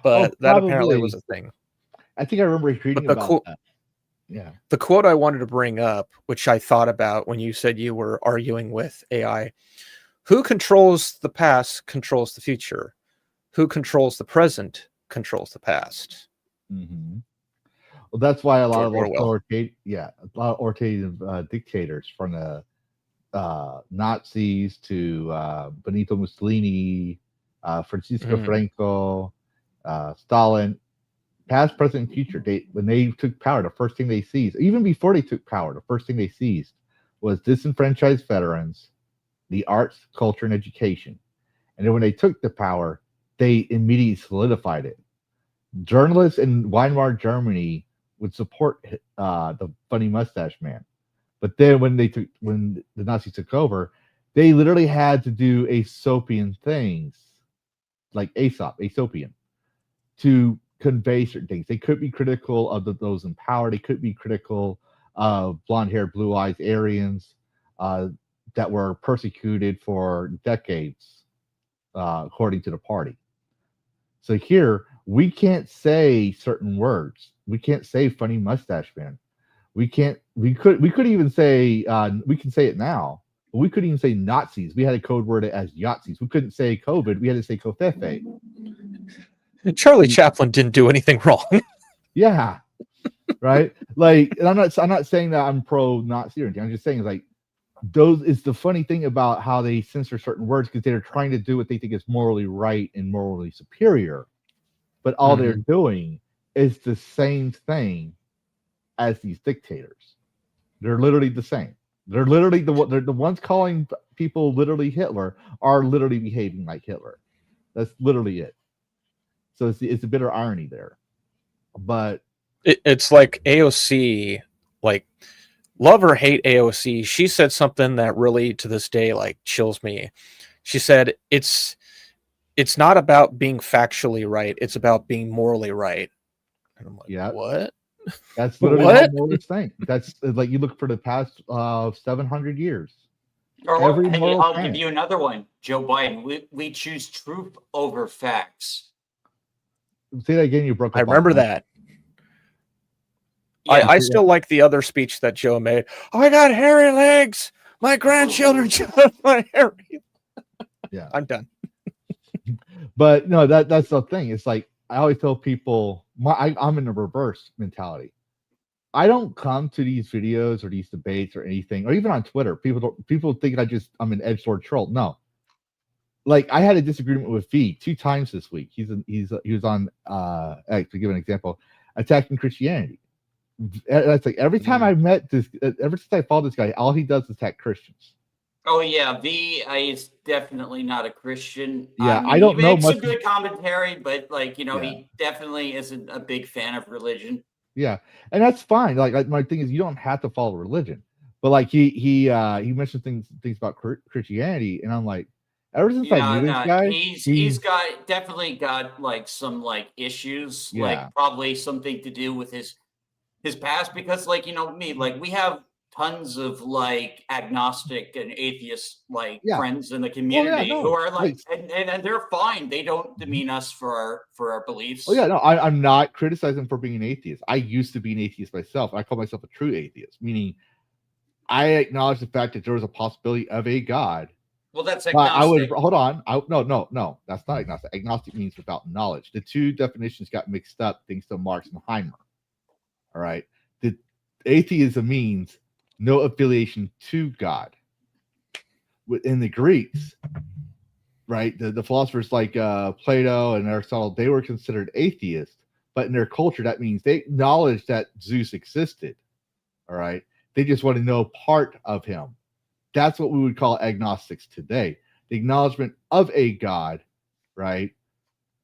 but that apparently was a thing. I think I remember reading about that. Yeah. The quote I wanted to bring up, which I thought about when you said you were arguing with AI, who controls the past controls the future. Who controls the present controls the past. Well, that's why a lot of authoritative dictators, from the Nazis to Benito Mussolini, Francisco Franco, Stalin, past, present, and future. When they took power, the first thing they seized, even before they took power, the first thing they seized was disenfranchised veterans, the arts, culture, and education. And then when they took the power, they immediately solidified it. Journalists in Weimar Germany would support the funny mustache man, but then when the Nazis took over, they literally had to do Aesopian things, like Aesopian, to convey certain things. They could be critical of those in power. They could be critical of blonde-haired, blue-eyed Aryans that were persecuted for decades, according to the party. So here, we can't say certain words. We can't say funny mustache man. We could even say, we can say it now, but we couldn't even say Nazis. We had a code word as Yahtzees. We couldn't say COVID. We had to say Kofefe. Charlie Chaplin didn't do anything wrong. Yeah. Right. Like, and I'm not saying that I'm pro-Nazi or anything. I'm just saying, like, those is the funny thing about how they censor certain words, because they're trying to do what they think is morally right and morally superior, but all they're doing is the same thing as these dictators. They're literally the same. They're literally they're the ones calling people literally Hitler are literally behaving like Hitler. That's literally it. So it's a bitter irony there. But it's like AOC, like, love or hate AOC, she said something that really to this day like chills me. She said it's not about being factually right, it's about being morally right. And I'm like, what? That's literally how morals think. That's like, you look for the past 700 years. I'll give you another one. Joe Biden, we choose truth over facts. Say that again. You broke up. I remember that. Yeah, I still like the other speech that Joe made. I got hairy legs. My grandchildren just my hairy. Yeah, I'm done. But no, that's the thing. It's like, I always tell people, I'm in a reverse mentality. I don't come to these videos or these debates or anything, or even on Twitter. People think I'm an edge sword troll. No. Like, I had a disagreement with V 2 times this week. He was on to give an example, attacking Christianity. That's like, every time I met this, ever since I followed this guy, all he does is attack Christians. Oh yeah, V is definitely not a Christian. Yeah, I I mean, don't he know makes much. some good commentary, but like Yeah. he definitely isn't a big fan of religion. Yeah, and that's fine. Like my thing is, you don't have to follow religion, but like he mentioned things about Christianity, and I'm like, ever since I knew Yeah, this no, guy, he's got definitely got like some like issues, like yeah, probably something to do with his past, because like me, like we have tons of like agnostic and atheist like yeah. friends in the Oh yeah, community who no, are like, like, and they're fine. They don't mhm. demean us for our Oh yeah, beliefs. no, I'm not criticizing for being an atheist. I used to be an atheist myself. I call myself a true atheist, meaning I acknowledge the fact that there was a possibility of a God. Well, that's But I would agnostic. hold on. No. That's not agnostic. Agnostic means without knowledge. The two definitions got mixed up thanks to Marx and Heimer. All right. The atheism means no affiliation to God. In the Greeks, right, the philosophers like Plato and Aristotle, they were considered atheists, but in their culture, that means they acknowledged that Zeus existed. All right. They just want to know part of him. That's what we would call agnostics today. The acknowledgement of a God, right?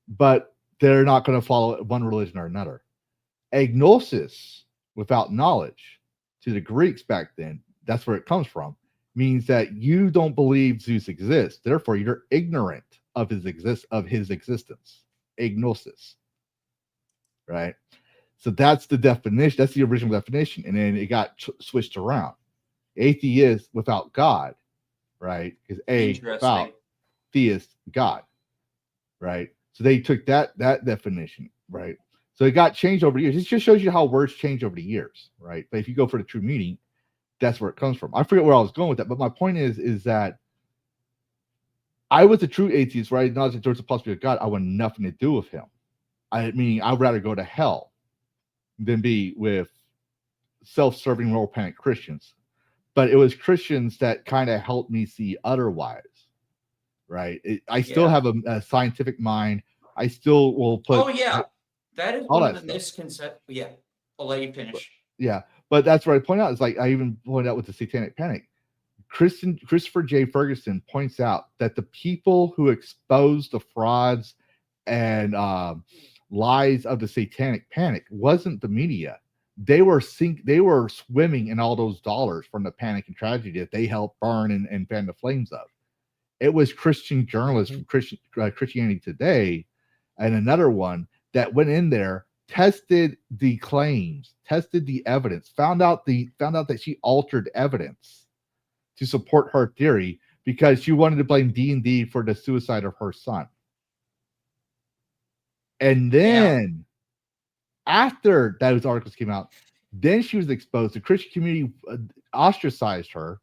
But they're not going to follow one religion or another. Agnosis, without knowledge, to the Greeks back then, that's where it comes from, means that you don't believe Zeus exists. Therefore, you're ignorant of his existence. Agnosis, right? So that's the definition. That's the original definition, and then it got switched around. Atheist without God, right? Because without theist God, right? So they took that definition, right? So it got changed over the years. It just shows you how words change over the years, right? But if you go for the true meaning, that's where it comes from. I forget where I was going with that, but my point is that I was a true atheist, right? Not that there's a possibility of God. I want nothing to do with him. Meaning I'd rather go to hell than be with self-serving moral panic Christians. But it was Christians that kind of helped me see otherwise, right? I still have a scientific mind. I still will put. Oh yeah, that is all one of that the stuff. misconceptions. Yeah, I'll let you finish. Yeah, but that's what I point out. It's like I even pointed out with the Satanic Panic. Christopher J. Ferguson points out that the people who exposed the frauds and lies of the Satanic Panic wasn't the media. They were swimming in all those dollars from the panic and tragedy that they helped burn and fan the flames of. It was Christian journalists from Christianity Today and another one that went in there, tested the claims, tested the evidence, found out that she altered evidence to support her theory because she wanted to blame D&D for the suicide of her son. And then after those articles came out, then she was exposed. The Christian community ostracized her.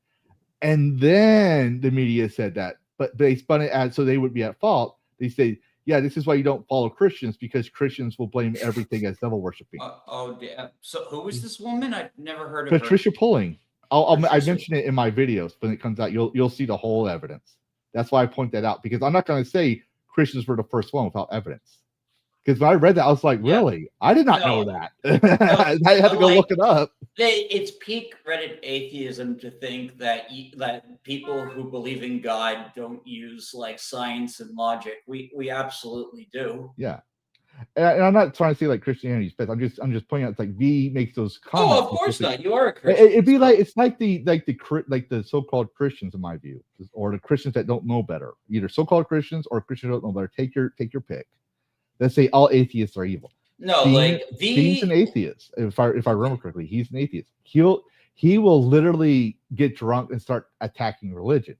And then the media said that, but they spun it as so they would be at fault. They say, yeah, this is why you don't follow Christians, because Christians will blame everything as devil worshiping. Oh, damn. So who is this woman? I've never heard of Patricia her. Pulling. I mention it in my videos when it comes out. You'll see the whole evidence. That's why I point that out, because I'm not going to say Christians were the first one without evidence. Because when I read that, I was like, really? I did not know that. I had to go look it up. It's peak Reddit atheism to think that that people who believe in God don't use like science and logic. We absolutely do. Yeah. And I'm not trying to say like Christianity's best. I'm just pointing out it's like V makes those comments. Oh, of course not. You are a Christian. It'd be like it's like the so-called Christians, in my view, or the Christians that don't know better. Either so-called Christians or Christians that don't know better. Take your pick. Let's say all atheists are evil. No, Dean's an atheist. If I remember correctly, he's an atheist. He will literally get drunk and start attacking religion.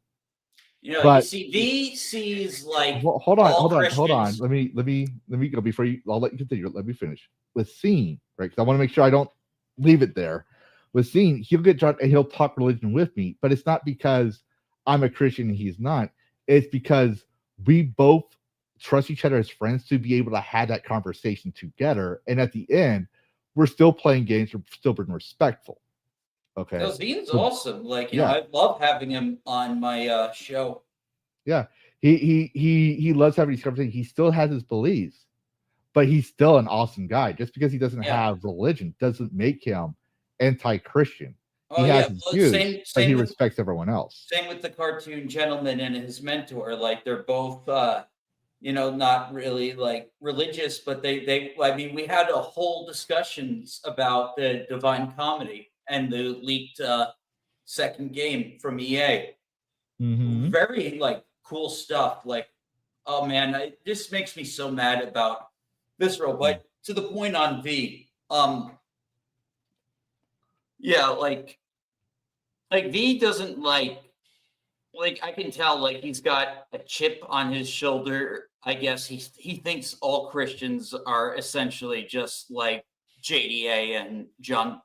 You see, V sees like hold on. Let me go before you. I'll let you continue. Let me finish with Scene, right? Because I want to make sure I don't leave it there. With Scene, he'll get drunk and he'll talk religion with me, but it's not because I'm a Christian and he's not. It's because we both trust each other as friends to be able to have that conversation together, and at the end, we're still playing games. We're still being respectful. Okay. No, Zene's awesome. Like, I love having him on my show. Yeah. He loves having these conversations. He still has his beliefs, but he's still an awesome guy. Just because he doesn't have religion doesn't make him anti-Christian. Oh He has yeah, his well, views, same but he same with respects everyone else. same with the cartoon gentleman and his mentor. Like they're both not really like religious, but they I mean we had a whole discussions about the Divine Comedy and the leaked second game from EA. Mm-hmm. Very like cool stuff. Like, oh man, it just makes me so mad about Visceral. But to the point on V, yeah, like V doesn't like I can tell like he's got a chip on his shoulder. I guess he thinks all Christians are essentially just like JDA and John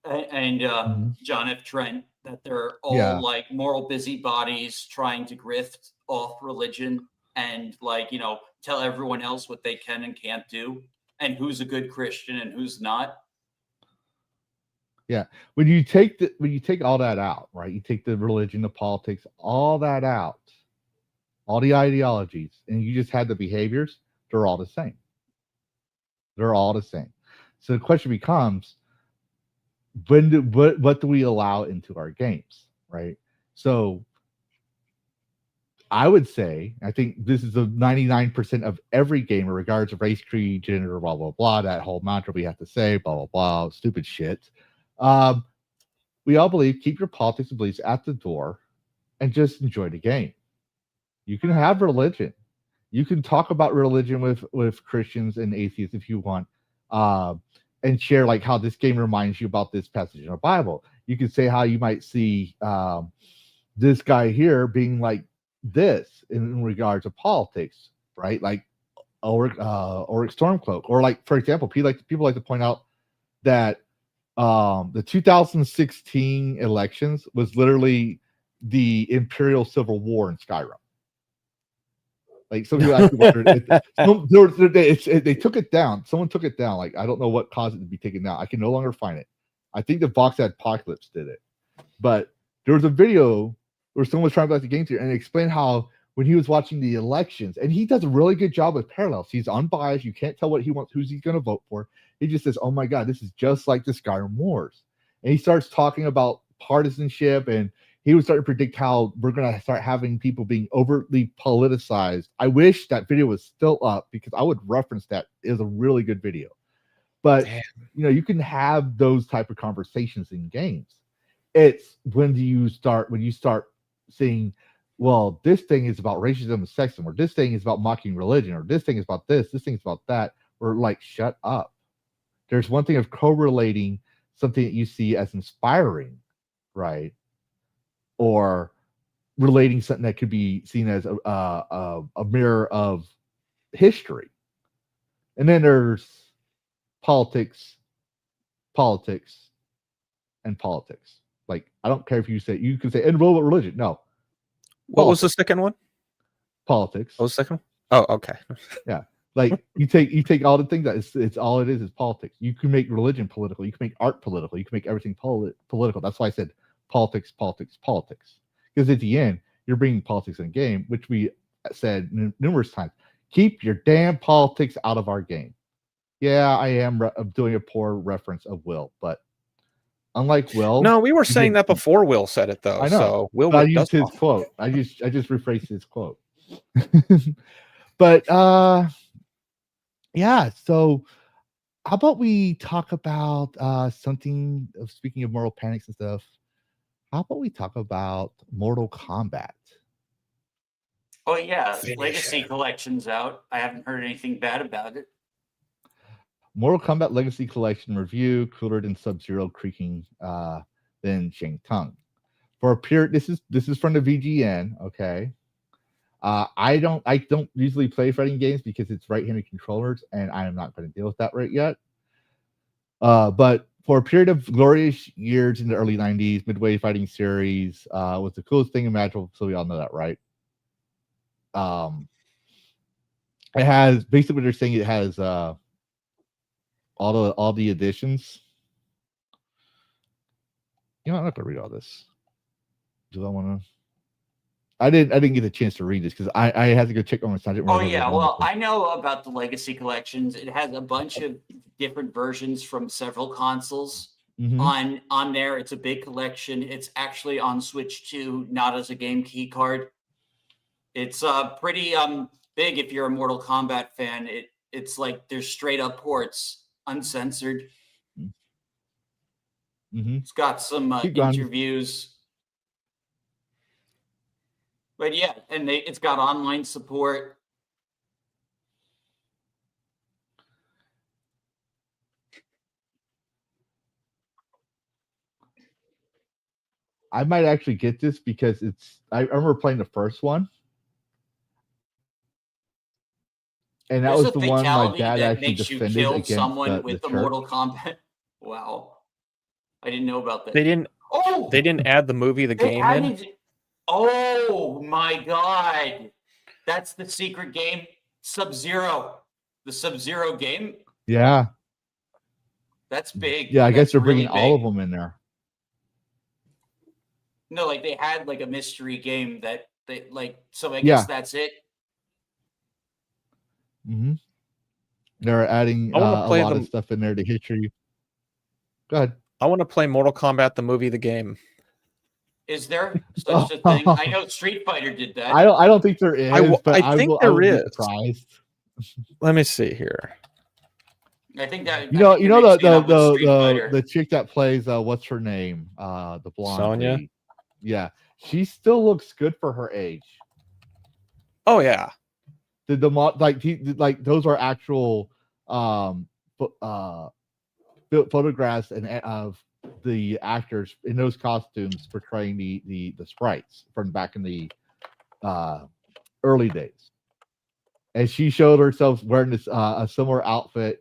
F. Trent, that they're all Yeah. like moral busybodies trying to grift off religion and tell everyone else what they can and can't do and who's a good Christian and who's not. Yeah. When you take all that out, right? You take the religion, the politics, all that out, all the ideologies, and you just had the behaviors, they're all the same. They're all the same. So the question becomes, what do we allow into our games, right? So I would say, I think this is a 99% of every game, regardless of race, creed, gender, blah, blah, blah, that whole mantra we have to say, blah, blah, blah, stupid shit. We all believe keep your politics and beliefs at the door and just enjoy the game. You can have religion. You can talk about religion with Christians and atheists if you want, and share like how this game reminds you about this passage in the Bible. You can say how you might see this guy here being like this in regards to politics, right? Like Ulrich Stormcloak, or like for example, people like to point out that the 2016 elections was literally the Imperial Civil War in Skyrim. Like some people actually wondered, they took it down. Someone took it down. Like I don't know what caused it to be taken down. I can no longer find it. I think the Vox Apocalypse did it, but there was a video where someone was trying to back the game theory and explain how when he was watching the elections, and he does a really good job with parallels. He's unbiased. You can't tell what he wants, who's he's going to vote for. He just says, "Oh my God, this is just like the Skyrim Wars," and he starts talking about partisanship, and he was starting to predict how we're going to start having people being overtly politicized. I wish that video was still up because I would reference that. It was a really good video. But you can have those type of conversations in games. It's when you start saying, well, this thing is about racism and sexism, or this thing is about mocking religion, or this thing is about this thing is about that. Or like, shut up. There's one thing of correlating something that you see as inspiring, right? Or relating something that could be seen as a mirror of history. And then there's politics, and politics. Like, I don't care if you can say, and role of religion. No. What was the second one? Politics. What was the second one? Oh, okay. Yeah. Like you take all the things that it's all it is politics. You can make religion political. You can make art political. You can make everything political. That's why I said politics. Because at the end, you're bringing politics in a game, which we said numerous times. Keep your damn politics out of our game. Yeah, I am doing a poor reference of Will, but unlike Will, no, we were saying that before Will said it though. I know. So Will I used his quote. I just rephrased his quote. But yeah. So how about we talk about something? Speaking of moral panics and stuff, how about we talk about Mortal Kombat? Oh yeah, Legacy Collection's out. I haven't heard anything bad about it. Mortal Kombat Legacy Collection review, cooler than Sub-Zero, creaking than Shang Tsung. For a period, this is from the VGN. Okay, I don't usually play fighting games because it's right-handed controllers, and I am not going to deal with that right yet. But for a period of glorious years in the early 90s, Midway Fighting Series was the coolest thing imaginable. So we all know that, right? It has basically what they're saying. It has all the additions. I'm not gonna read all this. Do I want to? I didn't get a chance to read this because I had to go check on my site. Oh yeah, well I know about the Legacy Collections. It has a bunch of different versions from several consoles. on there. It's a big collection. It's actually on Switch 2, not as a game key card. It's pretty big if you're a Mortal Kombat fan. It's like there's straight up ports, uncensored. It's got some interviews. But yeah, and it's got online support. I might actually get this because I remember playing the first one. And that was the one my dad actually defended you kill against someone with the church. Mortal Kombat. Wow. I didn't know about that. They didn't add the movie The Game in. Oh my god. That's the secret game. Sub-Zero. The Sub-Zero game. Yeah. That's big. Yeah, I guess they're bringing all of them in there. No, like they had like a mystery game that they like, so I guess that's it. They're adding a lot of stuff in there to hit you. Go ahead. I want to play Mortal Kombat the movie The Game. Is there such a thing? I know Street Fighter did that. I don't think there is. I think there is. Surprised. Let me see here. I think that you know the chick that plays what's her name? The blonde Sonya. lady. Yeah, she still looks good for her age. Oh yeah. Like those are actual photographs and of the actors in those costumes portraying the sprites from back in the early days. And she showed herself wearing this a similar outfit,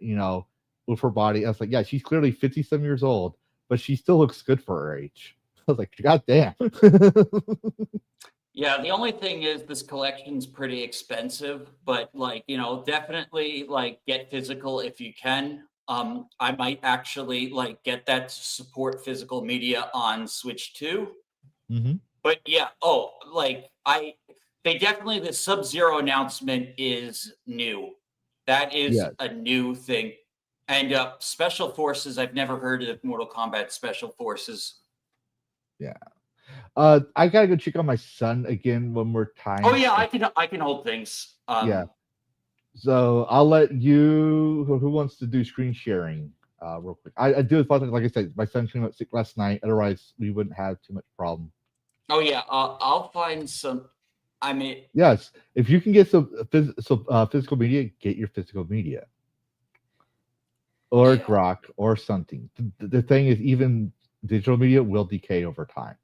with her body. I was like, yeah, she's clearly 50-some years old, but she still looks good for her age. I was like, God damn. Yeah, the only thing is this collection's pretty expensive, but definitely get physical if you can. I might actually get that to support physical media on Switch 2. But yeah, they definitely, the Sub-Zero announcement is new. That is a new thing. And Special Forces, I've never heard of Mortal Kombat Special Forces. Yeah. I gotta go check on my son again one more time. Oh yeah, I can hold things. Yeah. So I'll let you. Who wants to do screen sharing? Real quick. I do it. Like I said, my son came up sick last night. Otherwise, we wouldn't have too much problem. Oh yeah, I'll find some. I mean, yes, if you can get some physical media, get your physical media, or Grok or something. The thing is, even digital media will decay over time.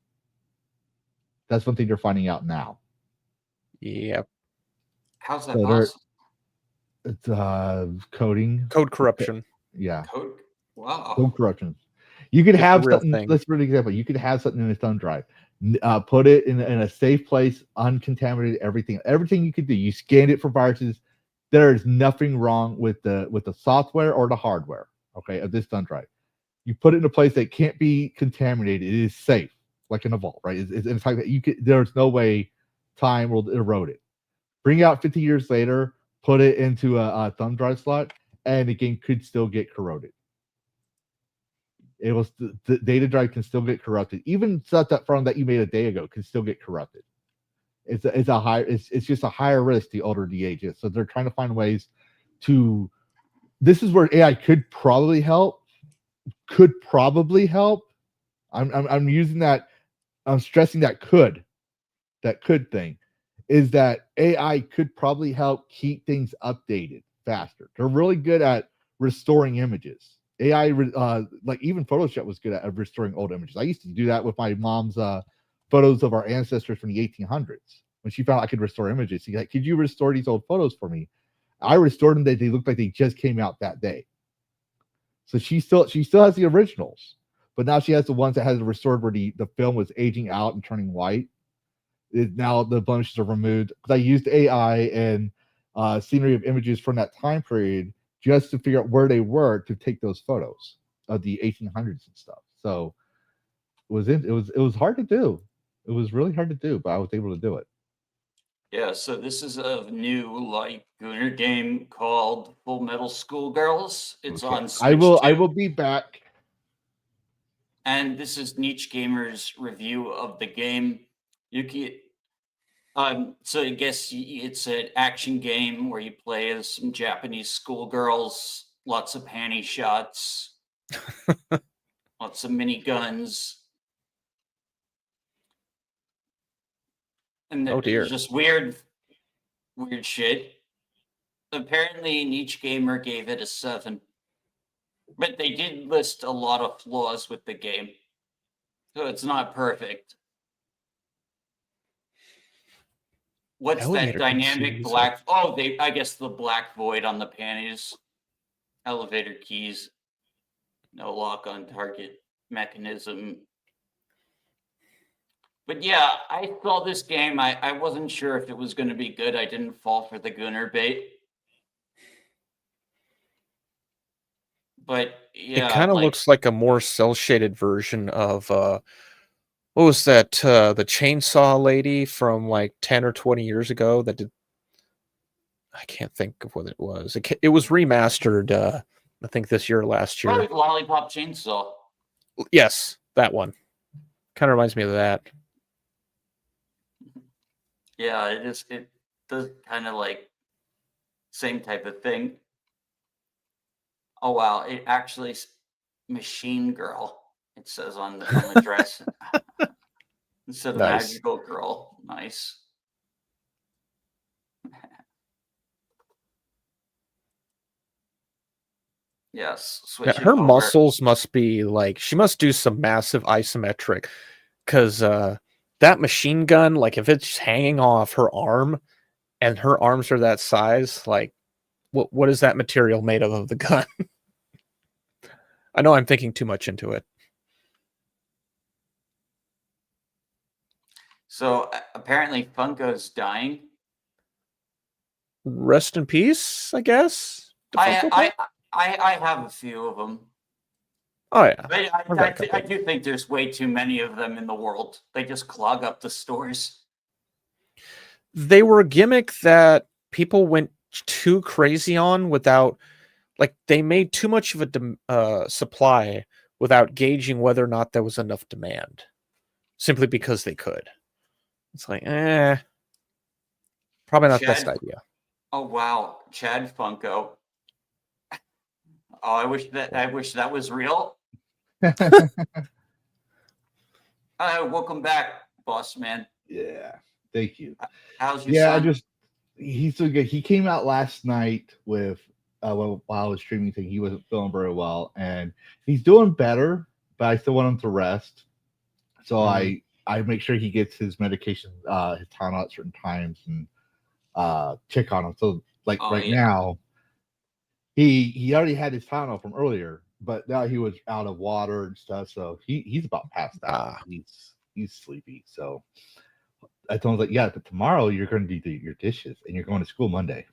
That's one thing you're finding out now. Yep. How's that possible? It's coding. Code corruption. Yeah. Wow. Code corruption. You could have something. Let's for an example. You could have something in a thumb drive. Put it in a safe place, uncontaminated. Everything you could do. You scanned it for viruses. There is nothing wrong with the software or the hardware. Okay, of this thumb drive. You put it in a place that can't be contaminated. It is safe, like in a vault, right? It's like that. There's no way time will erode it. Bring it out 50 years later, put it into a thumb drive slot, and the game could still get corroded. The data drive can still get corrupted. Even stuff that you made a day ago can still get corrupted. It's just a higher risk the older the age is. So they're trying to find ways to. This is where AI could probably help. I'm using that. I'm stressing that could thing. Is that AI could probably help keep things updated faster. They're really good at restoring images. AI, like even Photoshop was good at restoring old images. I used to do that with my mom's photos of our ancestors from the 1800s. When she found I could restore images, she's like, "Could you restore these old photos for me?" I restored them. They looked like they just came out that day. So she still has the originals, but now she has the ones that has restored where the film was aging out and turning white. Now the blemishes are removed because I used AI and scenery of images from that time period just to figure out where they were to take those photos of the 1800s and stuff. So it was hard to do. It was really hard to do, but I was able to do it. Yeah, so this is a new Gooner game called Full Metal Schoolgirls. It's on Switch I will be back. and this is Niche Gamer's review of the game. So I guess it's an action game where you play as some Japanese schoolgirls, lots of panty shots, lots of miniguns. And Oh, dear. there's just weird shit. Apparently, Niche Gamer gave it a 7. But they did list a lot of flaws with the game. So it's not perfect. What's Elevator that dynamic keys. black? Oh, I guess the black void on the panties. Elevator keys. No lock on target mechanism. But yeah, I saw this game. I wasn't sure if it was going to be good. I didn't fall for the Gunner bait. But yeah, It kind of looks like a more cel-shaded version of what was that? The chainsaw lady from like 10 or 20 years ago that did. I can't think of what it was. It was remastered. I think this year or last year. Probably Lollipop Chainsaw. Yes, that one. Kind of reminds me of that. Yeah, it does kind of like same type of thing. Oh wow, it actually Machine Girl. It says on the dress instead of Nice. Magical Girl. Nice. Yes. Yeah, Switching her over. muscles must be like she must do some massive isometric, because that machine gun, like if it's hanging off her arm, and her arms are that size, like what is that material made of the gun? I know I'm thinking too much into it. So apparently Funko's dying. Rest in peace, I guess. The Funko Pop? I have a few of them. Oh yeah, But I do think there's way too many of them in the world. They just clog up the stores. they were a gimmick that people went too crazy on without, like, they made too much of a supply without gauging whether or not there was enough demand, simply because they could. It's like, probably not the best Chad- idea. Oh wow, Chad Funko. Oh, I wish that was real. Welcome back, boss man. Yeah, thank you. How's your son? He's so good. He came out last night with while I was streaming thing. He wasn't feeling very well, and he's doing better, but I still want him to rest. So I make sure he gets his medication, his Tylenol at certain times, and check on him. So like now, he already had his Tylenol from earlier, but now he was out of water and stuff, so he's about past that. He's sleepy. So I told him, like, yeah, but tomorrow you're going to do your dishes and you're going to school Monday.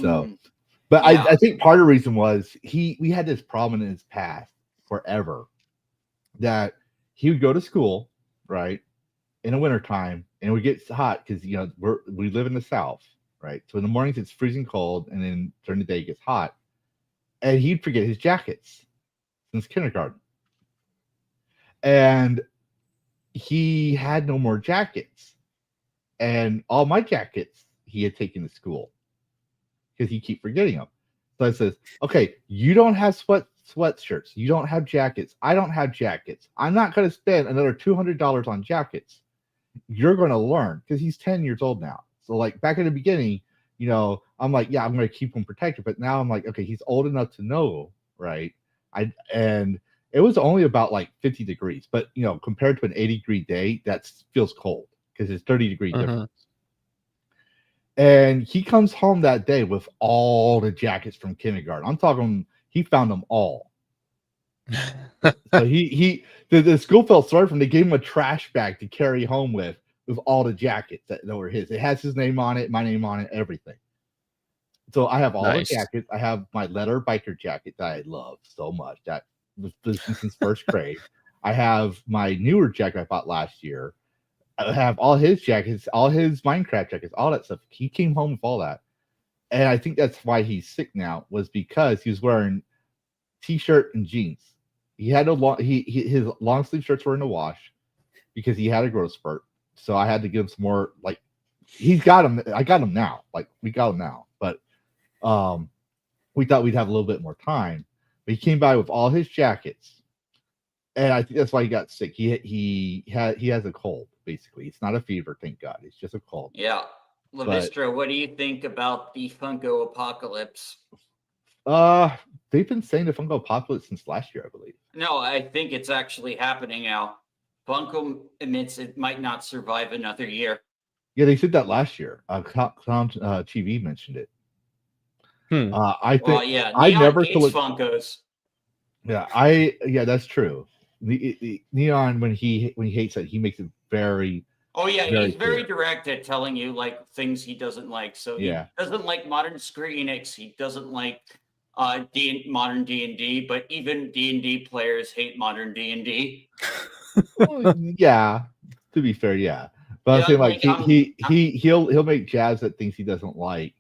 So, but yeah. I think part of the reason was we had this problem in his past forever that he would go to school, right, in the wintertime, and it would get hot because, you know, we live in the South, right? So in the mornings it's freezing cold, and then during the day it gets hot. And he'd forget his jackets since kindergarten. And he had no more jackets. And all my jackets he had taken to school because he keep forgetting them. So I says, okay, you don't have sweatshirts. You don't have jackets. I don't have jackets. I'm not going to spend another $200 on jackets. You're going to learn, because he's 10 years old now. So like back in the beginning, you know, I'm like, yeah, I'm going to keep him protected. But now I'm like, okay, he's old enough to know, right? And it was only about like 50 degrees, but you know, compared to an 80-degree day, that feels cold because it's 30-degree difference. And he comes home that day with all the jackets from kindergarten. I'm talking, he found them all. So the school felt sorry for him. They gave him a trash bag to carry home with all the jackets that were his. It has his name on it, my name on it, everything. So I have all the jackets. I have my leather biker jacket that I love so much. That was since first grade. I have my newer jacket I bought last year. I have all his jackets, all his Minecraft jackets, all that stuff. He came home with all that. And I think that's why he's sick now, was because he was wearing t-shirt and jeans. he had no long his long sleeve shirts were in the wash because he had a growth spurt. So I had to give him some more. Like he's got him. I got him now. Like we got him now. But we thought we'd have a little bit more time. But he came by with all his jackets, and I think that's why he got sick. He has a cold. Basically, it's not a fever. Thank God, it's just a cold. Yeah, Lavistro, what do you think about the Funko apocalypse? They've been saying the Funko apocalypse since last year, I believe. No, I think it's actually happening now. Funko admits it might not survive another year. Yeah, they said that last year. Clown TV mentioned it. I think. Well, yeah, I Neon never hates thought. Funkos. Yeah, that's true. The Neon when he hates it, he makes it very. Oh yeah, very he's very clear. direct at telling you like things he doesn't like. So Yeah. he doesn't like modern Square Enix. He doesn't like modern D&D, but even D&D players hate modern D&D. Well, yeah, to be fair, yeah. But I'm Yeah, saying like like, he'll make jabs at things he doesn't like.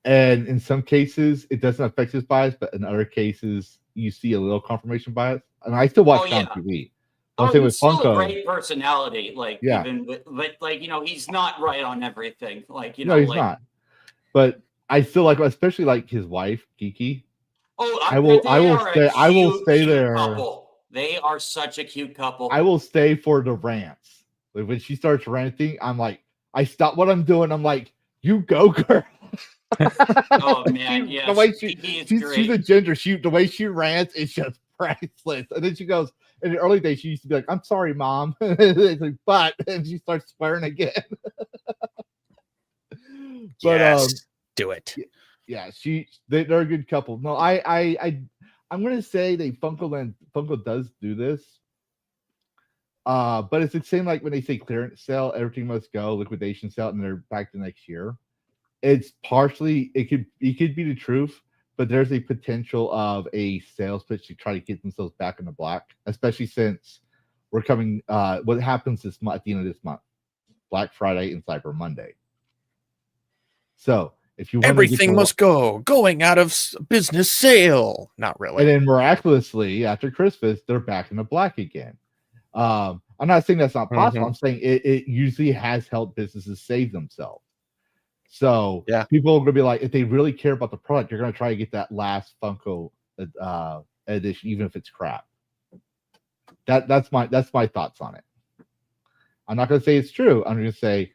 And in some cases it doesn't affect his bias, but in other cases you see a little confirmation bias. And I still watch Clown TV. I'm saying with he's still Funko, a great personality. Like Yeah. even with, but like he's not right on everything. Like no, he's like, not. But I still like, especially like his wife, Kiki. Oh, I will stay there. Couple. They are such a cute couple. I will stay for the rants. Like when she starts ranting, I'm like, I stop what I'm doing. I'm like, you go, girl. Oh man, yeah. The way she's a ginger. The way she rants is just priceless. And then she goes, in the early days, she used to be like, I'm sorry, mom. It's like, but, and she starts swearing again. But Yes, do it. yeah, they're a good couple. No, I'm gonna say Funko does do this. But it's the same like when they say clearance sale, everything must go, liquidation sale, and they're back the next year. It's partially it could be the truth, but there's a potential of a sales pitch to try to get themselves back in the black, especially since we're coming. What happens this month at the end of this month? Black Friday and Cyber Monday. So if you want Everything must go, going out of business sale. Not really. And then miraculously, after Christmas, they're back in the black again. I'm not saying that's not possible. I'm saying it usually has helped businesses save themselves. So yeah, people are going to be like, if they really care about the product, you're going to try to get that last Funko edition, even if it's crap. That's my thoughts on it. I'm not going to say it's true. I'm going to say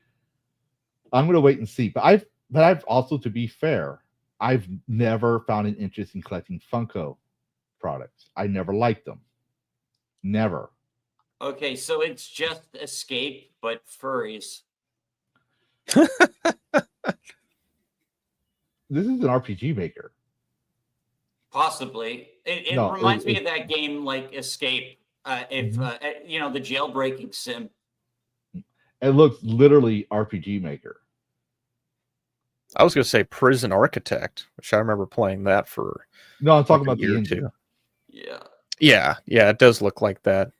I'm going to wait and see. But I've also, to be fair, I've never found an interest in collecting Funko products. I never liked them. Never. Okay, so it's just Escape, but furries. This is an RPG maker. Possibly. It reminds me of that game like Escape. The jailbreaking sim. It looks literally RPG maker. I was going to say Prison Architect, which I remember playing that for. No, I'm talking about the engine. Too. Yeah. Yeah, it does look like that.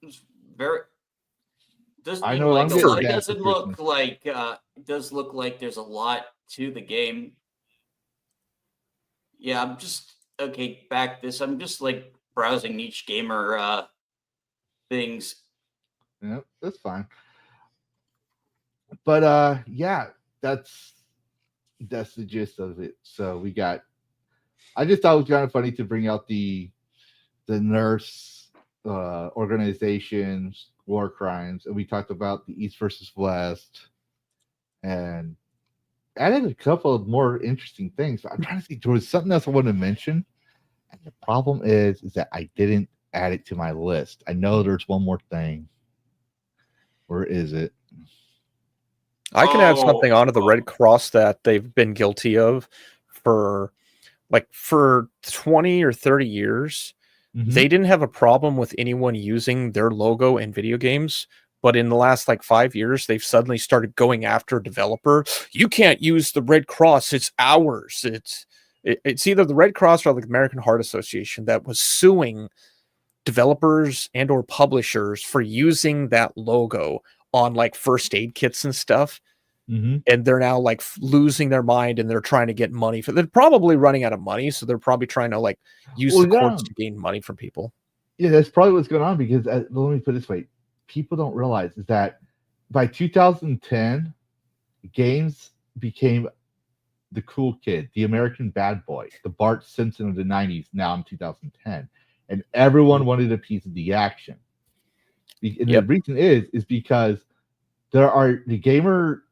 It's very. I know. It doesn't look like. It does look like there's a lot to the game. Yeah, I'm just back this. I'm just like browsing Niche Gamer things. Yeah, that's fine. But yeah, that's the gist of it. So we got. I just thought it was kind of funny to bring out the nurse organizations, war crimes, and we talked about the East versus West, and added a couple of more interesting things. I'm trying to think. There was something else I wanted to mention, and the problem is that I didn't add it to my list. I know there's one more thing. Where is it? I can add something onto the Red Cross that they've been guilty of for 20 or 30 years. They didn't have a problem with anyone using their logo in video games, but in the last 5 years, they've suddenly started going after a developer. You can't use the Red Cross; it's ours. It's either the Red Cross or the American Heart Association that was suing developers and or publishers for using that logo on first aid kits and stuff. and they're now like losing their mind, and they're trying to get money they're probably running out of money, so they're probably trying to like use the courts to gain money from people. Yeah, that's probably what's going on, because let me put it this way: people don't realize is that by 2010, games became the cool kid, the American bad boy, the Bart Simpson of the 90s. Now in 2010, and everyone wanted a piece of the action. And the reason is because there are the gamer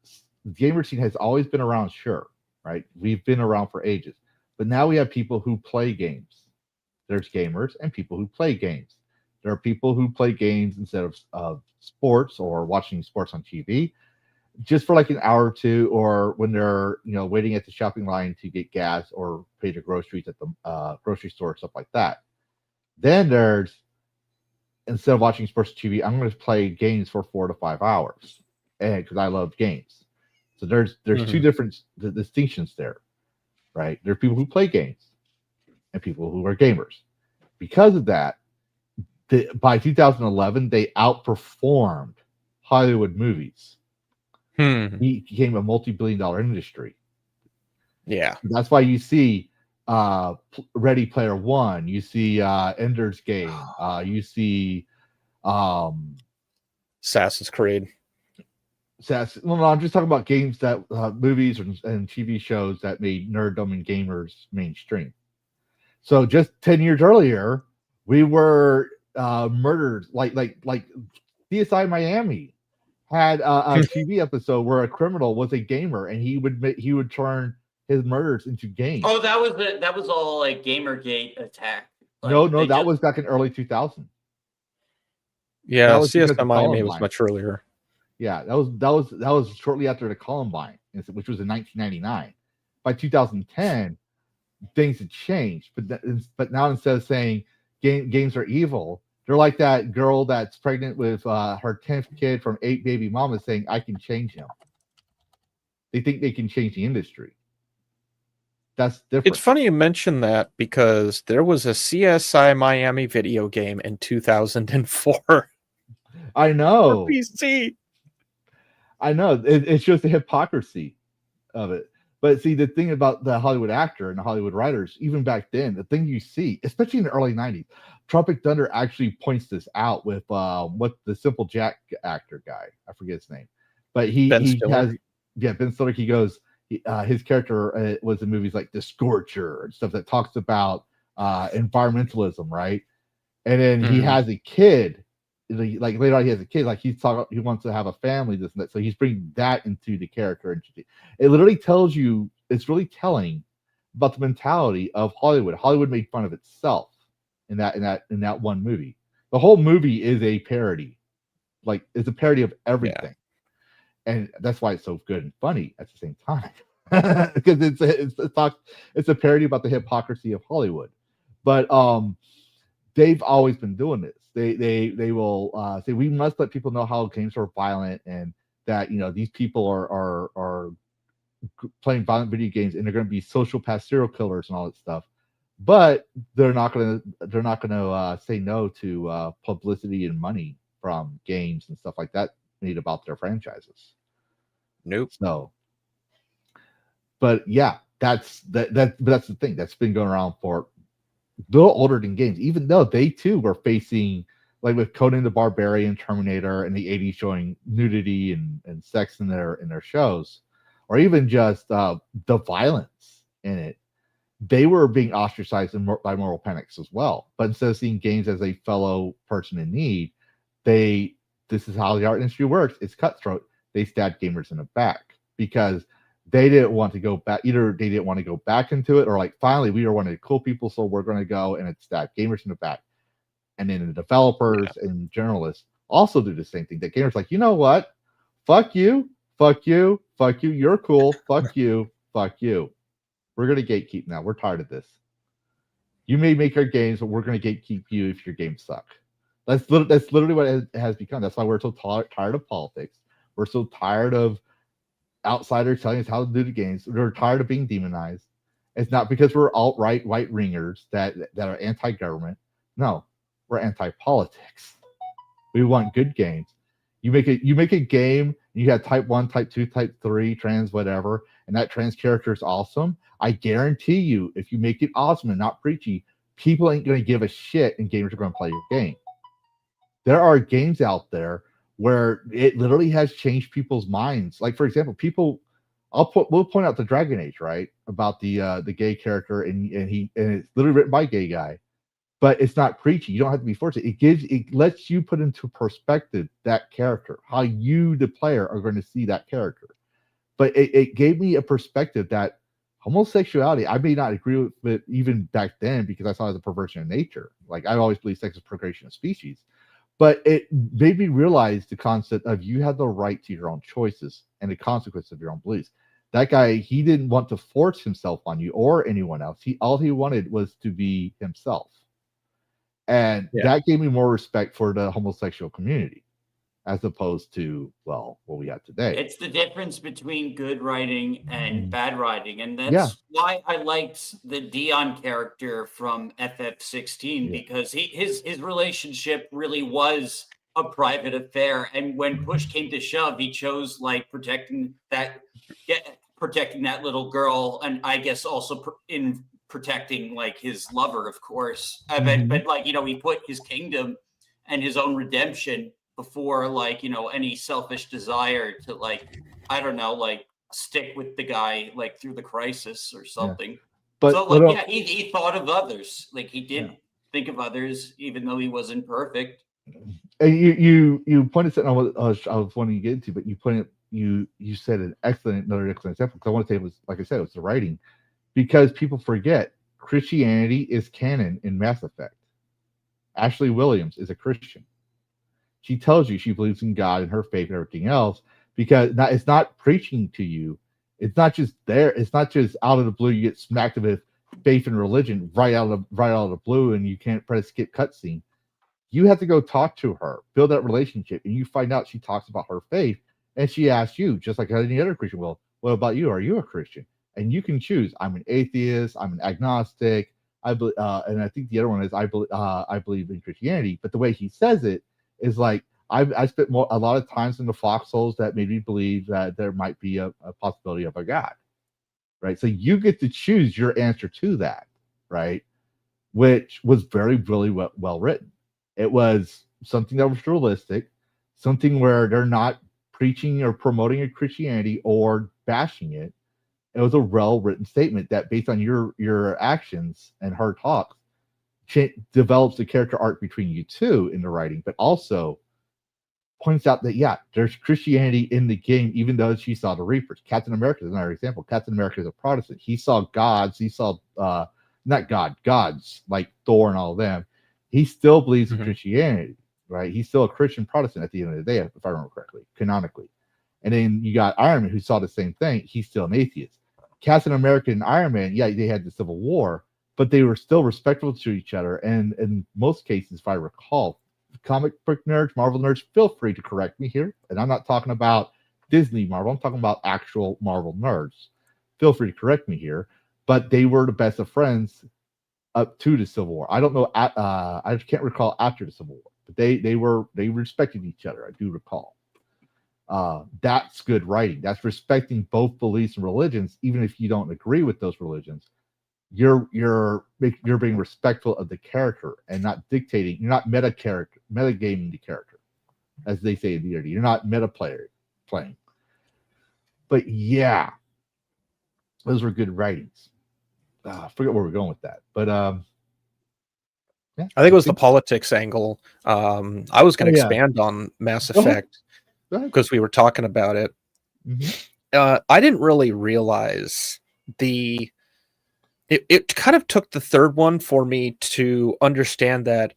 scene has always been around, sure, right? We've been around for ages, but now we have people who play games. There's gamers and people who play games. There are people who play games instead of sports or watching sports on TV, just for like an hour or two, or when they're waiting at the shopping line to get gas or pay their groceries at the grocery store, stuff like that. Then there's, instead of watching sports TV, I'm going to play games for 4 to 5 hours, and because I love games. So there's two different distinctions there, right? There are people who play games and people who are gamers. Because of that, by 2011, they outperformed Hollywood movies. He became a multi-billion-dollar industry. Yeah, that's why you see Ready Player One, you see Ender's Game, you see Assassin's Creed. No, I'm just talking about games that movies and TV shows that made nerddom and gamers mainstream. So just 10 years earlier, we were murdered. Like CSI Miami had a TV episode where a criminal was a gamer, and he would turn his murders into games. Oh, that was all like Gamergate attack. Like, no, that was back in early 2000. Yeah, CSI Miami was much earlier. Yeah, that was shortly after the Columbine, which was in 1999. By 2010, things had changed, but now instead of saying games are evil, they're like that girl that's pregnant with her 10th kid from 8 baby mamas saying, I can change him. They think they can change the industry. That's different. It's funny you mention that, because there was a CSI Miami video game in 2004. I know. For PC. I know. It's just the hypocrisy of it. But see, the thing about the Hollywood actor and the Hollywood writers, even back then, the thing you see, especially in the early 90s, Tropic Thunder actually points this out with what the Simple Jack actor guy, I forget his name, but he has, Ben Stiller. He goes, his character was in movies like The Scorcher and stuff that talks about environmentalism, right? And then he has a kid. Like later on, he has a kid. Like he wants to have a family, this and that. So he's bringing that into the character. It literally tells you. It's really telling about the mentality of Hollywood. Hollywood made fun of itself in that one movie. The whole movie is a parody. Like it's a parody of everything, and that's why it's so good and funny at the same time. Because it's a parody about the hypocrisy of Hollywood. But they've always been doing this. They will say we must let people know how games are violent, and that these people are playing violent video games, and they're going to be sociopath serial killers and all that stuff. But they're not going to say no to publicity and money from games and stuff like that made about their franchises. Nope. So, but yeah, that's the thing that's been going around for a little older than games, even though they too were facing, like with Conan the Barbarian, Terminator, in the 80s, showing nudity and sex in their shows, or even just the violence in it. They were being ostracized by moral panics as well. But instead of seeing games as a fellow person in need, this is how the art industry works. It's cutthroat. They stabbed gamers in the back because they didn't want to go back. Either they didn't want to go back into it, or like, finally, we are one of the cool people, so we're going to go, and it's stab gamers in the back. And then the developers and journalists also do the same thing. That gamers like, you know what? Fuck you, fuck you, fuck you. You're cool. Fuck you, fuck you. We're going to gatekeep now. We're tired of this. You may make our games, but we're going to gatekeep you if your games suck. That's literally what it has become. That's why we're so tired of politics. We're so tired of outsiders telling us how to do the games. We're tired of being demonized. It's not because we're alt-right white ringers that are anti-government. No, we're anti-politics. We want good games. You make a game You have type 1, type 2, type 3, trans, whatever, and that trans character is awesome. I guarantee you, if you make it awesome and not preachy, people ain't going to give a shit and gamers are going to play your game. There are games out there where it literally has changed people's minds. Like, for example, we'll point out the Dragon Age, right? About the gay character, and it's literally written by a gay guy. But it's not preachy. You don't have to be forced. It lets you put into perspective that character, how you, the player, are going to see that character. But it gave me a perspective that homosexuality, I may not agree with it even back then because I saw it as a perversion of nature. Like, I always believe sex is progression of species. But it made me realize the concept of you have the right to your own choices and the consequences of your own beliefs. That guy, he didn't want to force himself on you or anyone else. All he wanted was to be himself. And that gave me more respect for the homosexual community as opposed to, well, what we have today. It's the difference between good writing and bad writing. And that's why I liked the Dion character from FF16, because his relationship really was a private affair. And when push came to shove, he chose like protecting that little girl. And I guess also in protecting like his lover, of course. But like, you know, he put his kingdom and his own redemption before like, you know, any selfish desire to like, I don't know, like stick with the guy like through the crisis or something. But so like, he thought of others. Like he did think of others, even though he wasn't perfect. And you pointed something I was wanting to get into, but you said another excellent example. Because I want to say it was, like I said, it was the writing. Because people forget Christianity is canon in Mass Effect. Ashley Williams is a Christian. She tells you she believes in God and her faith and everything else, because it's not preaching to you. It's not just there. It's not just out of the blue. You get smacked with faith and religion right out of the blue, and you can't press skip cutscene. You have to go talk to her, build that relationship, and you find out she talks about her faith, and she asks you, just like any other Christian will, what about you? Are you a Christian? And you can choose. I'm an atheist. I'm an agnostic. I believe, and I think the other one is I believe in Christianity. But the way he says it is like I spent a lot of times in the foxholes that made me believe that there might be a possibility of a God, right? So you get to choose your answer to that, right? Which was really well written. It was something that was realistic, something where they're not preaching or promoting a Christianity or bashing it. It was a well-written statement that, based on your actions and her talks, develops the character arc between you two in the writing, but also points out that there's Christianity in the game, even though she saw the Reapers. Captain America is another example. Captain America is a Protestant. He saw gods. He saw gods like Thor and all of them. He still believes in Christianity, right? He's still a Christian Protestant at the end of the day, if I remember correctly, canonically. And then you got Iron Man, who saw the same thing. He's still an atheist. Captain America and Iron Man, they had the Civil War, but they were still respectful to each other. And in most cases, if I recall, comic book nerds, Marvel nerds, feel free to correct me here. And I'm not talking about Disney Marvel. I'm talking about actual Marvel nerds. Feel free to correct me here. But they were the best of friends up to the Civil War. I don't know. I can't recall after the Civil War, but they respected each other. I do recall. That's good writing. That's respecting both beliefs and religions, even if you don't agree with those religions. You're being respectful of the character and not dictating. You're not meta gaming the character, as they say in the D&D. You're not meta playing. But those were good writings. I forget where we're going with that, but I think it was the politics angle. I was going to expand on Mass Effect because we were talking about it. I didn't really realize it kind of took the third one for me to understand that,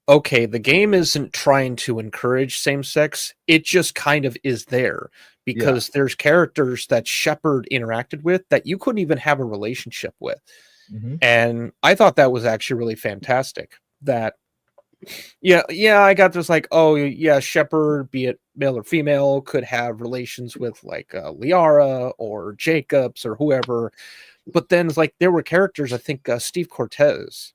okay, the game isn't trying to encourage same-sex. It just kind of is there because there's characters that Shepard interacted with that you couldn't even have a relationship with. And I thought that was actually really fantastic. That, I got this like, Shepard, be it male or female, could have relations with like Liara or Jacobs or whoever. But then it's like there were characters, I think Steve Cortez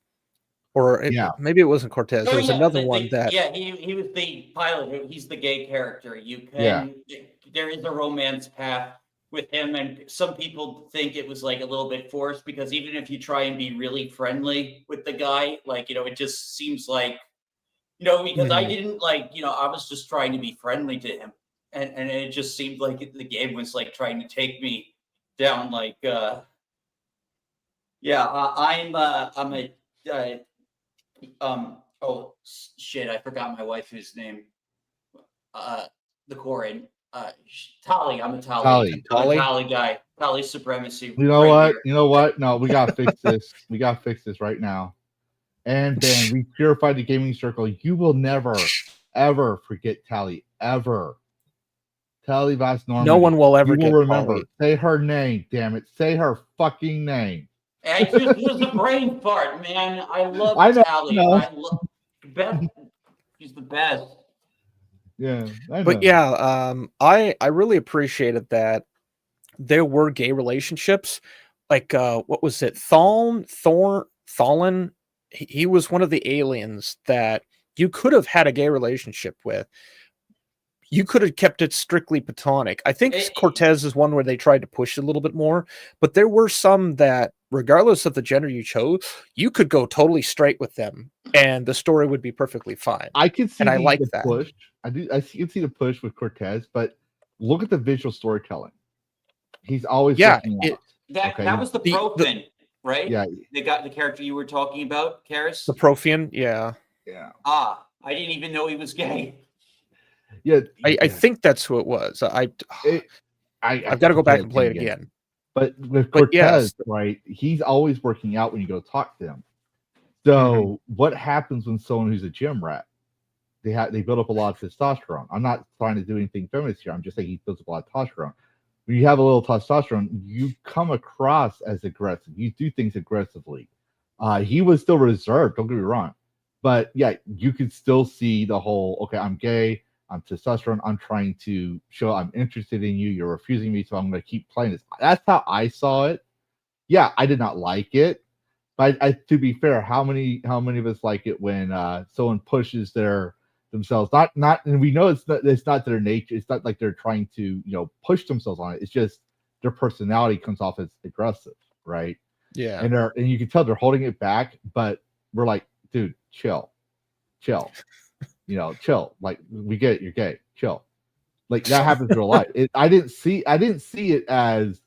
or Yeah. maybe it wasn't Cortez. Oh, There was yeah, another one that he was the pilot. He's the gay character. You Yeah. can there is a romance path with him, and some people think it was like a little bit forced because even if you try and be really friendly with the guy, like it just seems like because I didn't I was just trying to be friendly to him, and it just seemed like the game was like trying to take me down like I'm a oh shit, I forgot my wife's name. The Corin. Tali. I'm a Tali. Tali. I'm a Tali guy. Tali supremacy. You know right what? here. You know what? No, we gotta fix this. We gotta fix this right now. And then we purified the gaming circle. You will never, ever forget Tali. Ever. Tali Vast Normandy. no one will ever You get will remember. Polly. Say her name, damn it. Say her fucking name. It was a brain fart, man. I love I know, Tali. I know. I love Beth. She's the best. Yeah. I know. But yeah, I really appreciated that there were gay relationships. Like what was it? Thalin? He was one of the aliens that you could have had a gay relationship with. You could have kept it strictly platonic. I think Cortez is one where they tried to push it a little bit more, but there were some that, regardless of the gender you chose, you could go totally straight with them, and the story would be perfectly fine. I can see and I like the that. push. I can see the push with Cortez, but look at the visual storytelling. He's always working out. That was the Profin, right? Yeah. They got the character you were talking about, Karrus. The Profian, yeah. Yeah. I didn't even know he was gay. Yeah. I think that's who it was. I've got to go back and play it again. But with Cortez, right, he's always working out when you go talk to him. So what happens when someone who's a gym rat, they build up a lot of testosterone. I'm not trying to do anything feminist here. I'm just saying he builds up a lot of testosterone. When you have a little testosterone, you come across as aggressive. You do things aggressively. He was still reserved, don't get me wrong. But yeah, you could still see the whole, okay, I'm gay, I'm testosterone, I'm trying to show I'm interested in you, you're refusing me, so I'm going to keep playing this. That's how I saw it. Yeah, I did not like it. But to be fair, how many of us like it when someone pushes themselves? Not, and we know it's not their nature. It's not like they're trying to push themselves on it. It's just their personality comes off as aggressive, right? Yeah, and you can tell they're holding it back. But we're like, dude, chill, chill. Like, we get it, you're gay, chill. Like, that happens in real life. I didn't see it as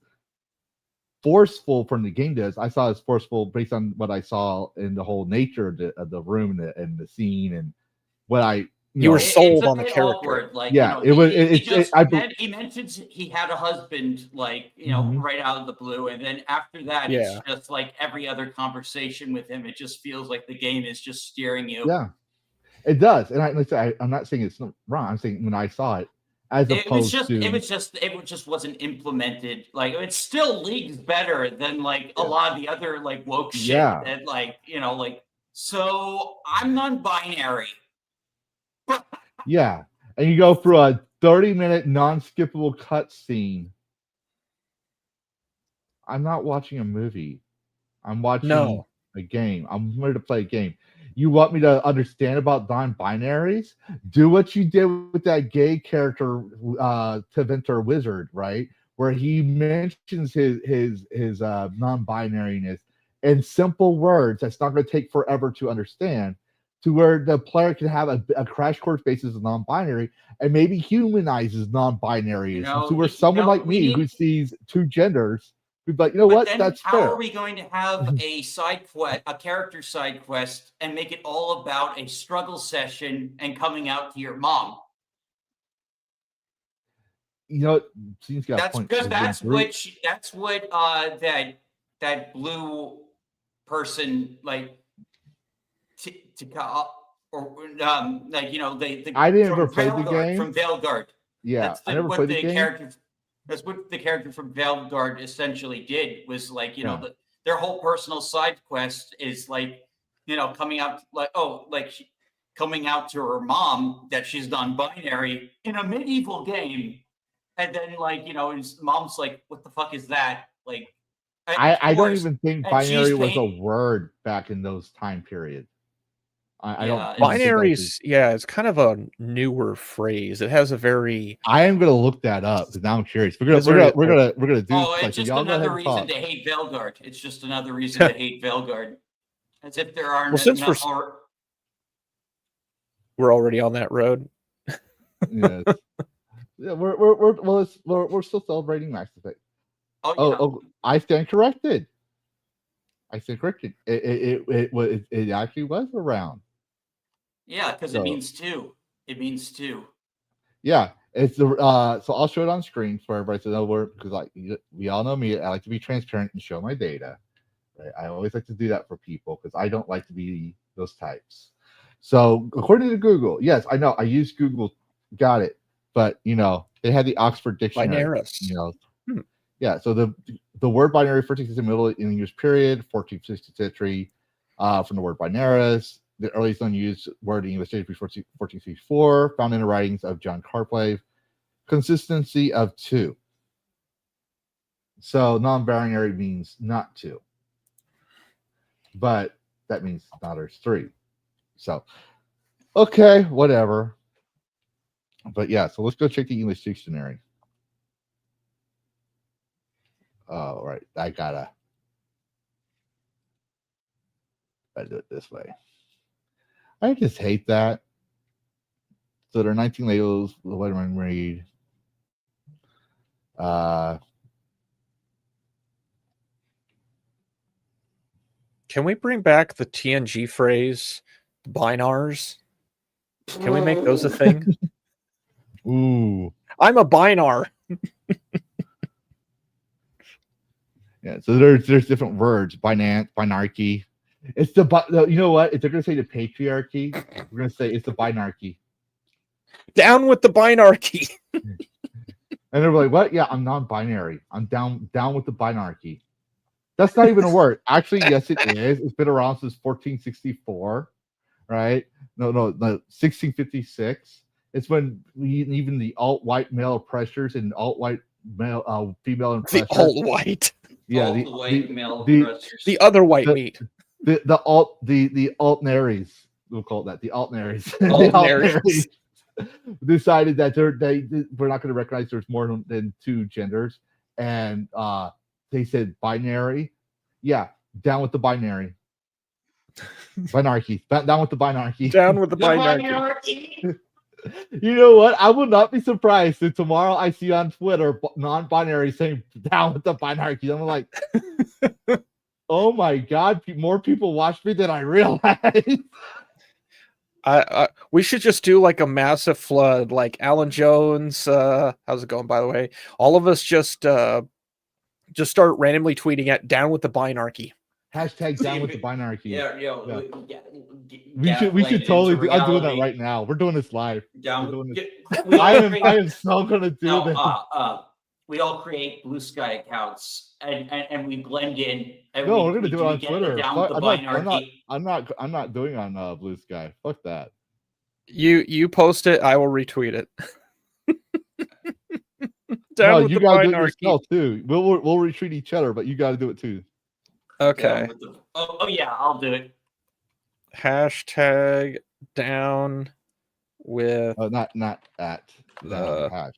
forceful from the game does. I saw it as forceful based on what I saw in the whole nature of the room and the scene and what you were sold on the character. Awkward. Like, yeah, he mentions he had a husband, like, right out of the blue, and then after that, it's just like every other conversation with him. It just feels like the game is just steering you. Yeah, it does. And I'm not saying it's wrong. I'm saying when I saw it, it just wasn't implemented. Like, it still leagues better than like a lot of the other like woke shit. Yeah. And so I'm non-binary. Yeah, and you go through a 30-minute non-skippable cutscene. I'm not watching a movie. I'm watching a game. I'm ready to play a game. You want me to understand about non-binaries? Do what you did with that gay character, Teventer Wizard, right? Where he mentions his non-binariness in simple words that's not going to take forever to understand, to where the player can have a crash course basis of non-binary and maybe humanizes non-binary. To where someone like me who sees two genders, but that's how fair. Are we going to have a side quest, a character side quest, and make it all about a struggle session and coming out to your mom? She's got that's because that's what that blue person like I didn't ever play the game from Veilguard. Yeah, I never played the game. That's what the character from Veilguard essentially did. Was like their whole personal side quest is like coming out coming out to her mom that she's non-binary in a medieval game, and then his mom's like, "What the fuck is that?" Like, I don't even think binary was a word back in those time periods. I don't. Yeah, think that's- Binaries, yeah, it's kind of a newer phrase. It has a very I am gonna look that up because now I'm curious. We're That's gonna very- do. Oh, like, it's just y'all go ahead another and reason talk. to hate Velgard. It's just another reason to hate Velgard. As if there are Well, since not we're already on that road. Yes. Yeah, we're still celebrating Max Effect. Oh, I stand corrected. It actually was around. yeah, because So- it means two. It means two. Yeah, it's the so I'll show it on screen for everybody to know where, because like we all know me, I like to be transparent and show my data. Right? I always like to do that for people because I don't like to be those types. So according to Google, yes, I know I use Google, got it, but they had the Oxford Dictionary. Binaris. Yeah. So the word binary first existed in the Middle English period, 14th, 16th century, from the word binaris. The earliest known used word in English before 1464, found in the writings of John Carplave. Consistency of two. So non-binary means not two, but that means not there's three. So okay, whatever. But yeah, so let's go check the English dictionary. Oh, right. I gotta do it this way. I just hate that. So there are 19 labels. What am I read? Can we bring back the TNG phrase, binars? Can we make those a thing? Ooh. I'm a binar. Yeah, so there's different words. Binarchy. It's you know what? If they're gonna say the patriarchy, we're gonna say it's the binarchy. Down with the binarchy. And they're like, what? Yeah, I'm non-binary. I'm down with the binarchy. That's not even a word. Actually, yes, it is. It's been around since 1464, right? No, 1656. It's when even the alt-white male oppressors and alt-white male female oppressors. The alt-white. Yeah, the other white meat. The alt-naries. We'll call it that. The alt-naries. Alt-naries. Decided that we're not going to recognize there's more than two genders, and they said binary. Yeah, down with the binary. Binarchy. Down with the binarchy. Down with the binarchy. You know what? I will not be surprised if tomorrow I see on Twitter non-binary saying down with the binarchy. I'm like, oh my god, more people watch me than I realize. We should just do like a massive flood, like Alan Jones. How's it going, by the way? All of us just start randomly tweeting at down with the binarchy. Hashtag down with the binarchy. Yeah. We should totally I'm doing that right now. We're doing this live. I am so gonna do this. We all create Blue Sky accounts and we blend in. No, we're gonna do it on Twitter. I'm not doing on Blue Sky. Fuck that. You post it, I will retweet it. No, you gotta do it yourself too. We'll retweet each other, but you gotta do it too. Okay. Oh yeah, I'll do it. Hashtag down with not at the hash.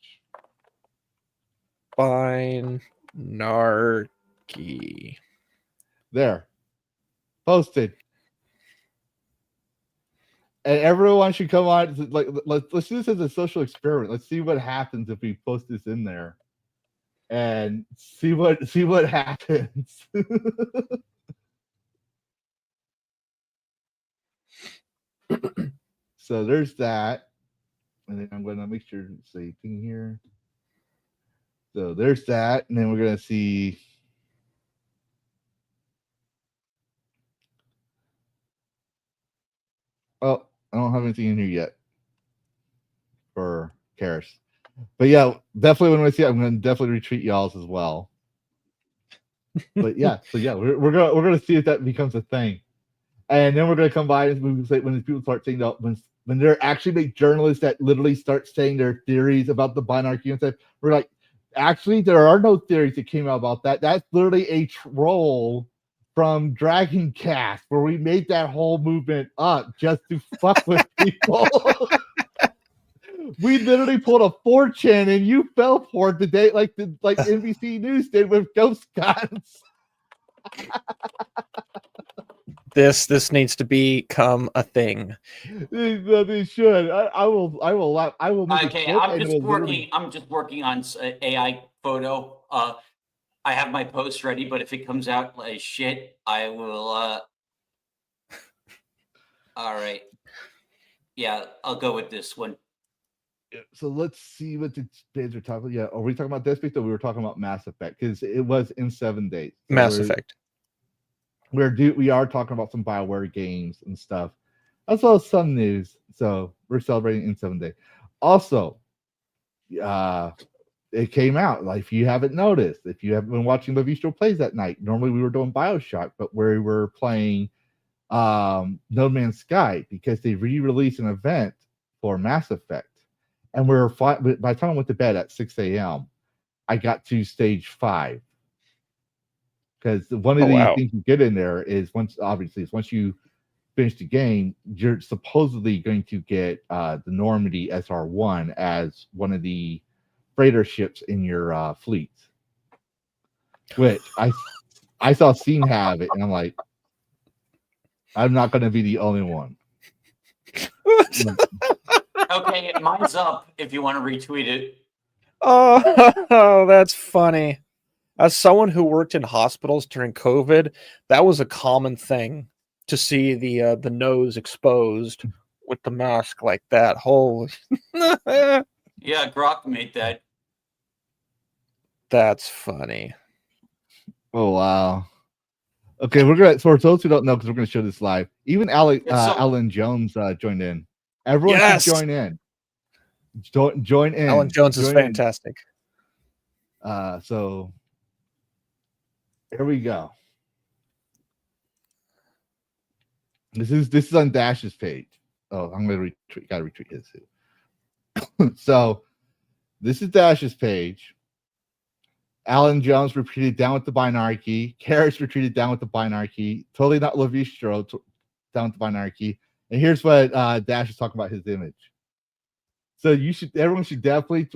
Binarchy. There. Posted. And everyone should come on. Like, let's do this as a social experiment. Let's see what happens if we post this in there, and see what happens. So there's that, and then I'm going to make sure to say thing here. So there's that, and then we're going to see. Oh, I don't have anything in here yet for Karrus. But yeah, definitely when I see it, I'm going to definitely retweet y'all's as well. But yeah, so yeah, we're gonna see if that becomes a thing, and then we're gonna come by and we say when people start saying that when they're actually make journalists that literally start saying their theories about the binarchy and stuff, we're like, actually, there are no theories that came out about that. That's literally a troll from DragonCast, where we made that whole movement up just to fuck with people. We literally pulled a 4chan and you fell for it the day like NBC News did with ghost guns. This needs to become a thing. They should. I will make Okay, a clip I'm just working on AI photo. I have my post ready, but if it comes out like shit, I will. All right. Yeah, I'll go with this one. So let's see what the bids are talking about. Yeah, are we talking about this bit or we were talking about Mass Effect? Because it was in 7 days. So Mass Effect. We are talking about some BioWare games and stuff, as well as some news. So we're celebrating in 7 days. Also, it came out. Like, if you haven't noticed, if you haven't been watching Lavistro Plays that night, normally we were doing BioShock, but we were playing No Man's Sky because they re-released an event for Mass Effect. And by the time I went to bed at 6 a.m., I got to stage 5. Because one of the things you get in there is once you finish the game, you're supposedly going to get the Normandy SR1 as one of the freighter ships in your fleet. Which I saw Scene have it, and I'm like, I'm not going to be the only one. Okay, mine's up if you want to retweet it. Oh, that's funny. As someone who worked in hospitals during COVID, that was a common thing to see the nose exposed with the mask like that. Holy. Yeah, Grok made that. That's funny. Oh, wow. Okay, we're going to, for those who don't know, because we're going to show this live, even Alan Jones joined in. Everyone should join in. Join in. Alan Jones is fantastic. So here we go. This is on Dash's page. Oh, I'm gonna retweet. Gotta retweet his too. So this is Dash's page. Alan Jones retreated down with the binarchy. Karrus retreated down with the binarchy. Totally not Lavistro down with the binarchy. And here's what Dash is talking about his image. So everyone should definitely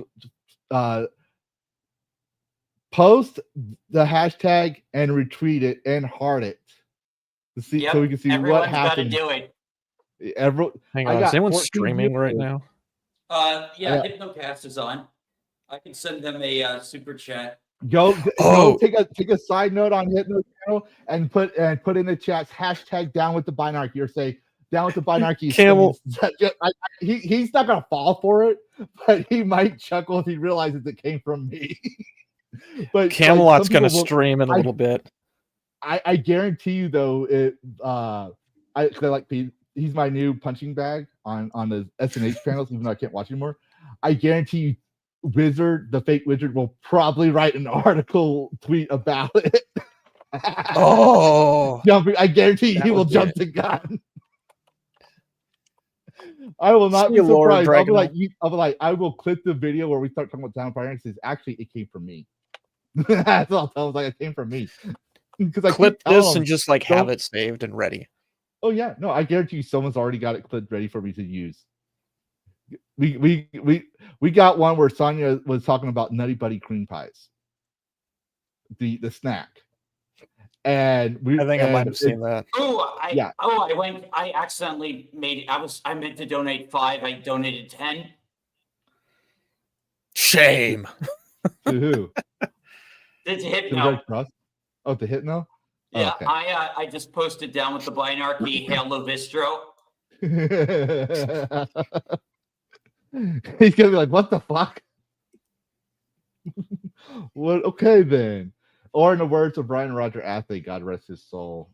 post the hashtag and retweet it and heart it to see so we can see what happened. Everyone's got to do it. Hang on, is anyone streaming right now? Yeah, HypnoCast is on. I can send them a super chat. Go take a side note on Hypno channel and put in the chats hashtag down with the binarchy or say down with the binarchy. Camel. He's not gonna fall for it, but he might chuckle if he realizes it came from me. But Camelot's gonna stream in a little bit. I guarantee you though, he's my new punching bag on the SNH channels, even though I can't watch anymore. I guarantee you the fake wizard will probably write an article tweet about it. Oh, I guarantee he will jump the gun. I will not be surprised. I'll be like, I will clip the video where we start talking about Down Fire and says, actually, it came from me. That's all. I was like, it came from me. Because I clip this and just have it saved and ready. Oh yeah, no, I guarantee you, someone's already got it clipped ready for me to use. We got one where Sonia was talking about Nutty Buddy cream pies, the snack, and I think I might have seen that. I accidentally made it. I meant to donate 5. I donated 10. Shame. To who? It's Hypno. Oh, the Hypno. Yeah, okay. I just posted down with the binarchy. Hail Lavistro. He's gonna be like, what the fuck? What? Okay then. Or in the words of Brian Roger Athley, God rest his soul,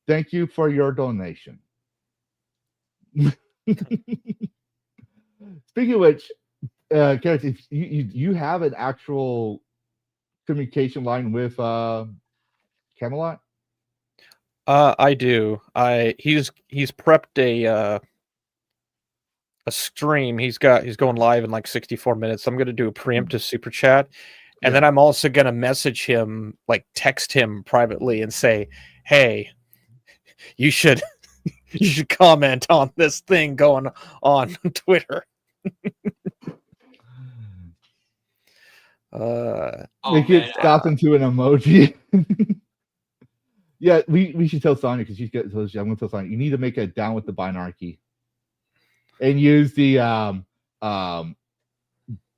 thank you for your donation. Speaking of which, Karrus, if you have an actual communication line with Camelot? I do. He's prepped a stream. He's going live in 64 minutes. So I'm going to do a preemptive super chat, And then I'm also going to message him, like text him privately and say, hey, you should comment on this thing going on Twitter. Make it stop into an emoji. Yeah, we should tell Sonya because she's got. So I'm gonna tell Sonya, you need to make a down with the binarchy, and use the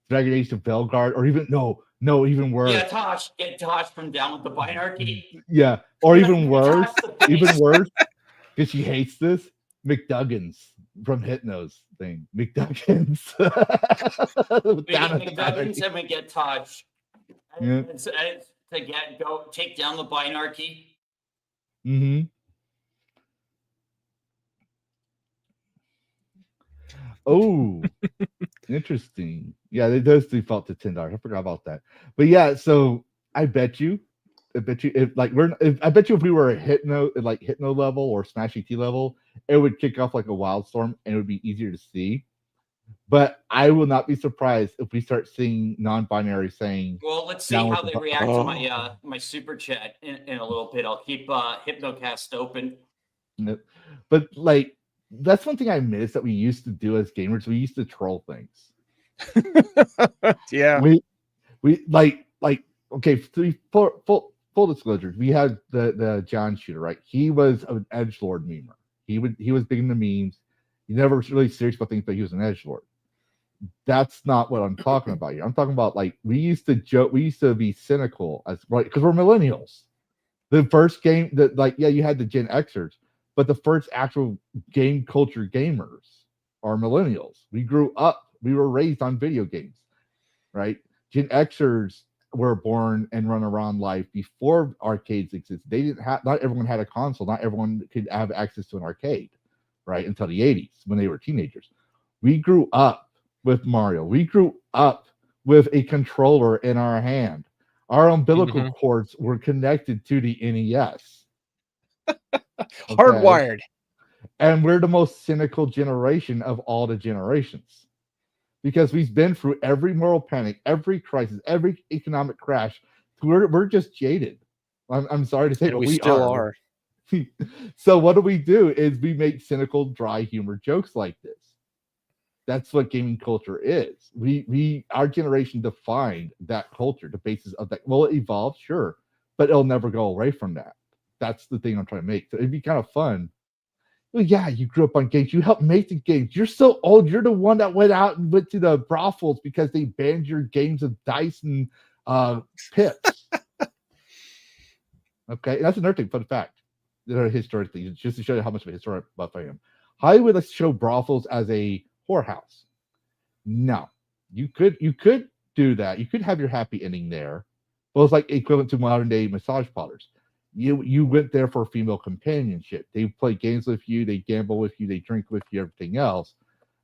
Dragon Age to Belgard, or even even worse. Yeah, Tosh, get Tosh from Down with the Binarchy. Yeah, or even worse, because she hates this. McDuggins from Hypno's thing. McDuggins. We get McDuggins and we get Tosh. Yeah. To take down the Binarchy. Mm-hmm. Oh, interesting. Yeah, it does default to $10. I forgot about that. But yeah, so I bet you if we were a hypno level or Smash ET level, it would kick off like a Wildstorm and it would be easier to see. But I will not be surprised if we start seeing non-binary saying. Well, let's see how they react to my my super chat in a little bit. I'll keep Hypnocast open. But like, that's one thing I miss that we used to do as gamers. We used to troll things. Yeah. We like okay, full disclosure. We had the John Shooter, right? He was an edgelord memer. He was big into memes. He never was really serious about things, but he was an edgelord. That's not what I'm talking about here. I'm talking about like we used to joke, we used to be cynical as right because we're millennials. The first game that you had the Gen Xers, but the first actual game culture gamers are millennials. We grew up, we were raised on video games, right? Gen Xers were born and run around life before arcades existed. They didn't have, not everyone had a console, not everyone could have access to an arcade, right? Until the 80s when they were teenagers. We grew up with Mario. We grew up with a controller in our hand. Our umbilical cords were connected to the NES. Hardwired. And we're the most cynical generation of all the generations. Because we've been through every moral panic, every crisis, every economic crash. We're just jaded. I'm sorry to say, but we still are. So what do? Is we make cynical, dry humor jokes like this. That's what gaming culture is. Our generation defined that culture, the basis of that. Well, it evolved, sure, but it'll never go away from that. That's the thing I'm trying to make. So it'd be kind of fun. Well, yeah, you grew up on games. You helped make the games. You're so old. You're the one that went out and went to the brothels because they banned your games of dice and pips. Okay, that's another thing. Fun fact. Historically, just to show you how much of a historic buff I am. Hollywood likes to show brothels as a whorehouse. No, you could do that. You could have your happy ending there. Well, it's like equivalent to modern day massage parlors. You went there for female companionship. They play games with you, they gamble with you, they drink with you, everything else.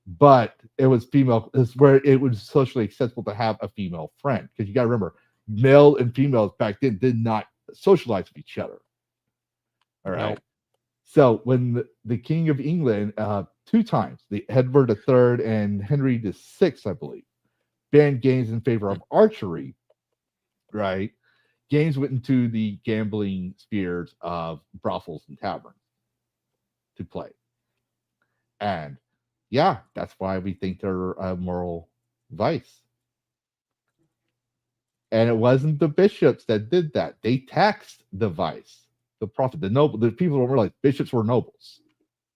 But it was female. It's where it was socially acceptable to have a female friend. Because you got to remember, male and females back then did not socialize with each other. All right. Nope. So when the King of England, 2 times, the Edward III and Henry VI, I believe, banned games in favor of archery, right? Games went into the gambling spheres of brothels and taverns to play. And yeah, that's why we think they're a moral vice. And it wasn't the bishops that did that. They taxed the vice. The prophet, the noble, the people don't realize bishops were nobles.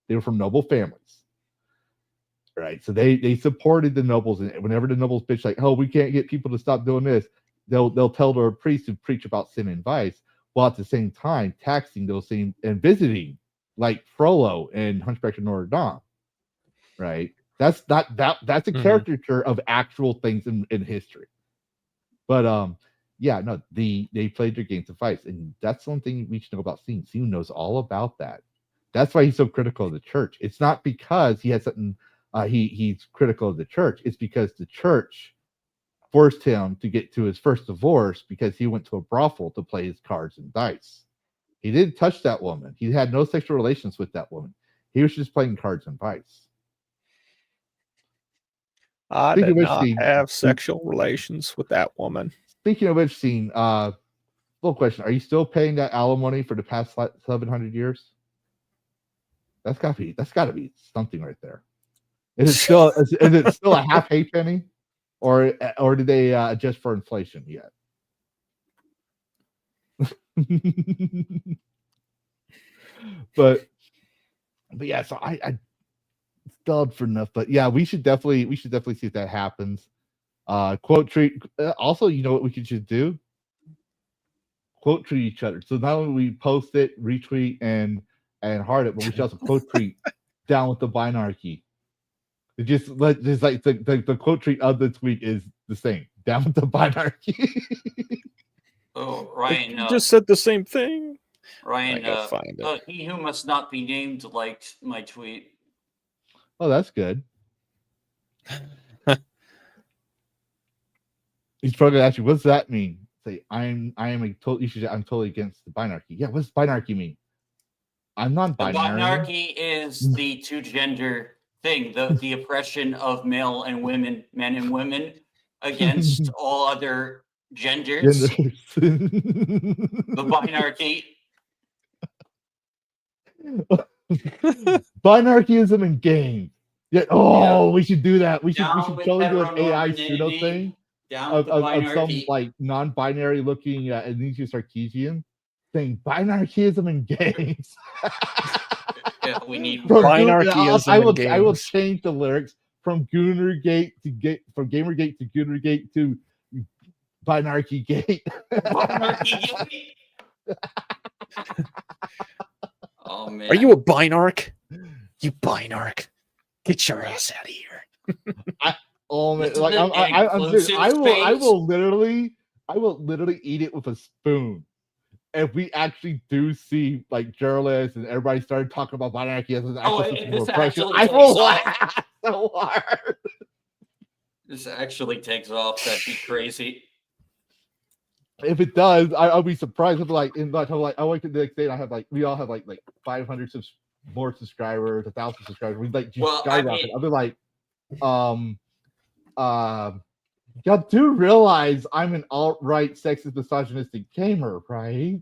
They were from noble families, right? So they supported the nobles, and whenever the nobles bitch like, "Oh, we can't get people to stop doing this," they'll tell their priests to preach about sin and vice, while at the same time taxing those same and visiting, like Frollo and Hunchback of Notre Dame, right? That's a caricature of actual things in history, but yeah, no, they played their games of vice, and that's one thing we should know about Steam. Steam knows all about that. That's why he's so critical of the church. It's not because he has something he's critical of the church. It's because the church forced him to get to his first divorce because he went to a brothel to play his cards and dice. He didn't touch that woman. He had no sexual relations with that woman. He was just playing cards and dice. I did not have sexual relations with that woman. speaking of which, scene, full question: are you still paying that alimony for the past 700 years? That's gotta be something right there. Is it still a half halfpenny, or did they adjust for inflation yet? but yeah, so I stalled for enough. But yeah, we should definitely see if that happens. Quote treat. Also, you know what we should do? Quote treat each other. So not only we post it, retweet, and heart it, but we should also quote treat down with the binarchy. It just like the quote treat of this week is the same. Down with the binarchy. Oh, Ryan. You just said the same thing. Ryan, find it. he who must not be named liked my tweet. Oh, that's good. He's probably gonna ask you, what's that mean? Say, I'm totally against the binarchy. Yeah, what's binarchy mean? I'm non-binary. The binarchy is the two-gender thing, the oppression of male and women, men and women, against all other genders. The binarchy. Binarchyism in games. Yeah. Oh, we should do that. We should totally do an AI pseudo thing of some like non-binary looking Anisia Sarkeesian saying binarchyism in games. Yeah, we need binarchyism in games. I will change the lyrics from Goonergate from Gamergate to Goonergate to Binarchy Gate. Binarchy Gate. Oh man. Are you a binarch? You binarch. Get your ass out of here. I will literally eat it with a spoon. If we actually do see like journalists and everybody started talking about binarchy as an actual oppression, I will laugh so hard. This actually takes off. That'd be crazy. If it does, I'll be surprised. If I wake up the next day and I have we all have like 500 more subscribers, 1,000 subscribers. We skyrocket. I'll be like, y'all do realize I'm an alt-right, sexist, misogynistic gamer, right?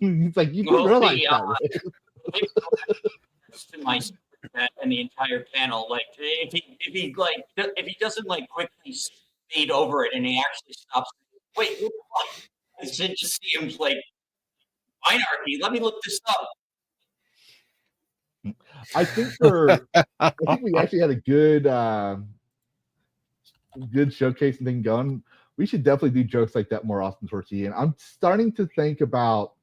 It's like you do realize that, right? To my and the entire panel, like if he doesn't quickly speed over it and he actually stops. Wait, I should just see him like binarchy. Let me look this up. I think we actually had a good showcasing thing going. We should definitely do jokes like that more often towards the end. I'm starting to think about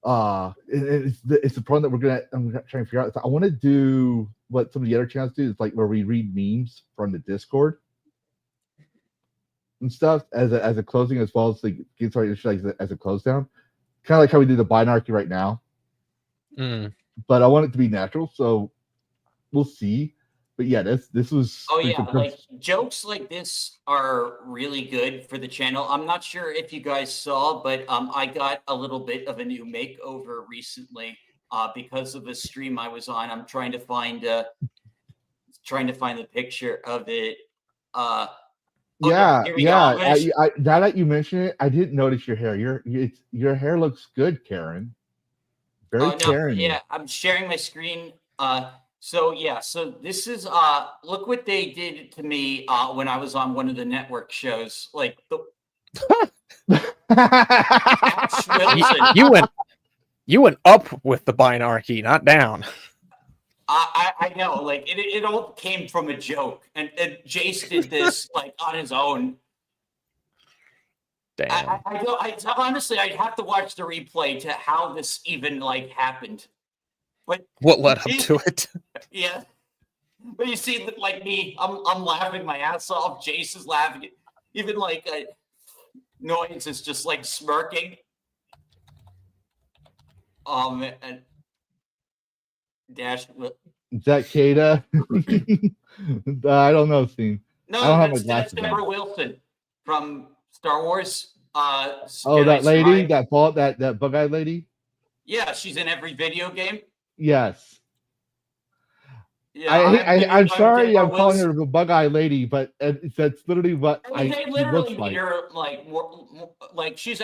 it's the problem that I'm trying to figure out. I want to do what some of the other channels do. It's like where we read memes from the Discord and stuff as a closing, as well as as a close down, kind of like how we do the binarchy right now. But I want it to be natural, so we'll see. But yeah, this was. Oh yeah, like jokes like this are really good for the channel. I'm not sure if you guys saw, but I got a little bit of a new makeover recently because of the stream I was on. I'm trying to find the picture of it. Now that you mention it, I didn't notice your hair. Your hair looks good, Karen. Very Karen. Yeah, I'm sharing my screen. So this is look what they did to me when I was on one of the network shows. Like you went up with the binarchy, not down. I know, like it all came from a joke, and Jace did this like on his own. Damn. I honestly, I'd have to watch the replay to how this even happened. But what led up to it? Yeah, but you see, like me, I'm laughing my ass off. Jace is laughing. Even Noise is just smirking. And Dash. Is that Kata? I don't know, Steve. No, that's Deborah Wilson from Star Wars. That lady, that bug-eyed lady. Yeah, she's in every video game. Yes. I'm sorry, I'm calling Will her the bug-eye lady, but that's literally what I mean, they she literally looks made like. her like more, like she's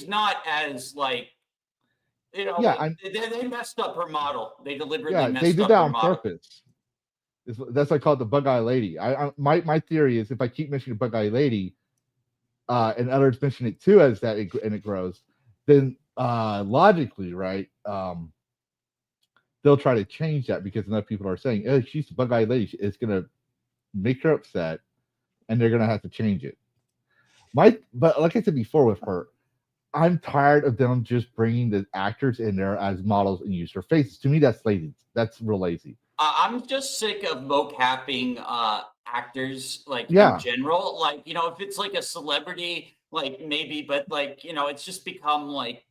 not as like Yeah, like, they messed up her model. They deliberately yeah, they messed did up that her on model. purpose. That's why I call it the bug-eye lady. My theory is if I keep mentioning bug-eye lady, and others mention it too as that, and it grows, then logically, right? They'll try to change that because enough people are saying, "Oh, she's the bug-eye lady." It's gonna make her upset, and they're gonna have to change it. But like I said before with her, I'm tired of them just bringing the actors in there as models and use their faces. To me, that's lazy. That's real lazy. I'm just sick of mocapping actors, like in Yeah, general. Like, if it's like a celebrity, like maybe, but like, it's just become like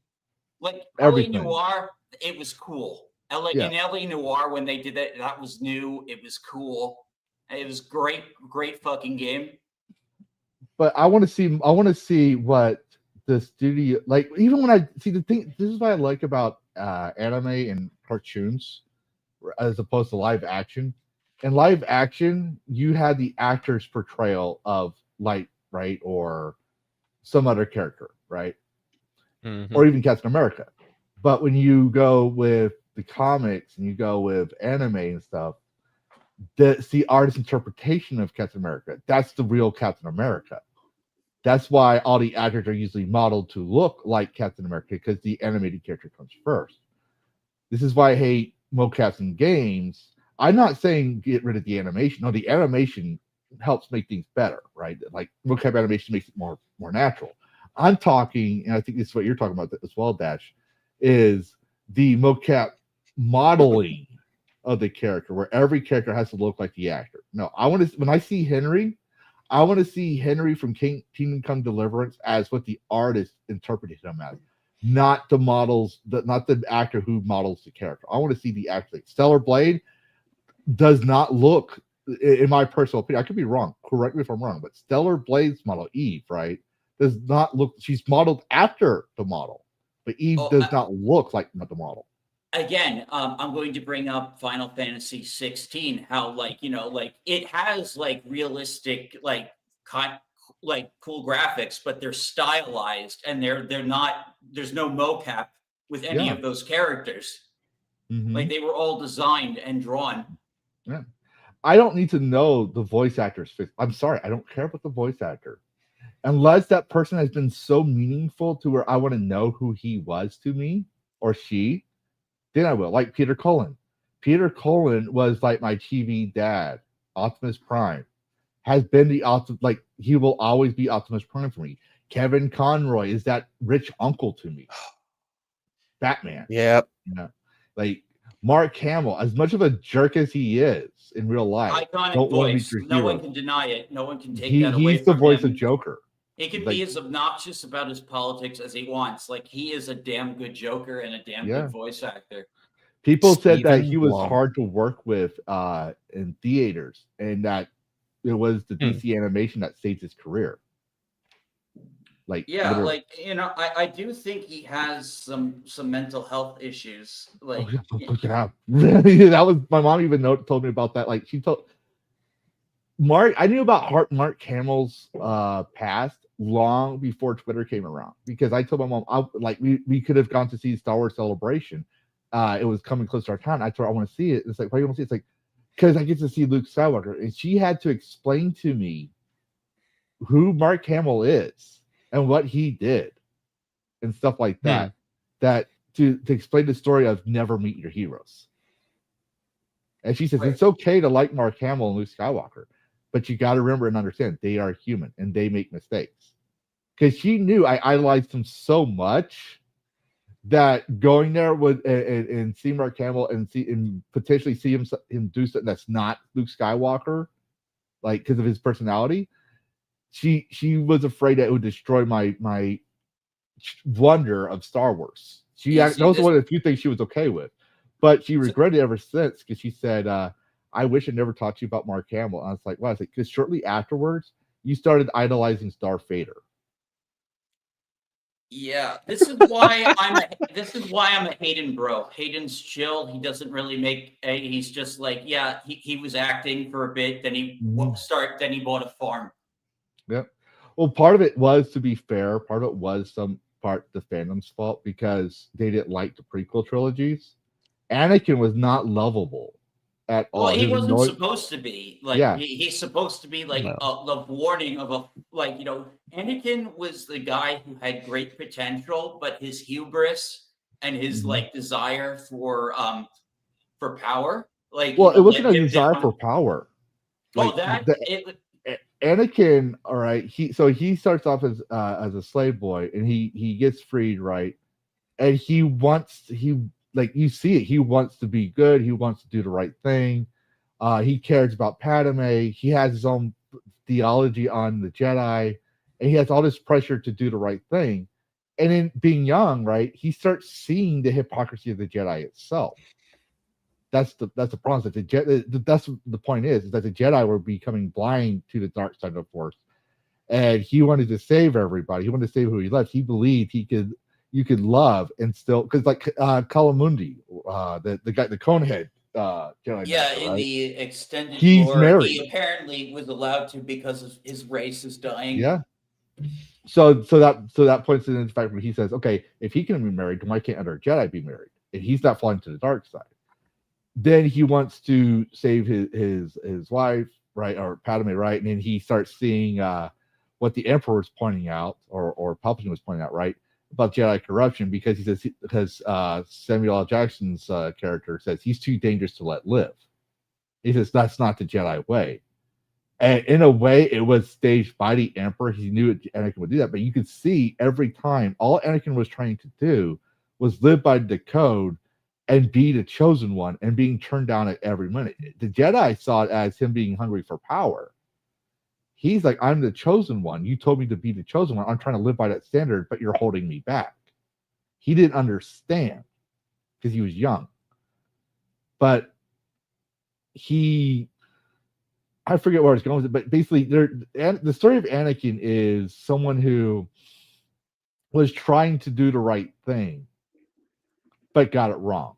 LA everything. Noir, it was cool. Yeah, In LA Noir, when they did that was new. It was cool. It was great, great fucking game. but I want to see. I want to see what the studio like. Even when I see the thing, this is what I like about anime and cartoons as opposed to live action. In live action, you had the actor's portrayal of Light, right, or some other character, right, or even Captain America. But when you go with the comics and you go with anime and stuff, that's the artist's interpretation of Captain America. That's the real Captain America. That's why all the actors are usually modeled to look like Captain America because the animated character comes first. This is why I hate mocaps in games. I'm not saying get rid of the animation. No, the animation helps make things better, right? Like mocap animation makes it more natural. I'm talking, and I think this is what you're talking about as well, Dash, is the mocap modeling of the character, where every character has to look like the actor. No, I want to when I see Henry, I want to see Henry from Kingdom Come Deliverance as what the artist interpreted him as, not the models, not the actor who models the character. I want to see the actor. Stellar Blade does not look, in my personal opinion, I could be wrong. Correct me if I'm wrong, but Stellar Blade's model, Eve, right, does not look. She's modeled after the model, but Eve does not look like the model. Again, I'm going to bring up Final Fantasy 16. How like it has like realistic like cool graphics, but they're stylized and they're not. There's no mocap with any of those characters. Like they were all designed and drawn. Yeah. I don't need to know the voice actor's face. I'm sorry, I don't care about the voice actor. Unless that person has been so meaningful to where I want to know who he was to me or she, then I will. Like Peter Cullen. Peter Cullen was like my TV dad. Optimus Prime has been like he will always be Optimus Prime for me. Kevin Conroy is that rich uncle to me. Batman. Yep. You know, like Mark Hamill, as much of a jerk as he is in real life, Iconic voice. No one can deny it. No one can take that away he's the from voice him. of Joker. He can be as obnoxious about his politics as he wants. Like he is a damn good Joker and a damn good voice actor. People said that he was hard to work with in theaters, and that it was the DC animation that saved his career. Like like I do think he has some mental health issues. Like look it up. That was my mom even told me about that. Like she told Mark, I knew about Mark Hamill's past long before Twitter came around because I told my mom we could have gone to see Star Wars Celebration. It was coming close to our town. I told her I want to see it. It's like, why do you want to see it? It's like, because I get to see Luke Skywalker. And she had to explain to me who Mark Hamill is and what he did and stuff like that. That to explain the story of never meet your heroes. And she says, it's okay to like Mark Hamill and Luke Skywalker, but you got to remember and understand they are human and they make mistakes. Because she knew I idolized him so much that going there would and see Mark Hamill and potentially see him do something that's not Luke Skywalker, like because of his personality, she was afraid that it would destroy my wonder of Star Wars. That was one of the few things she was okay with, but she regretted it ever since because she said, "I wish I never talked to you about Mark Hamill." And I was like, "Well," I was like, because shortly afterwards, you started idolizing Darth Vader. Yeah, this is why I'm a Hayden bro. Hayden's chill. He doesn't really make a. He's just like, yeah, he was acting for a bit, then he Mhm. then he bought a farm. Yep. Well, part of it was, to be fair, part of it was some part the fandom's fault because they didn't like the prequel trilogies. Anakin was not lovable at Well, all. he His wasn't annoy- supposed to be like yeah, he's supposed to be like No. the warning of a like Anakin was the guy who had great potential, but his hubris and his mhm. like desire for power, like Well, it wasn't led a him desire down. for power. Oh, Like that the it Anakin, all right. He starts off as a slave boy, and he gets freed, right? And he like you see it. He wants to be good. He wants to do the right thing. He cares about Padme. He has his own theology on the Jedi, and he has all this pressure to do the right thing. And in being young, right, he starts seeing the hypocrisy of the Jedi itself. That's the problem. That that's the point is that the Jedi were becoming blind to the dark side of the Force, and he wanted to save everybody. He wanted to save who he loved. He believed you could love and still because like Kalamundi, the guy, the Conehead Jedi yeah, Master, in right? the extended He's lore, married. he apparently was allowed to because his race is dying. Yeah. So that points to the fact where he says, okay, if he can be married, then why can't other Jedi be married? And he's not falling to the dark side. Then he wants to save his wife, right, or Padme, right, and then he starts seeing what the Emperor was pointing out, or Palpatine was pointing out, right, about Jedi corruption, because he says because Samuel L. Jackson's character says he's too dangerous to let live. He says that's not the Jedi way. And in a way, it was staged by the Emperor. He knew Anakin would do that, but you could see every time all Anakin was trying to do was live by the code and be the chosen one and being turned down at every minute. The Jedi saw it as him being hungry for power. He's like, I'm the chosen one. You told me to be the chosen one. I'm trying to live by that standard, but you're holding me back. He didn't understand because he was young. But I forget where it's going with it, but basically, the story of Anakin is someone who was trying to do the right thing, but got it wrong.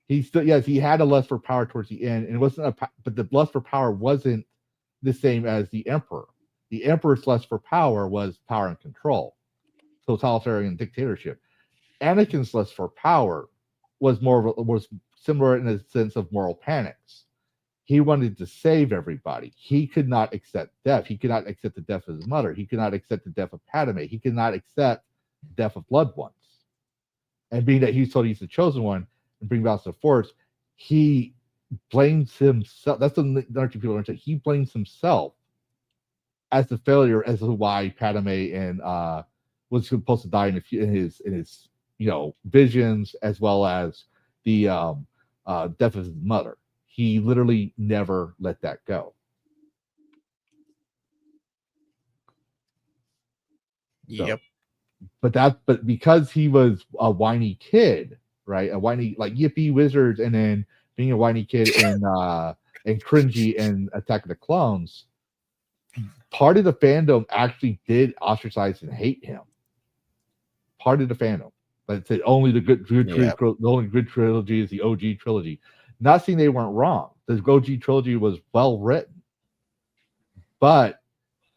He still, yes, he had a lust for power towards the end, and it wasn't but the lust for power wasn't the same as the Emperor. The Emperor's lust for power was power and control, totalitarian dictatorship. Anakin's lust for power was was similar in a sense of moral panics. He wanted to save everybody. He could not accept death. He could not accept the death of his mother. He could not accept the death of Padme. He could not accept the death of loved ones. And being that he's told he's the chosen one and bring balance to the Force, he blames himself. That's the other two people understand. He blames himself as the failure as to why Padme and was supposed to die in his visions, as well as the death of his mother. He literally never let that go. Yep. But because he was a whiny kid, right? A whiny like yippee wizards, and then being a whiny kid and cringy and Attack of the Clones, part of the fandom actually did ostracize and hate him. Part of the fandom, but said only the only good trilogy is the OG trilogy. Not saying they weren't wrong. The OG trilogy was well written, but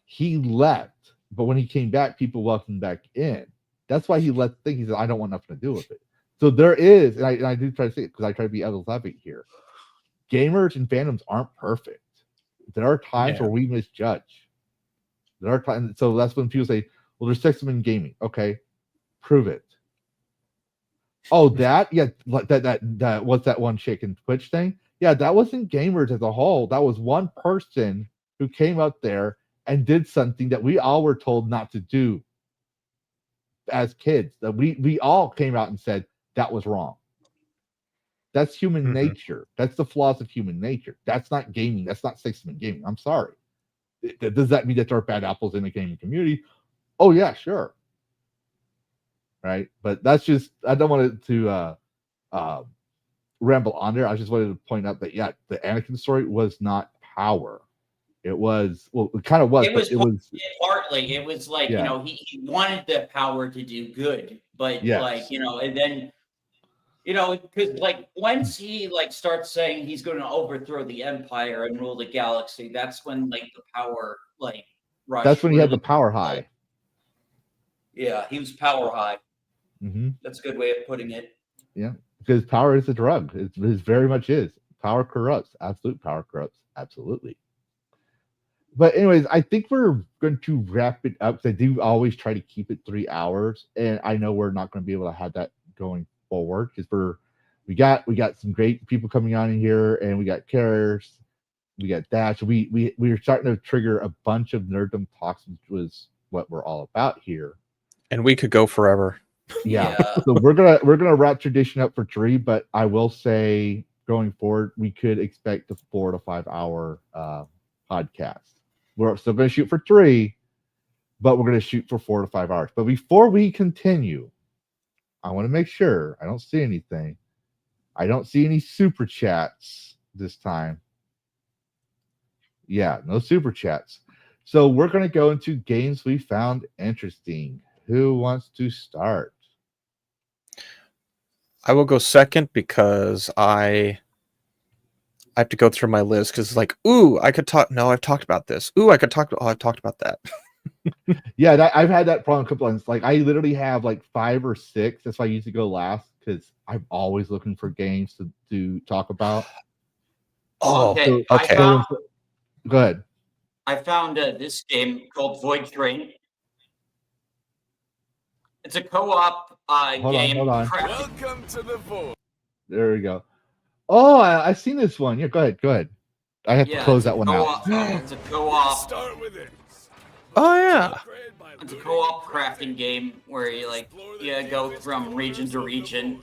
he left. But when he came back, people welcomed him back in. That's why he left. He said, "I don't want nothing to do with it." So there is, and I do try to say it because I try to be devil's advocate here. Gamers and fandoms aren't perfect. There are times where we misjudge. There are times, so that's when people say, "Well, there's sexism in gaming." Okay, prove it. Oh, that that what's that one chick in Twitch thing? Yeah, that wasn't gamers as a whole. That was one person who came out there and did something that we all were told not to do as kids. That we all came out and said that was wrong. That's human nature. That's the flaws of human nature. That's not gaming. That's not sexism in gaming. I'm sorry. Does that mean that there are bad apples in the gaming community? Oh yeah, sure. Right, but that's just, I don't want it to ramble on there. I just wanted to point out that the Anakin story was not power. It was it kind of was, It but was it was partly. It was like yeah, he wanted the power to do good, but like yes, and then because like once he like starts saying he's going to overthrow the empire and rule the galaxy, that's when like the power like rush. that's when he had the really, power like, high. yeah, he was power high. Hmm. That's a good way of putting it. Yeah, because power is a drug. It very much is. Power corrupts. Absolute power corrupts. Absolutely. But anyways, I think we're going to wrap it up. 'Cause I do always try to keep it 3 hours, and I know we're not going to be able to have that going forward because we got some great people coming on in here, and we got Karrus, we got Dash. We are starting to trigger a bunch of nerddom talks, which was what we're all about here. And we could go forever. Yeah. So we're gonna wrap tradition up for 3, but I will say going forward, we could expect a 4 to 5 hour podcast. We're still gonna shoot for 3, but we're gonna shoot for 4 to 5 hours. But before we continue, I want to make sure I don't see anything. I don't see any super chats this time. Yeah, no super chats. So we're gonna go into games we found interesting. Who wants to start? I will go second because I have to go through my list because it's like, ooh, I could talk. No, I've talked about this. Ooh, I could talk. Oh, I've talked about that. Yeah, I've had that problem a couple times. Like I literally have like 5 or 6. That's why I usually go last because I'm always looking for games to talk about. Oh, okay. okay. Go ahead. I found this game called Void Train. It's a co-op game. Hold on. Welcome to the Void. There we go. Oh, I've seen this one. Yeah, go ahead. I have to close that one out. It's a co-op. Start with it. Oh yeah. It's a co-op crafting game where you go from region to region.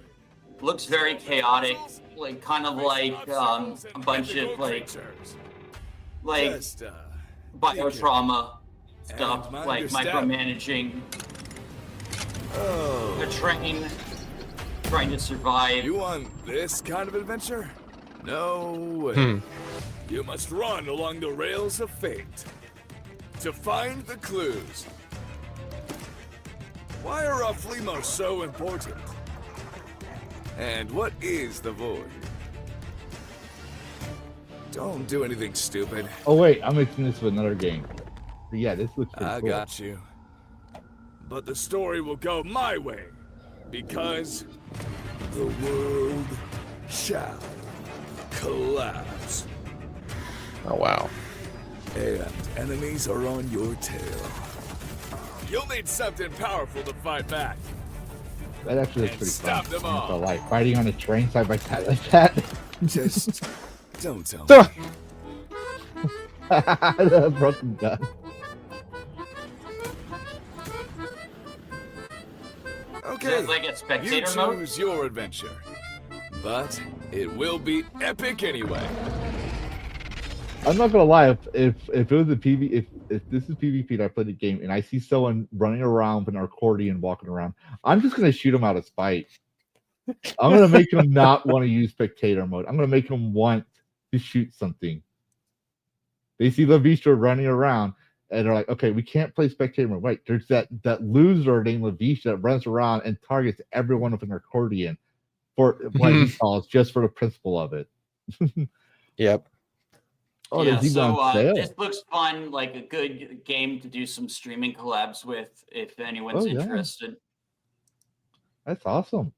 Looks very chaotic, like kind of like a bunch of like biotrauma stuff, like micromanaging a train, trying to survive. You want this kind of adventure? No way. You must run along the rails of fate to find the clues. Why are our fleas so important? And what is the void? Don't do anything stupid. Oh wait, I'm mixing this with another game. But yeah, this looks pretty I cool. got you. But the story will go my way, because the world shall collapse. Oh wow. And enemies are on your tail. You'll need something powerful to fight back. That actually looks And pretty stop fun. them I'm not gonna all. lie. Fighting on a train side by side like that. Just don't tell me. The broken gun. Okay, There's like a you spectator mode. choose your adventure. But it will be epic anyway. I'm not gonna lie. If it was a PV, if this is PvP and I play the game and I see someone running around with an accordion walking around, I'm just gonna shoot him out of spite. I'm gonna make him not want to use spectator mode. I'm gonna make him want to shoot something. They see Lavistro running around and they're like, okay, we can't play spectator mode. Wait, there's that loser named Lavistro that runs around and targets everyone with an accordion for what he calls just for the principle of it. Yep. Oh, Yeah, there's even so on sale. this looks fun, like a good game to do some streaming collabs with, if anyone's Oh, yeah. interested. That's awesome.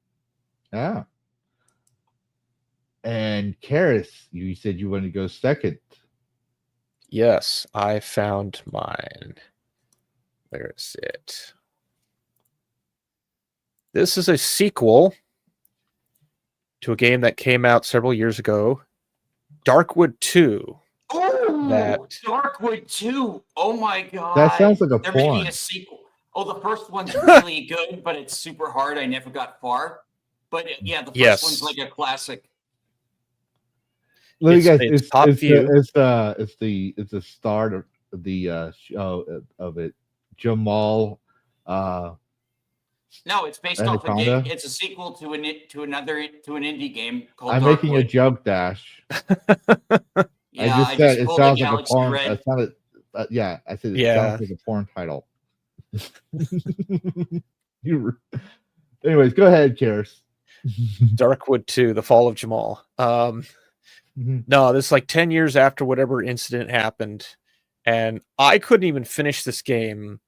Yeah. And Karrus, you said you wanted to go second. Yes, I found mine. Where is it? This is a sequel to a game that came out several years ago, Darkwood 2. Oh, That- Darkwood 2. Oh my god. That sounds like a They're porn. making a sequel. Oh, the first one's really good, but it's super hard. I never got far. But yeah, the first Yes. one's like a classic. Look, guys, it's it's top view. it's the start of the show of it. Jamal. No, it's based off a game. Anaconda? It's a sequel to an indie game called I'm making a Darkwood. joke, Dash. Yeah, I just said it pulled sounds like a Galaxy porn. Red. It sounded, yeah, I said it Yeah. sounds like a porn title. Anyways, go ahead, Karrus. Darkwood 2, The Fall of Jamal. No, this is like 10 years after whatever incident happened, and I couldn't even finish this game.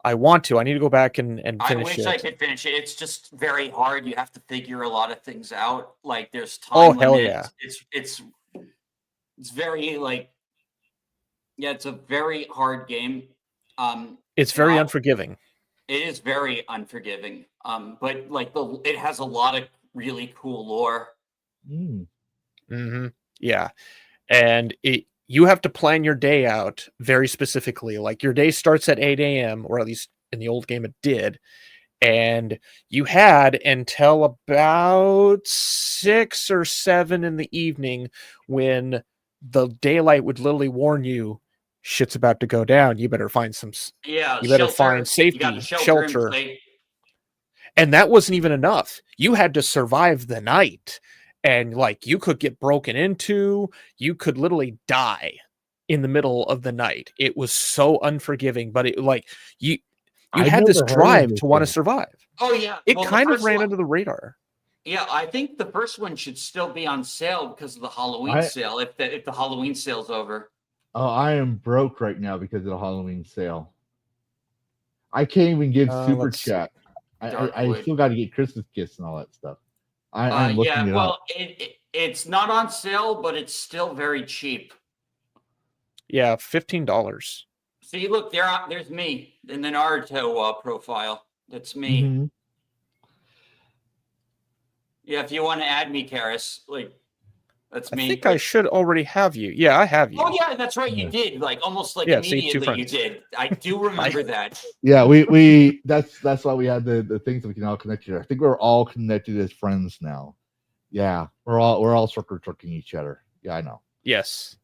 I want to. I need to go back and I finish wish I it. could finish it. It's just very hard. You have to figure a lot of things out. Like there's Oh, time hell limits. yeah. It's very like it's a very hard game. It's very unforgiving. It is very unforgiving. But like it has a lot of really cool lore. Yeah, and you have to plan your day out very specifically. Like your day starts at 8 a.m., or at least in the old game it did, and you had until about 6 or 7 in the evening when the daylight would literally warn you shit's about to go down. You better find some. Yeah, you better find safety, shelter. And that wasn't even enough. You had to survive the night. And like you could get broken into, you could literally die in the middle of the night. It was so unforgiving, but it like you had this drive to want to survive. Oh yeah. It kind of ran under the radar. Yeah, I think the first one should still be on sale because of the Halloween sale. If the Halloween sale's over. Oh, I am broke right now because of the Halloween sale. I can't even give super chat. I still got to get Christmas gifts and all that stuff. I'm looking it up. It's not on sale, but it's still very cheap. Yeah, $15. See, look, there's me in the Naruto profile. That's me. Mm-hmm. Yeah, if you want to add me, Karrus, like that's me. I think I should already have you. Yeah, I have you. Oh yeah, that's right. You did. Like almost like immediately you did. I do remember that. Yeah, we that's why we had the things that we can all connect to. I think we're all connected as friends now. Yeah, we're all circle trucking each other. Yeah, I know. Yes.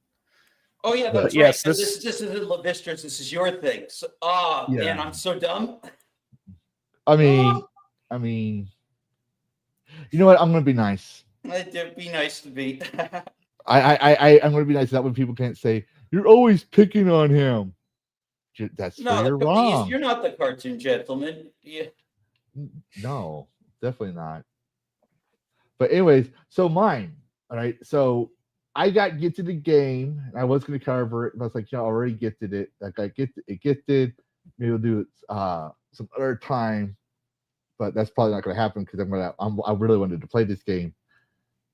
Oh yeah, that's right. Yes, this isn't Lavistro. This is your thing. So, man, I'm so dumb. I mean, you know what? I'm gonna be nice. It'd be nice to be. I'm gonna be nice. That way people can't say you're always picking on him. That's where you're wrong. You're not the cartoon gentleman. Yeah. No, definitely not. But anyways, so mine. All right. So I got gifted the game, and I was going to cover it, but I was like, I already gifted it. Like I gifted. Maybe we'll do it some other time, but that's probably not going to happen because I really wanted to play this game.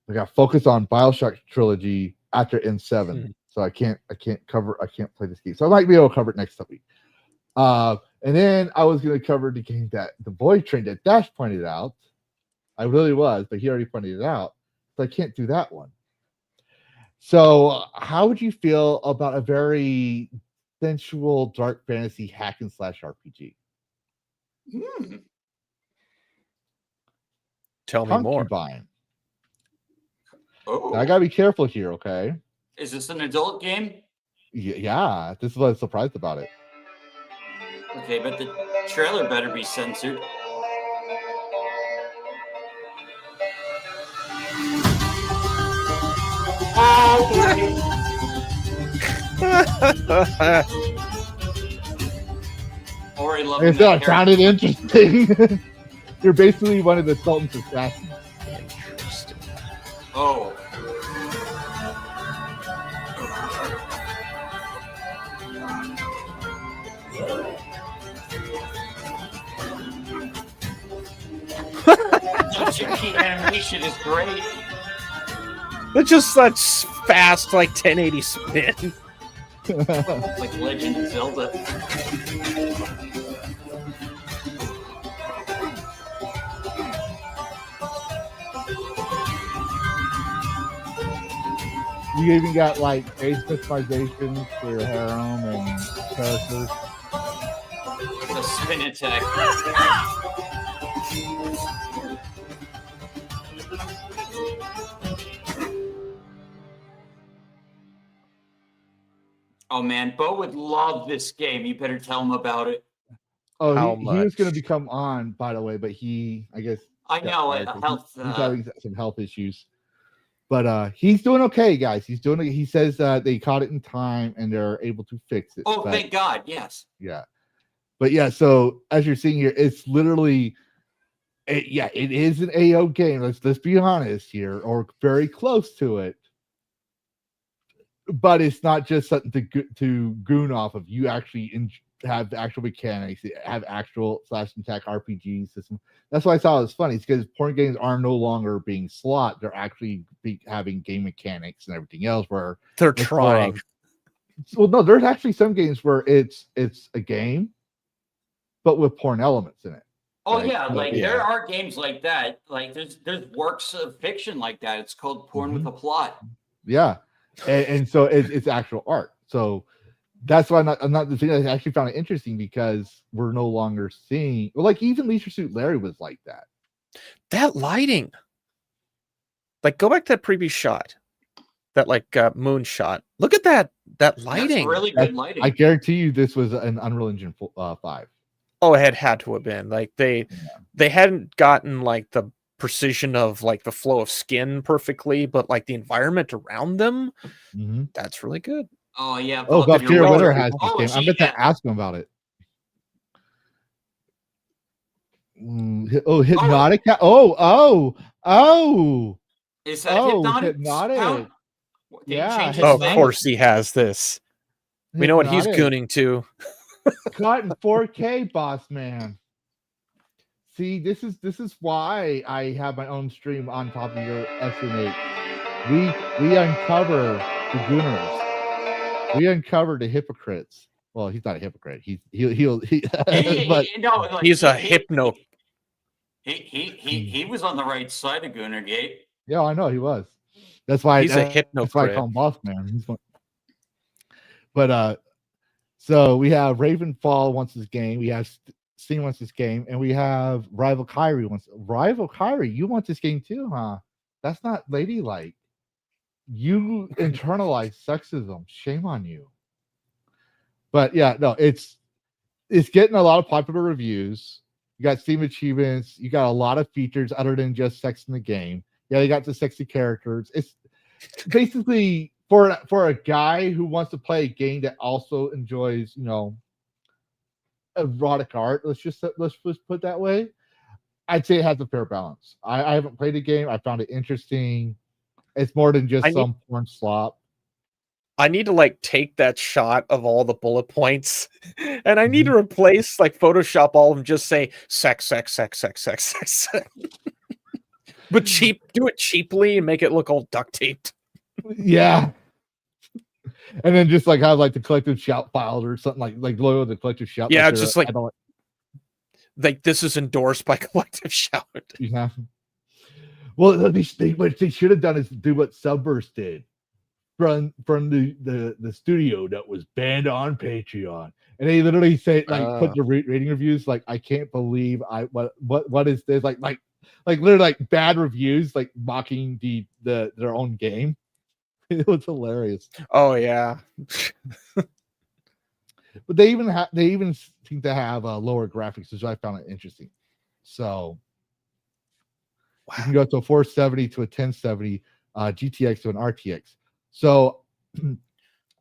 I got focused on BioShock trilogy after N7, so I can't play this game. So I might be able to cover it next week. And then I was going to cover the game that the boy train that Dash pointed out. I really was, but he already pointed it out, so I can't do that one. So, how would you feel about a very sensual dark fantasy hack and slash RPG? Tell me more. Oh. I gotta be careful here, okay? Is this an adult game? Yeah, this is what I'm surprised about it. Okay, but the trailer better be censored. Ori loving that it sounded interesting. You're basically one of the Sultan's assassins. Interesting. Oh. The animation is great. It's just such fast, like 1080 spin. Like Legend of Zelda. You even got like age customizations for your harem and characters. The spin attack. Oh man, Bo would love this game. You better tell him about it. Oh, he was going to become on, by the way, but I guess. I know he's having some health issues. But he's doing okay, guys. He's doing it. He says they caught it in time and they're able to fix it. Oh, but, thank God! Yes. yeah. But yeah, so as you're seeing here, it's literally, it is an AO game. Let's be honest here, or very close to it. But it's not just something to goon off of. You actually have actual mechanics, have actual slash attack RPG system. That's why I thought it was funny. It's because porn games are no longer being slot; they're actually having game mechanics and everything else. Where They're trying. Well, no, there's actually some games where it's a game, but with porn elements in it. Oh right? yeah, So, like there are games like that. Like there's works of fiction like that. It's called porn with a plot. Yeah, and so it's actual art. So that's why I'm not the thing. I actually found it interesting because we're no longer seeing. Well, like even Leisure Suit Larry was like that. That lighting. Like, go back to that previous shot, that like moon shot. Look at that lighting. That's really good lighting. I guarantee you, this was an Unreal Engine 5. Oh, it had to have been. Like they hadn't gotten like the precision of like the flow of skin perfectly, but like the environment around them, that's really good. Oh yeah. Oh, look, Fear Winter has oh, this game. I'm going to ask him about it. Hypnotic. Is that Hypnotic? Hypnotic. Yeah. Oh, of course he has this. We know what he's gooning to. Cut in 4K, boss man. See, this is why I have my own stream on top of your estimate. We uncover the gooners. We uncover the hypocrites. Well, he's not a hypocrite. But no, like, he's a hypno. He was on the right side of Goonergate. Yeah, I know he was. That's why he's a hypno. That's why I call him boss man. But so we have Ravenfall wants this game. We have Steam wants this game, and we have Rival Kyrie wants. Rival Kyrie, you want this game too, huh? That's not ladylike. You internalize sexism. Shame on you. But yeah, no, it's getting a lot of popular reviews. You got Steam achievements. You got a lot of features other than just sex in the game. Yeah, you got the sexy characters. It's basically for a guy who wants to play a game that also enjoys, erotic art. Let's just put it that way. I'd say it has a fair balance. I haven't played the game. I found it interesting. It's more than just some porn slop. I need to like take that shot of all the bullet points, and I need to replace like Photoshop all of them. Just say sex. But do it cheaply and make it look all duct taped. Yeah. And then just like have like the collective shout file or something like logo the collective shout. Yeah, just like this is endorsed by Collective Shout. Yeah. Well, what they should have done is do what Subverse did from the studio that was banned on Patreon, and they literally say put the rating reviews like, I can't believe what is this like literally like bad reviews like mocking their own game. It was hilarious. Oh yeah. But they even seem to have lower graphics, which I found it interesting. So you can go to a 470 to a 1070 GTX to an RTX. So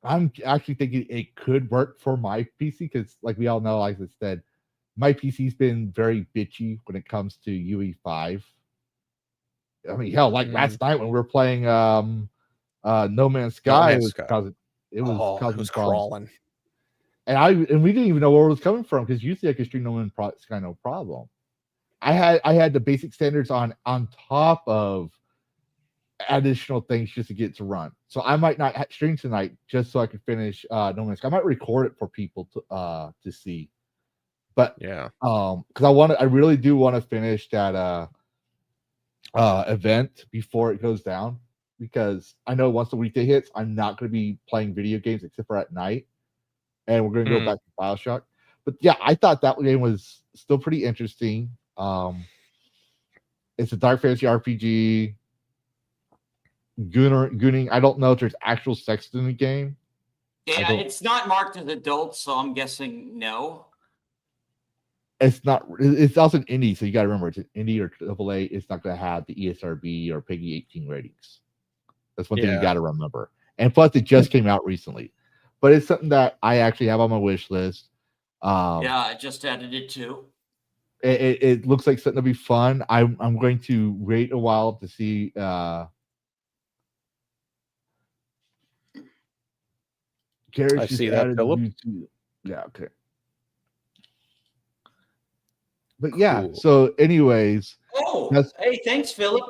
I'm actually thinking it could work for my PC because, like we all know, like I said, my PC's been very bitchy when it comes to UE5. I mean, hell, like last night when we were playing No Man's Sky, it was crawling. And we didn't even know where it was coming from because usually I could stream No Man's Sky no problem. I had the basic standards on top of additional things just to get it to run. So I might not stream tonight just so I can finish No Man's Sky. I might record it for people to see. But yeah, because I really do want to finish that event before it goes down, because I know once the weekday hits, I'm not going to be playing video games except for at night, and we're going to go back to BioShock. But yeah, I thought that game was still pretty interesting. It's a dark fantasy RPG. Gooning. I don't know if there's actual sex in the game. Yeah, it's not marked as adult, so I'm guessing no. It's not. It's also an indie, so you got to remember it's an indie or AAA. It's not going to have the ESRB or PEGI 18 ratings. That's one thing you Yeah. got to remember. And plus, it just came out recently, but it's something that I actually have on my wish list. Yeah, I just added it too. It looks like something to be fun. I'm going to wait a while to see. Karrus I just see that, added Philip. YouTube. Yeah, okay. But yeah, Cool. so anyways, Oh, that's hey, thanks, Philip.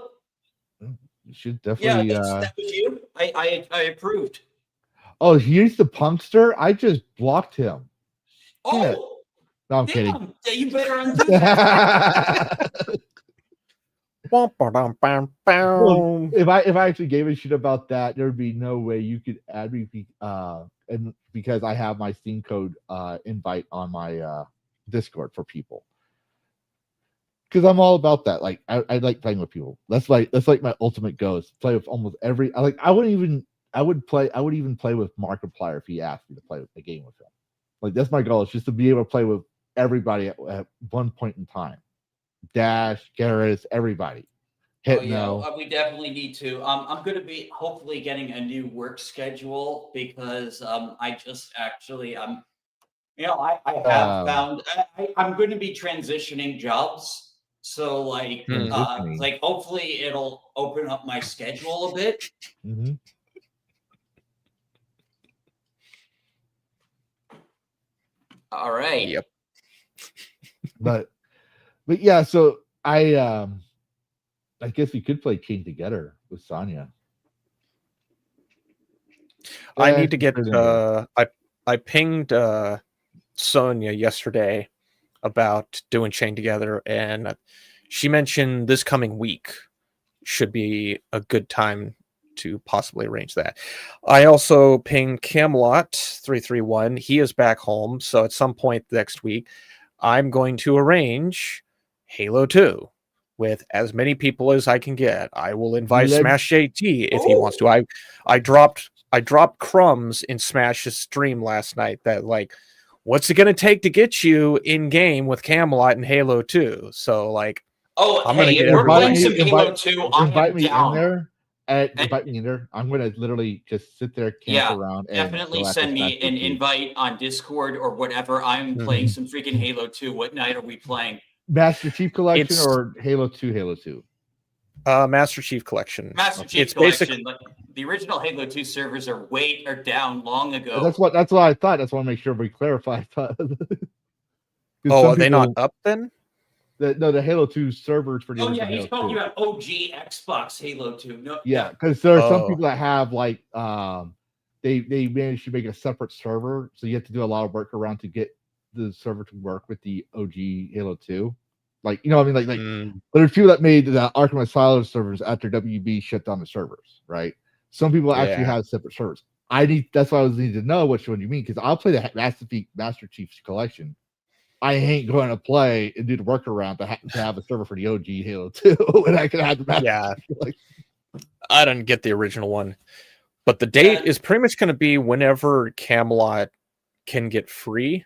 you should Yeah, definitely that was you. I approved. oh, here's the punkster. I just blocked him. Shit. Oh, No, I'm kidding. damn! Yeah, you better undo that. Well, if I actually gave a shit about that, there would be no way you could add me and because I have my Steam code invite on my Discord for people. Because I'm all about that. Like I like playing with people. That's like my ultimate goal is to play with almost every I would even play with Markiplier if he asked me to play a game with him. Like that's my goal, is just to be able to play with everybody at one point in time. Dash, Karrus, everybody. We definitely need to. I'm going to be hopefully getting a new work schedule because I just actually I have found I'm going to be transitioning jobs. So like hopefully it'll open up my schedule a bit. Mm-hmm. All right. Yep. But yeah, so I guess we could play Chain Together with Sonya. I need to get I pinged Sonya yesterday about doing Chain Together, and she mentioned this coming week should be a good time to possibly arrange that. I also pinged Camelot 331. He is back home, so at some point next week I'm going to arrange Halo 2 with as many people as I can get. I will invite Smash JT if he wants to. I dropped crumbs in Smash's stream last night that like, what's it gonna take to get you in game with Camelot and Halo 2? So like, I'm gonna get we're playing some Halo 2. Invite me in there. Invite me in there. I'm gonna literally just sit there, camp around, and definitely send me an invite on Discord or whatever. I'm playing some freaking Halo 2. What night are we playing? Master Chief Collection or Halo 2? Halo 2. Master Chief Collection. Master Chief Collection. The original Halo 2 servers are down long ago. That's what I thought. That's why I make sure we clarify. Are they not up then? The Halo 2 servers for the original Halo 2. He's talking about OG Xbox Halo 2. No, yeah, because there are some people that have like they managed to make a separate server, so you have to do a lot of work around to get the server to work with the OG Halo 2. Like, you know what I mean? Like there's people that made the Arkham Asylum servers after WB shut down the servers, right? Some people actually have separate servers. That's why I was needing to know which one you mean, because I'll play the Master Chief's Collection. I ain't going to play and do the workaround to have a server for the OG Halo 2 when I can have the Master Chief Collection. I didn't get the original one, but the date is pretty much going to be whenever Camelot can get free.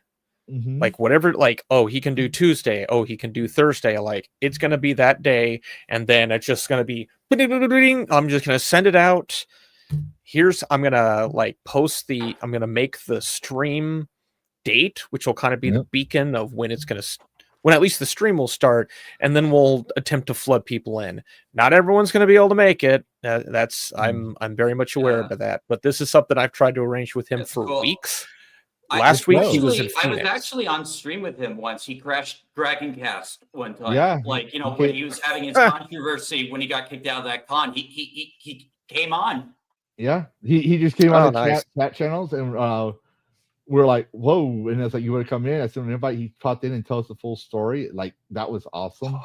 Mm-hmm. Like whatever, like, oh, he can do Tuesday, oh, he can do Thursday, like it's gonna be that day, and then it's just gonna be I'm just gonna send it out. I'm gonna I'm gonna make the stream date, which will kind of be the beacon of when when at least the stream will start, and then we'll attempt to flood people in. Not everyone's gonna be able to make it. I'm very much aware of that, but this is something I've tried to arrange with him for weeks. Last week he was in Phoenix. I was actually on stream with him once. He crashed DragonCast one time. Yeah, like when he was having his controversy when he got kicked out of that con, he came on. Yeah, he just came on the chat channels, and we're like, whoa! And it's like, you want to come in? I sent him an invite. He popped in and tell us the full story. Like that was awesome.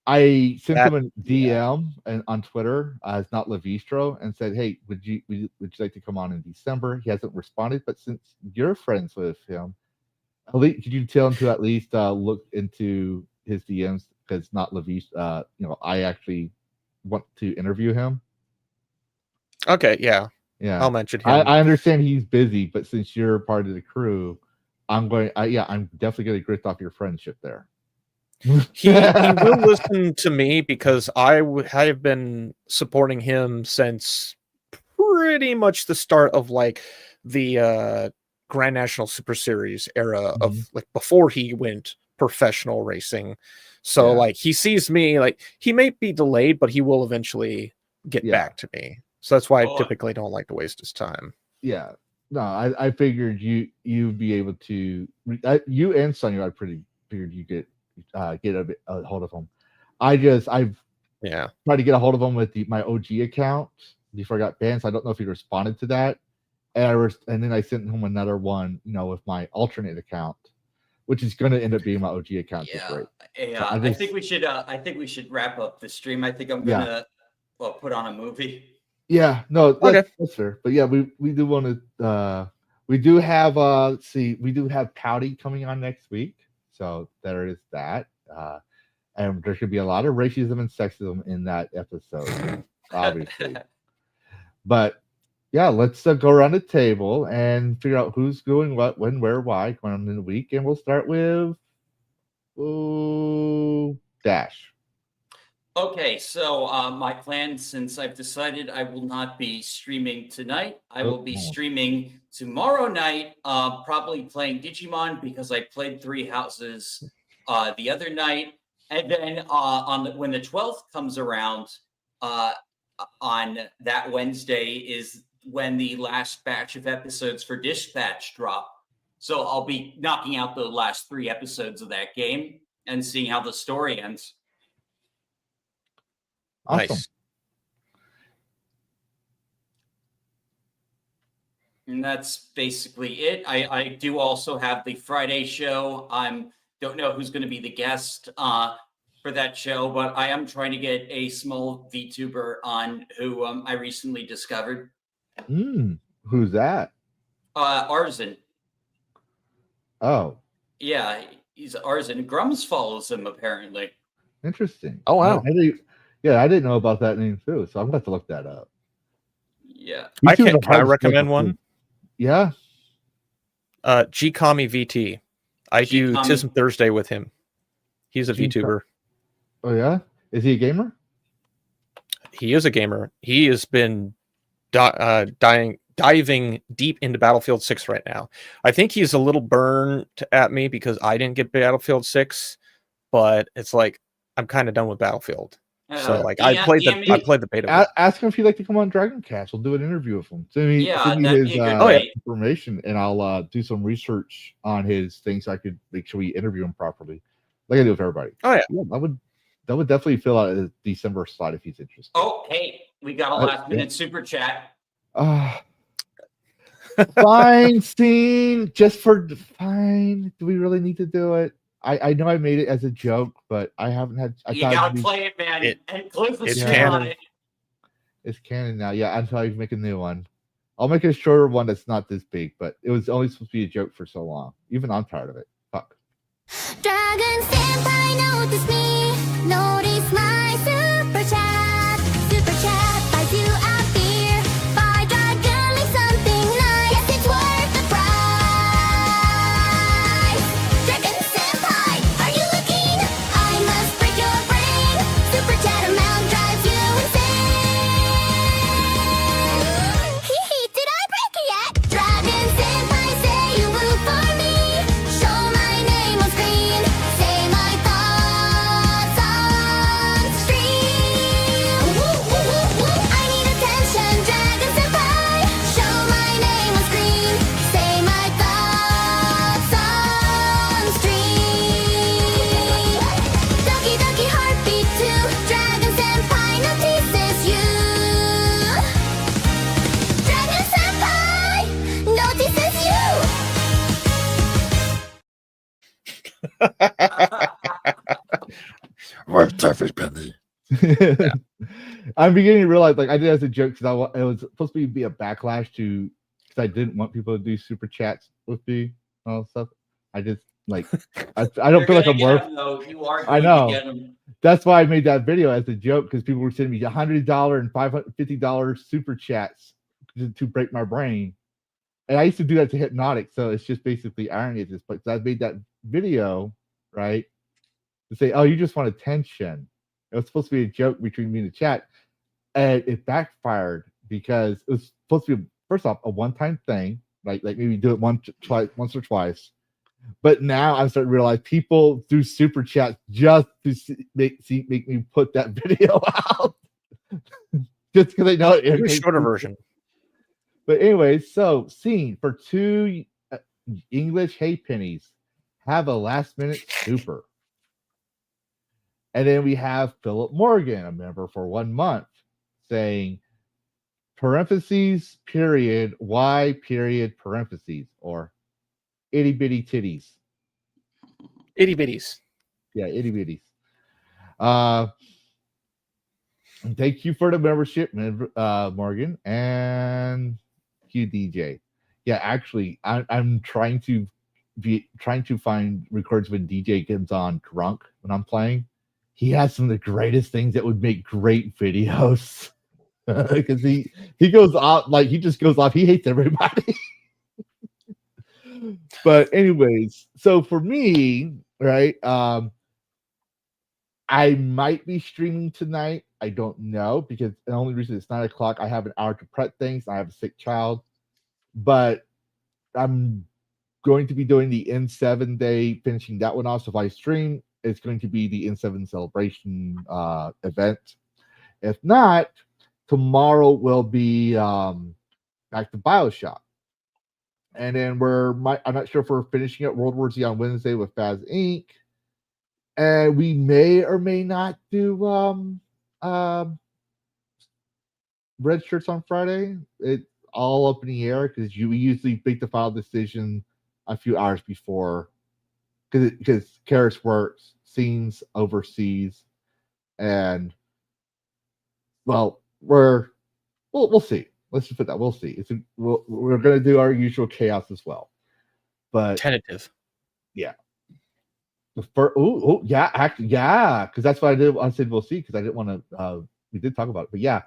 I sent him a DM and on Twitter, it's not Lavistro, and said, "Hey, would you like to come on in December?" He hasn't responded, but since you're friends with him, at least, could you tell him to at least look into his DMs, because not Lavistro. I actually want to interview him. Okay, yeah, I'll mention him. I understand he's busy, but since you're part of the crew, I'm definitely going to grit off your friendship there. He will listen to me because I have been supporting him since pretty much the start of like the Grand National Super Series era of like before he went professional racing. So like he sees me, like he may be delayed, but he will eventually get back to me. So that's why I typically don't like to waste his time. Yeah. No, I figured you'd be able to. You and Sonya, I figured you get a hold of him. I've tried to get a hold of him with my OG account before I got banned. So I don't know if he responded to that, and then I sent him another one, with my alternate account, which is going to end up being my OG account. Yeah, I think we should wrap up the stream. I think I'm gonna put on a movie. Yeah, no, that's fair. But yeah, we do want to. We do have let's see, we do have Pouty coming on next week, so there is that. And there should be a lot of racism and sexism in that episode, obviously. But yeah, let's go around the table and figure out who's doing what, when, where, why, going on in the week, and we'll start with Dash. Okay, so my plan, since I've decided I will not be streaming tonight, I will be streaming tomorrow night, probably playing Digimon because I played 3 Houses the other night. And then when the 12th comes around, on that Wednesday is when the last batch of episodes for Dispatch drop. So I'll be knocking out the last 3 episodes of that game and seeing how the story ends. Awesome. Nice. And that's basically it. I do also have the Friday show. Don't know who's going to be the guest for that show, but I am trying to get a small VTuber on who I recently discovered. Who's that? Arzen. Oh. Yeah, he's Arzen. Grums follows him, apparently. Interesting. Oh, wow. I didn't know about that name too, so I'm going to have to look that up. Yeah. Can I recommend one? Yeah. G-Kami VT. I do Tism Thursday with him. He's a VTuber. Oh, yeah? Is he a gamer? He is a gamer. He has been diving deep into Battlefield 6 right now. I think he's a little burnt at me because I didn't get Battlefield 6, but it's like I'm kind of done with Battlefield. So like I played the beta. Ask him if he'd like to come on DragonCast. We'll do an interview with him. Send me his information, and I'll do some research on his things so I could make sure we interview him properly, like I do with everybody. Oh yeah, that would definitely fill out a December slot if he's interested. Oh hey, we got a last minute super chat. Fine scene, just for fine. Do we really need to do it? I know I made it as a joke, but I haven't had. You gotta play it, man. And close the stream canon. on it. It's canon now. Yeah, until I make a new one. I'll make a shorter one that's not this big, but it was only supposed to be a joke for so long. Even I'm tired of it. Fuck. Dragon Senpai, notice me. Notice my super chat. Super chat buys you a beer. Buy Dragon like something nice. Yes, it's worth the price. Dragon Senpai, are you looking? I must break your brain. Super chat amount drives you insane. Did I break it yet? Dragon Senpai, say you will for me. Show my name on screen. Say my thoughts on stream. I need attention, Dragon Senpai. Show my name on screen. Say my thoughts on stream. Doki doki heartbeat too. Dragon Senpai notices you. Dragon Senpai notices you. I'm beginning to realize, like, I did it as a joke because it was supposed to be a backlash to because I didn't want people to do super chats with me and all that stuff. I just like I don't feel like I'm worth. I know. That's why I made that video as a joke because people were sending me $100 and $550 super chats to break my brain. And I used to do that to Hypnotic, so it's just basically irony at this point. So I made that video, right, to say, oh, you just want attention. It was supposed to be a joke between me and the chat, and it backfired because it was supposed to be first off a one-time thing, like maybe do it once or twice. But now I'm starting to realize people do super chats just to make me put that video out, just because they know it. Do a shorter version. But anyway, so scene for 2 English hay pennies, have a last minute super. And then we have Philip Morgan, a member for 1 month, saying parentheses, period, Y period, parentheses, or itty bitty titties. Itty bitties. Yeah, itty bitties. Thank you for the membership, Morgan, and QDJ. Yeah, actually, I'm trying to find records when DJ gets on drunk when I'm playing. He has some of the greatest things that would make great videos. Because he goes off, like he just goes off. He hates everybody. But anyways, so for me, right, I might be streaming tonight. I don't know, because the only reason it's 9 o'clock, I have an hour to prep things. I have a sick child, but I'm going to be doing the N7 day, finishing that one off. So if I stream, it's going to be the N7 celebration event. If not, tomorrow will be back to BioShock. And then I'm not sure if we're finishing up World War Z on Wednesday with Faz Inc. And we may or may not do red shirts on Friday. It's all up in the air because we usually make the final decision a few hours before, because Karrus works scenes overseas, and we'll see. Let's just put that. We'll see. We're going to do our usual chaos as well, but Tentative. yeah. Because that's what I did. I said we'll see, because I didn't want to. We did talk about it, but yeah.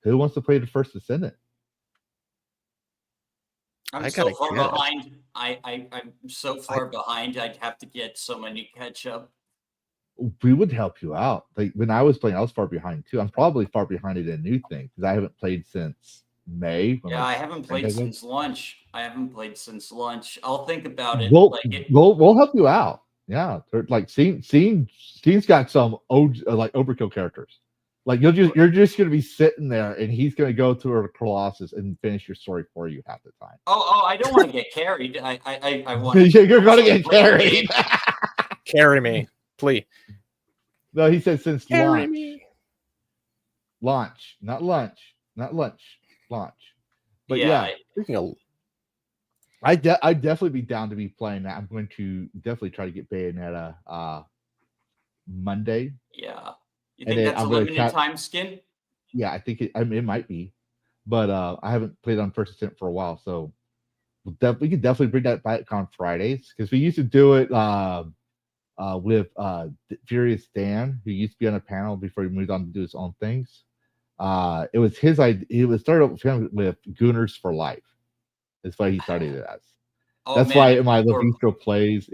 Who wants to play the first Descendant? I'm I so gotta far get it. behind. I'm so far behind. I'd have to get someone to catch up. We would help you out. Like when I was playing, I was far behind too. I'm probably far behind in a new thing because I haven't played since May. Yeah, I haven't played since lunch. I'll think about it. We'll help you out. Yeah, like Scene's got some like overkill characters. Like you're just gonna be sitting there, and he's gonna go to a Colossus and finish your story for you half the time. Oh, I don't want to get carried. I want. You're gonna get carried. Carry me, please. No, he said since Carry launch. me. Launch, not lunch, launch. But Yeah, I'd definitely be down to be playing that. I'm going to definitely try to get Bayonetta Monday. yeah. You And think then that's a I'm gonna limited time skin? Yeah, I think it might be, but I haven't played on First Ascent for a while, so we can definitely bring that back on Fridays, because we used to do it with Furious Dan, who used to be on a panel before he moved on to do his own things. It was his idea. It was started with Gooners for Life. That's why he started it as. That's why in my Lavistro plays,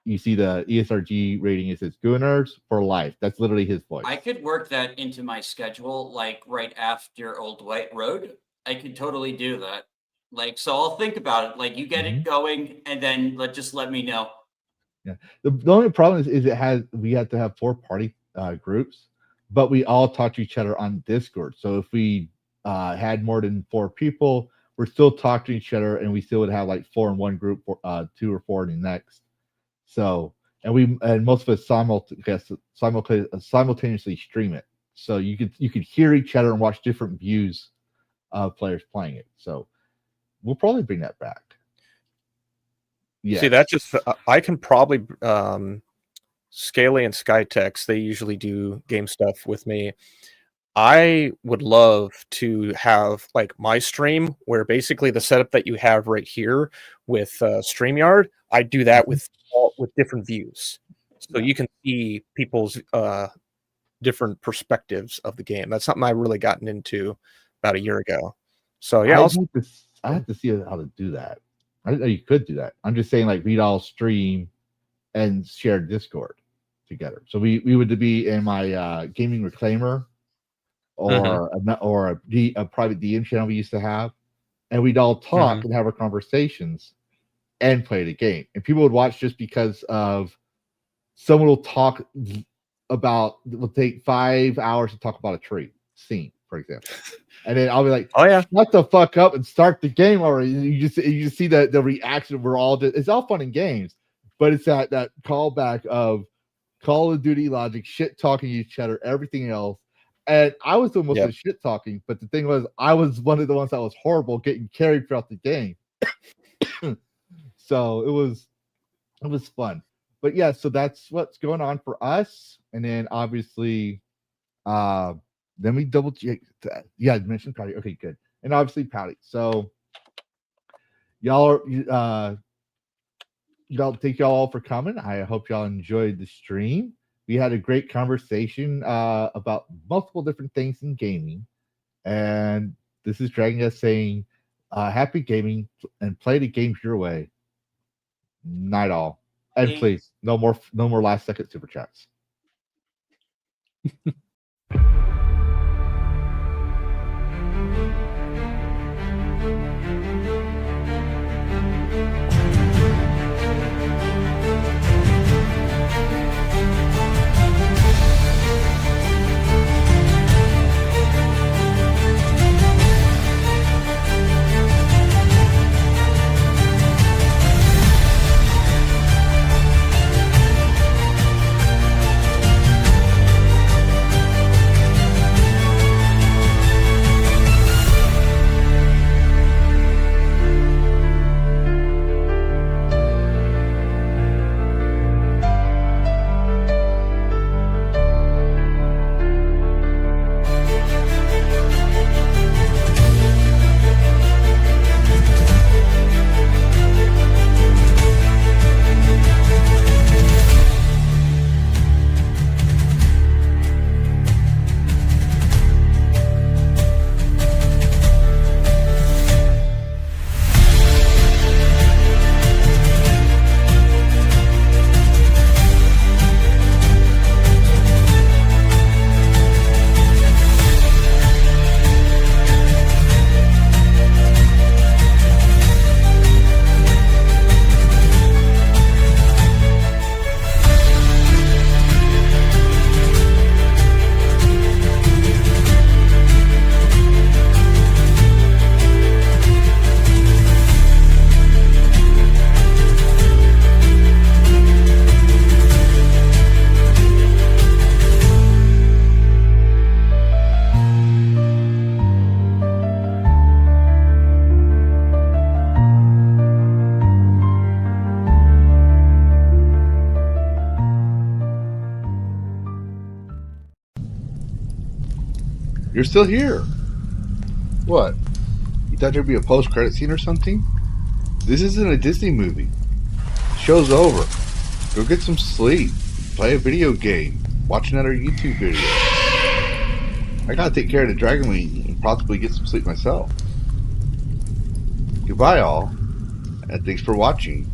you see the ESRG rating. It says Gooners for Life. That's literally his voice. I could work that into my schedule, like right after Old White Road. I could totally do that. Like, so I'll think about it. Like, you get it going, and then just let me know. Yeah. The only problem is we have to have 4 party groups, but we all talk to each other on Discord. So if we had more than 4 people, we're still talking to each other, and we still would have like 4 in one group, 2 or 4 in the next. So and most of us simultaneously stream it, so you could hear each other and watch different views of players playing it. So we'll probably bring that back. Yeah. See, that just I can probably Scaly and Skytex, they usually do game stuff with me. I would love to have like my stream where basically the setup that you have right here with StreamYard, I do that with different views. So you can see people's different perspectives of the game. That's something I really gotten into about a year ago. So yeah, I have to see how to do that. I didn't know you could do that. I'm just saying, like, we'd all stream and share Discord together. So we would be in my gaming reclaimer or a private DM channel we used to have, and we'd all talk and have our conversations and play the game. And people would watch just because of someone will talk about, will take 5 hours to talk about a tree scene, for example. And then I'll be like, Oh yeah. shut the fuck up and start the game already. You just see the reaction. We're all just, it's all fun and games, but it's that callback of Call of Duty logic, shit talking each other, everything else. And I was doing most of the shit talking, but the thing was, I was one of the ones that was horrible, getting carried throughout the game. So it was fun. But yeah, so that's what's going on for us. And then obviously, then we double check. Yeah, I mentioned Patty. Okay, good. And obviously Patty. So y'all thank y'all all for coming. I hope y'all enjoyed the stream. We had a great conversation about multiple different things in gaming. And this is DragonCast saying, happy gaming and play the games your way. Night all. And please, no more last second super chats. You're still here. What? You thought there'd be a post-credit scene or something? This isn't a Disney movie. The show's over. Go get some sleep. Play a video game. Watch another YouTube video. I gotta take care of the Dragon Wing and possibly get some sleep myself. Goodbye all, and thanks for watching.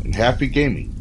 And happy gaming.